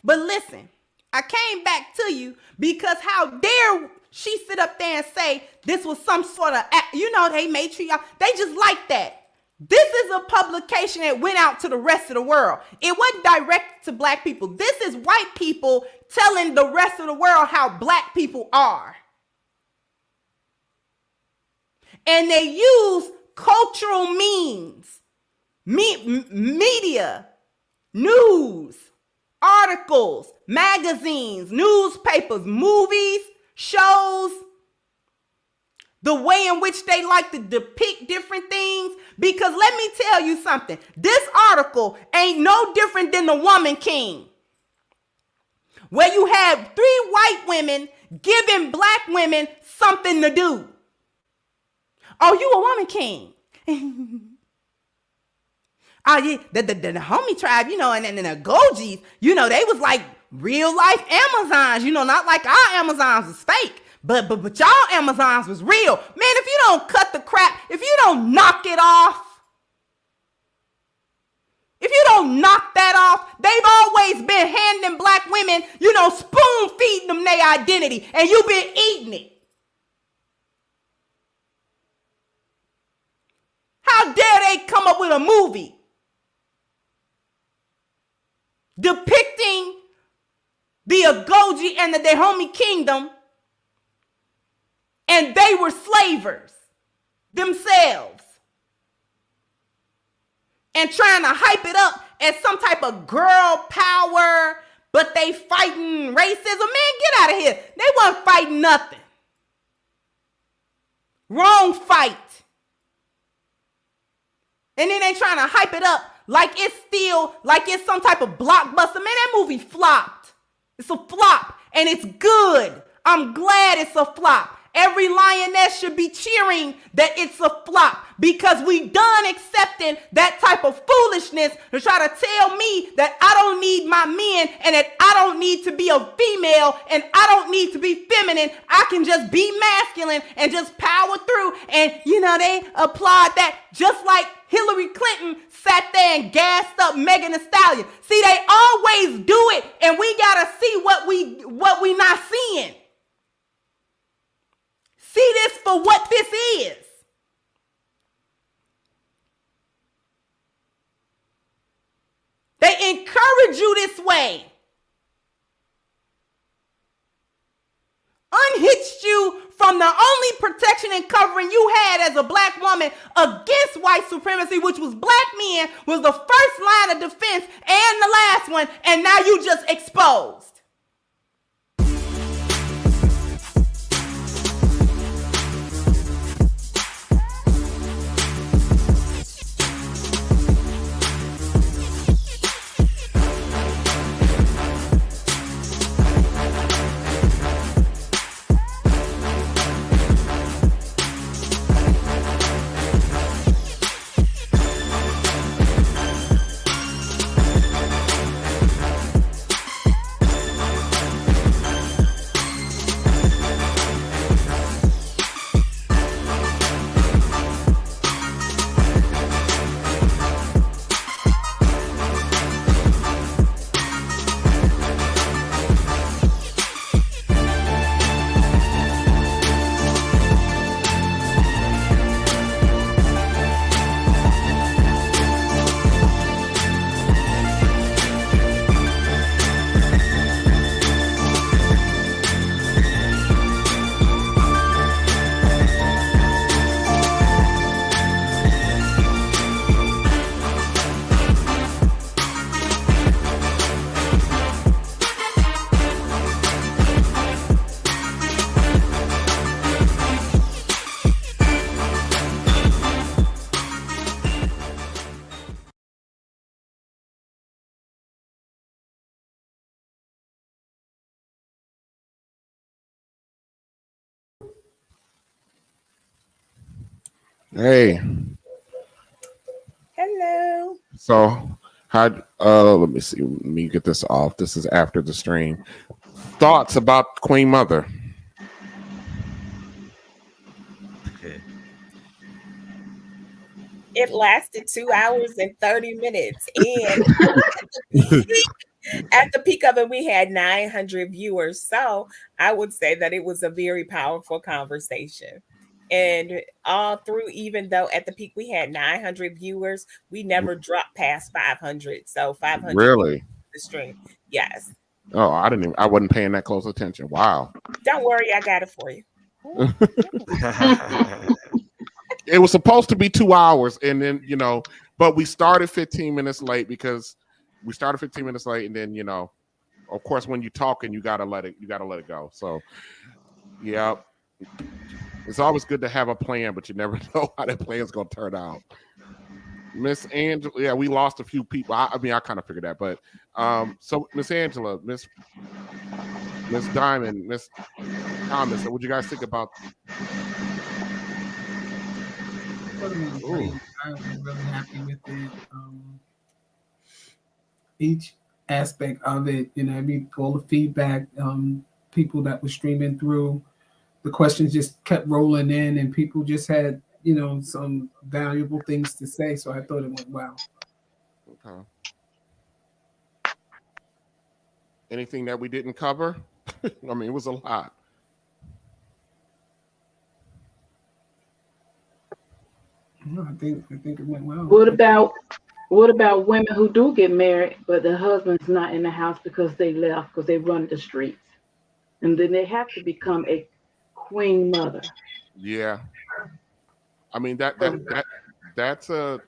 But listen, I came back to you because how dare she sit up there and say this was some sort of, they matriarch. They just like that. This is a publication that went out to the rest of the world. It wasn't directed to black people. This is white people telling the rest of the world how black people are. And they use cultural means, media, news, articles, magazines, newspapers, movies, shows, the way in which they like to depict different things. Because let me tell you something, this article ain't no different than the Woman King, where you have 3 white women giving black women something to do. Oh, you a woman king. Oh, yeah, the homie tribe, and the Gojis, they was like real life Amazons, not like our Amazons was fake, but y'all Amazons was real. Man, if you don't cut the crap, if you don't knock it off, If you don't knock that off, they've always been handing black women, spoon feeding them their identity, and you've been eating it. How dare they come up with a movie depicting the Agoji and the Dahomey Kingdom, and they were slavers themselves, and trying to hype it up as some type of girl power, but they fighting racism. Man, get out of here. They weren't fighting nothing. Wrong fight. And then they trying to hype it up like it's some type of blockbuster. Man, that movie flopped. It's a flop, and it's good. I'm glad it's a flop. Every lioness should be cheering that it's a flop, because we done accepting that type of foolishness to try to tell me that I don't need my men, and that I don't need to be a female, and I don't need to be feminine. I can just be masculine and just power through. And they applaud that, just like Hillary Clinton sat there and gassed up Megan Thee Stallion. See, they always do it, and we gotta see what we not seeing. See this for what this is. They encourage you this way. Unhitched you from the only protection and covering you had as a black woman against white supremacy, which was black men, was the first line of defense and the last one, and now you just exposed. Hey. Hello. So, let me see. Let me get this off. This is after the stream. Thoughts about Queen Mother? It lasted 2 hours and 30 minutes. And at the peak of it, we had 900 viewers. So I would say that it was a very powerful conversation. And all through, even though at the peak we had 900 viewers, we never dropped past 500. So 500 Really? the stream. Yes. Oh, I wasn't paying that close attention. Wow. Don't worry, I got it for you. It was supposed to be 2 hours, and then but we started 15 minutes late because and then of course, when you're talking, you gotta let it go. So, yeah, it's always good to have a plan, but you never know how that plan's gonna turn out. Miss Angela, yeah, we lost a few people. I kind of figured that, but so Miss Angela, Miss Diamond, Miss Thomas, what do you guys think about? I was really happy with it. Each aspect of it, all the feedback, people that were streaming through, the questions just kept rolling in, and people just had, some valuable things to say. So I thought it went well. Okay. Anything that we didn't cover? I mean, it was a lot. No, I think it went well. What about women who do get married, but the husband's not in the house because they left because they run the streets, and then they have to become a queen mother. Yeah, I mean that's an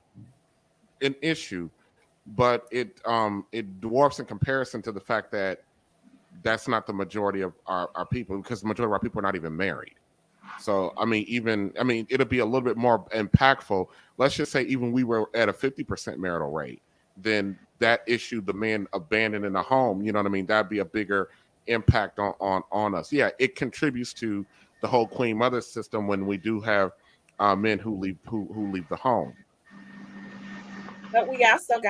issue, but it dwarfs in comparison to the fact that that's not the majority of our people, because the majority of our people are not even married. So I mean, it'll be a little bit more impactful. Let's just say even we were at a 50% marital rate, then that issue, the man abandoning the home, you know what I mean? That'd be a bigger impact on us. Yeah, it contributes to the whole queen mother system when we do have men who leave the home. But we also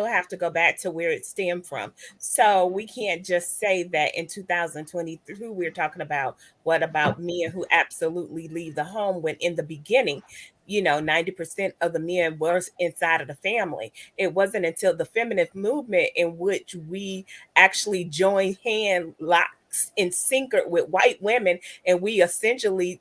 have to go back to where it stemmed from. So we can't just say that in 2022 we're talking about what about men who absolutely leave the home, when in the beginning, 90% of the men was inside of the family. It wasn't until the feminist movement in which we actually joined hand locks and sinker with white women, and we essentially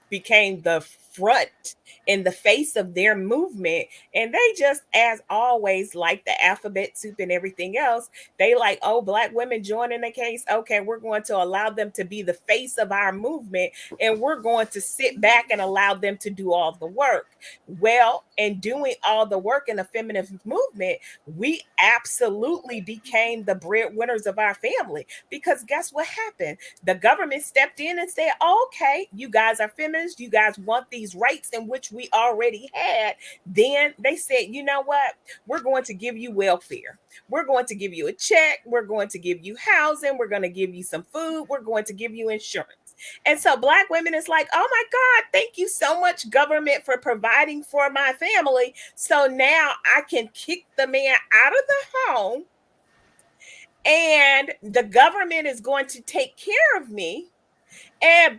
became the front and the face of their movement. And they just, as always, like the alphabet soup and everything else, they like, oh, black women joining the case, okay, we're going to allow them to be the face of our movement, and we're going to sit back and allow them to do all the work. Well, in doing all the work in the feminist movement, we absolutely became the breadwinners of our family, because guess what happened? The government stepped in and said, okay, you guys are feminists, you guys want these rights in which we already had. Then they said, you know what? We're going to give you welfare. We're going to give you a check. We're going to give you housing. We're going to give you some food. We're going to give you insurance. And so black women is like, oh my God, thank you so much, government, for providing for my family. So now I can kick the man out of the home, and the government is going to take care of me.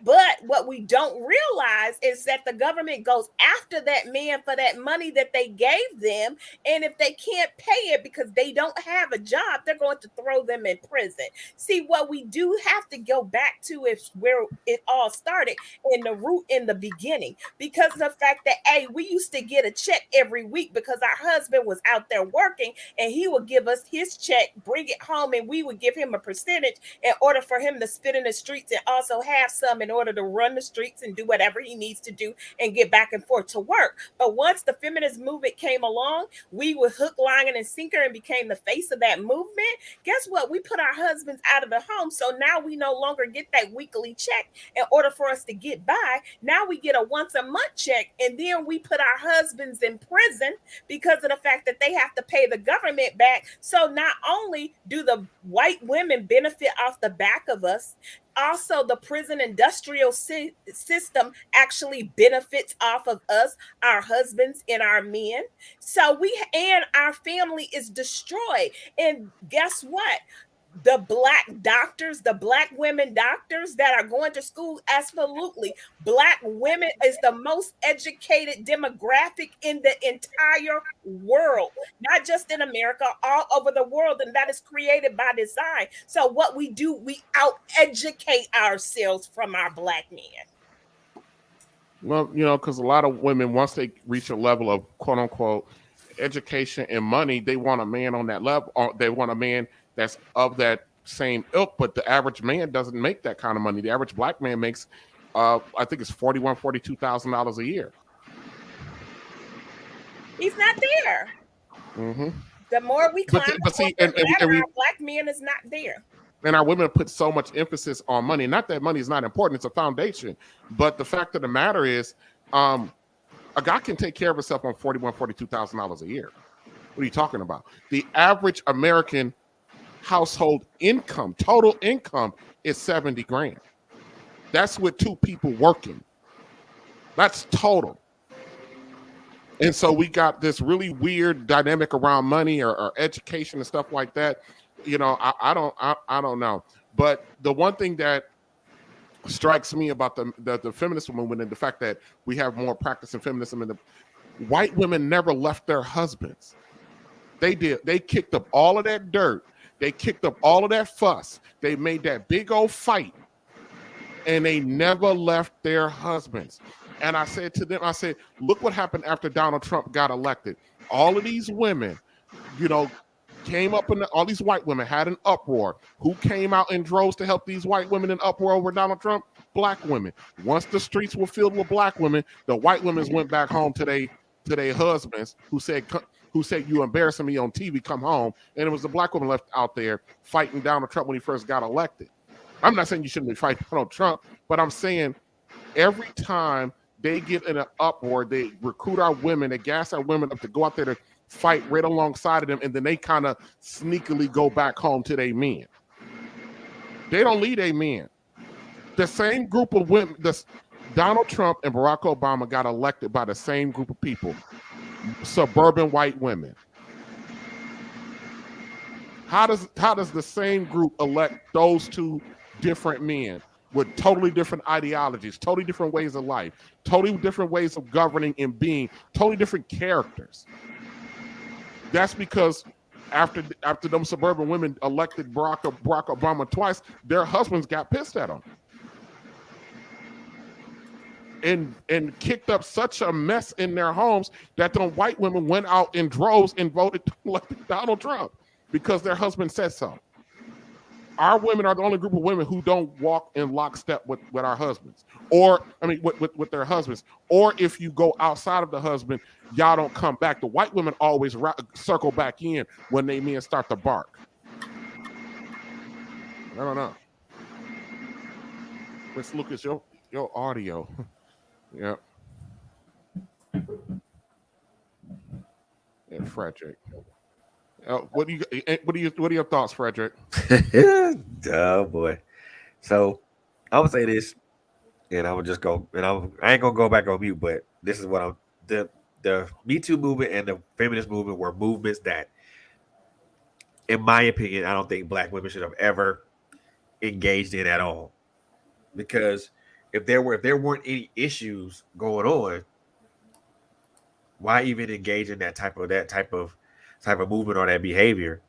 But what we don't realize is that the government goes after that man for that money that they gave them. And if they can't pay it because they don't have a job, they're going to throw them in prison. See, what we do have to go back to is where it all started, in the root, in the beginning, because of the fact that, hey, we used to get a check every week because our husband was out there working, and he would give us his check, bring it home, and we would give him a percentage in order for him to spit in the streets and also have some in order to run the streets and do whatever he needs to do and get back and forth to work. But once the feminist movement came along, we were hook, line, and sinker and became the face of that movement. Guess what? We put our husbands out of the home. So now we no longer get that weekly check in order for us to get by. Now we get a once a month check, and then we put our husbands in prison because of the fact that they have to pay the government back. So not only do the white women benefit off the back of us, also the prison industrial system actually benefits off of us, our husbands and our men. So our family is destroyed. And guess what? The black doctors, the black women doctors that are going to school, absolutely. Black women is the most educated demographic in the entire world, not just in America, all over the world. And that is created by design. So what we do, we out educate ourselves from our black men. Well, because a lot of women, once they reach a level of quote unquote education and money, they want a man on that level. Or they want a man that's of that same ilk. But the average man doesn't make that kind of money. The average black man makes, I think it's $42,000 a year. He's not there. Mm-hmm. The more we climb, our black man is not there. And our women put so much emphasis on money. Not that money is not important; it's a foundation. But the fact of the matter is, a guy can take care of himself on $42,000 a year. What are you talking about? The average American household income, total income, is 70 grand. That's with two people working. That's total. And so we got this really weird dynamic around money or education and stuff like that. I don't know. But the one thing that strikes me about the feminist movement and the fact that we have more practice in feminism, and the white women never left their husbands. They did. They kicked up all of that dirt. They kicked up all of that fuss. They made that big old fight, and they never left their husbands. And I said to them, I said, look what happened after Donald Trump got elected. All of these women, came up all these white women had an uproar. Who came out in droves to help these white women in uproar over Donald Trump? Black women. Once the streets were filled with black women, the white women went back home to their husbands who said, you embarrassing me on TV, come home. And it was the black woman left out there fighting Donald Trump when he first got elected. I'm not saying you shouldn't be fighting Donald Trump, but I'm saying every time they get in an uproar, they recruit our women, they gas our women up to go out there to fight right alongside of them, and then they kind of sneakily go back home to their men. They don't lead their men. The same group of women, Donald Trump and Barack Obama got elected by the same group of people, suburban white women. How does the same group elect those two different men with totally different ideologies, totally different ways of life, totally different ways of governing and being, totally different characters? That's because after them suburban women elected Barack Obama twice, their husbands got pissed at them and kicked up such a mess in their homes that them white women went out in droves and voted to elect Donald Trump because their husband said so. Our women are the only group of women who don't walk in lockstep with our husbands, with their husbands. Or if you go outside of the husband, y'all don't come back. The white women always circle back in when they men start to bark. I don't know. Miss Lucas, your audio. Yep. And Frederick. What are your thoughts, Frederick? Oh boy. So I would say this, and I would just go, and I ain't gonna go back on mute, but this is what the Me Too movement and the feminist movement were movements that, in my opinion, I don't think black women should have ever engaged in at all. Because if there weren't any issues going on, why even engage in that type of movement or that behavior?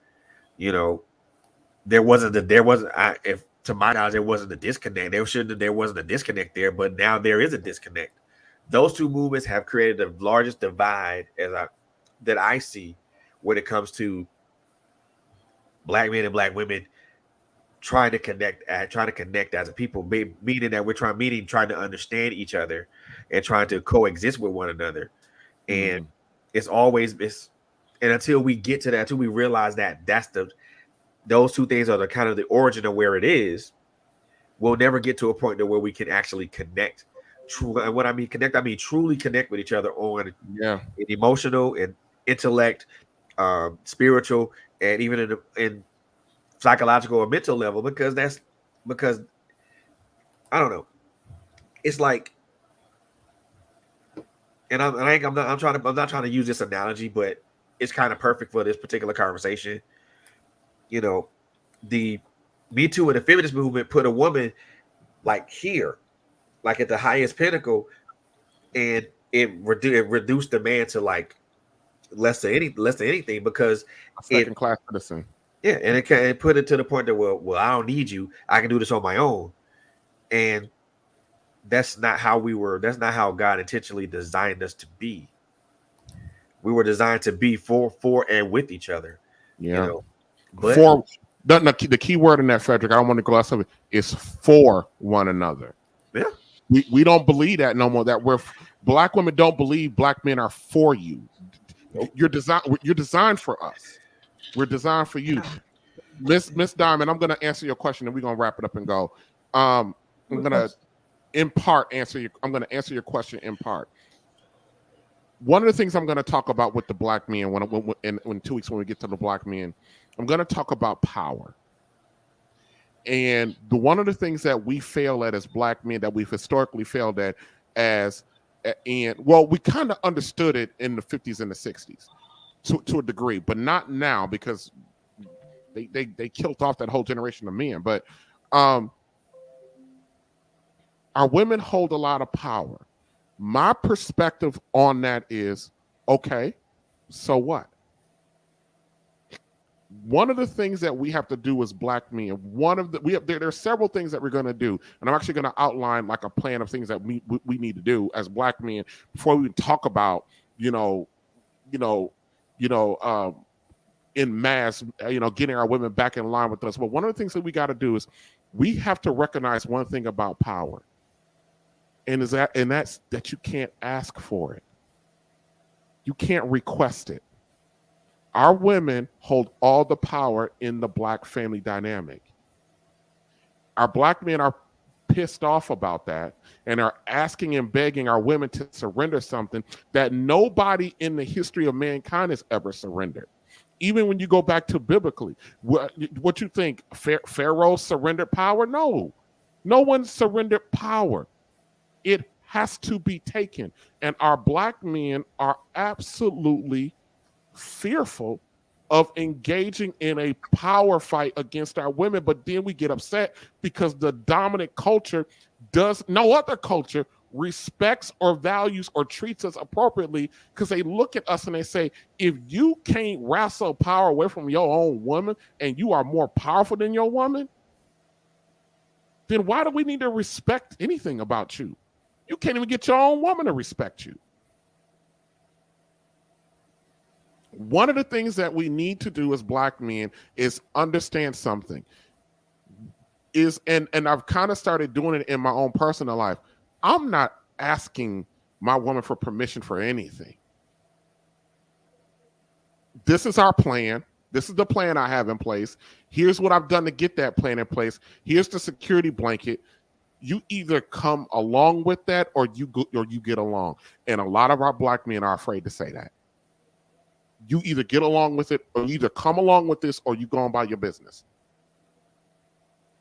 There wasn't if to my knowledge there wasn't a disconnect. There wasn't a disconnect there, but now there is a disconnect. Those two movements have created the largest divide that I see when it comes to black men and black women trying to connect as a people, meaning that we're trying to understand each other and trying to coexist with one another. And it's and until we get to that, until we realize that those two things are the kind of the origin of where it is, we'll never get to a point where we can actually connect. And when I mean connect, I mean truly connect with each other on an emotional and intellect, spiritual, and even in psychological or mental level, because I don't know. It's like, and I'm not trying to use this analogy, but it's kind of perfect for this particular conversation. The Me Too and the feminist movement put a woman like here, like at the highest pinnacle, and it reduced the man to like less than anything because a second class citizen. Yeah, and it put it to the point that well, I don't need you. I can do this on my own, and that's not how God intentionally designed us to be. We were designed to be for and with each other. Yeah. But the key word in that, Frederick, I don't want to gloss over, is for one another. Yeah. We don't believe that no more. That black women don't believe black men are for you. Nope. You're designed for us. We're designed for you. Miss Diamond, I'm gonna answer your question and we're gonna wrap it up and go. I'm gonna answer your question in part. One of the things I'm going to talk about with the black men in 2 weeks when we get to the black men, I'm going to talk about power. And one of the things that we fail at as black men, that we've historically failed at we kind of understood it in the 50s and the 60s to a degree, but not now because they killed off that whole generation of men. But our women hold a lot of power. My perspective on that is, okay, so what? One of the things that we have to do as Black men, there are several things that we're going to do, and I'm actually going to outline like a plan of things that we need to do as Black men before we talk about in mass, getting our women back in line with us. But one of the things that we got to do is we have to recognize one thing about power, and that's that you can't ask for it. You can't request it. Our women hold all the power in the Black family dynamic. Our Black men are pissed off about that and are asking and begging our women to surrender something that nobody in the history of mankind has ever surrendered. Even when you go back to biblically, what you think? Pharaoh surrendered power? No one surrendered power. It has to be taken. And our Black men are absolutely fearful of engaging in a power fight against our women, but then we get upset because the dominant culture no other culture respects or values or treats us appropriately, because they look at us and they say, if you can't wrestle power away from your own woman and you are more powerful than your woman, then why do we need to respect anything about you? You can't even get your own woman to respect you. One of the things that we need to do as Black men is understand something. And I've kind of started doing it in my own personal life. I'm not asking my woman for permission for anything. This is our plan. This is the plan I have in place. Here's what I've done to get that plan in place. Here's the security blanket. You either come along with that or you get along. And a lot of our Black men are afraid to say that. You either get along with it, or you either come along with this, or you go on by your business.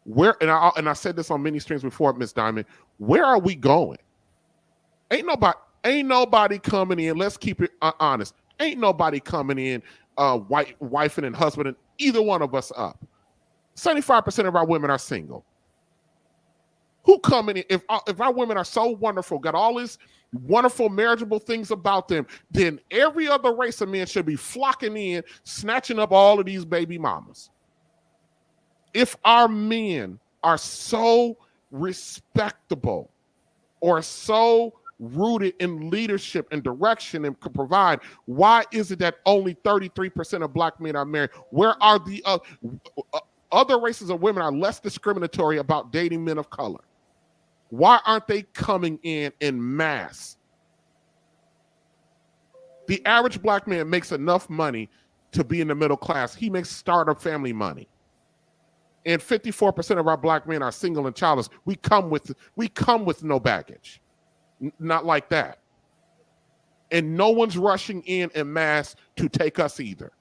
And I said this on many streams before, Miss Diamond. Where are we going? Ain't nobody coming in. Let's keep it honest. Ain't nobody coming in, wifing and husbanding either one of us up. 75% of our women are single. Who coming in? If our women are so wonderful, got all these wonderful marriageable things about them, then every other race of men should be flocking in, snatching up all of these baby mamas. If our men are so respectable or so rooted in leadership and direction and can provide, why is it that only 33% of Black men are married? Where are the other races of women are less discriminatory about dating men of color? Why aren't they coming in mass? The average Black man makes enough money to be in the middle class. He makes startup family money. And 54% of our Black men are single and childless. We come with no baggage. Not like that. And no one's rushing in mass to take us either.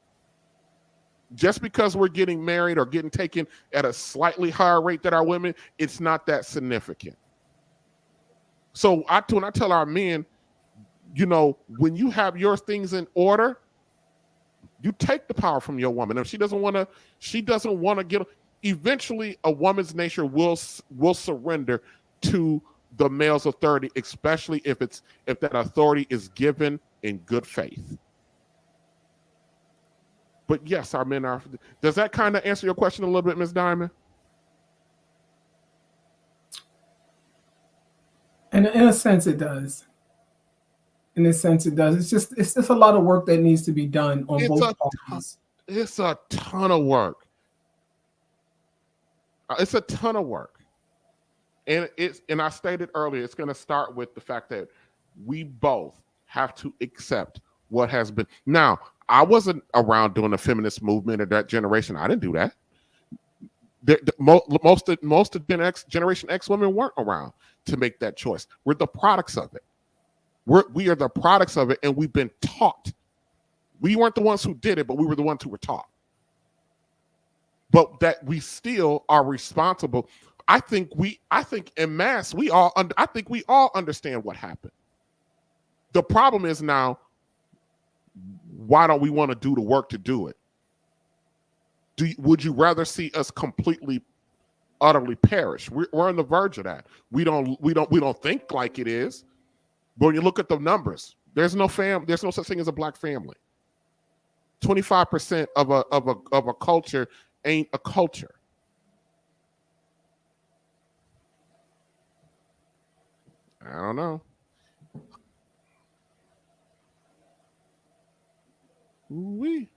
Just because we're getting married or getting taken at a slightly higher rate than our women, it's not that significant. So when I tell our men, when you have your things in order, you take the power from your woman. If she doesn't want to get, eventually a woman's nature will surrender to the male's authority, especially if that authority is given in good faith. But yes, our men are. Does that kind of answer your question a little bit, Ms. Diamond? In a sense, it does. In a sense, it does. It's just a lot of work that needs to be done on both parties. It's a ton of work. It's a ton of work. And I stated earlier, it's going to start with the fact that we both have to accept what has been. Now, I wasn't around during the feminist movement of that generation. I didn't do that. Most of Generation X women weren't around to make that choice. We're the products of it. We are the products of it, and we've been taught. We weren't the ones who did it, but we were the ones who were taught. But that we still are responsible. I think en masse, I think we all understand what happened. The problem is now, why don't we want to do the work to do it? Would you rather see us completely, utterly perish? We're on the verge of that. We don't think like it is, but when you look at the numbers, there's no such thing as a Black family. 25% of a culture ain't a culture. I don't know. Ooh-wee.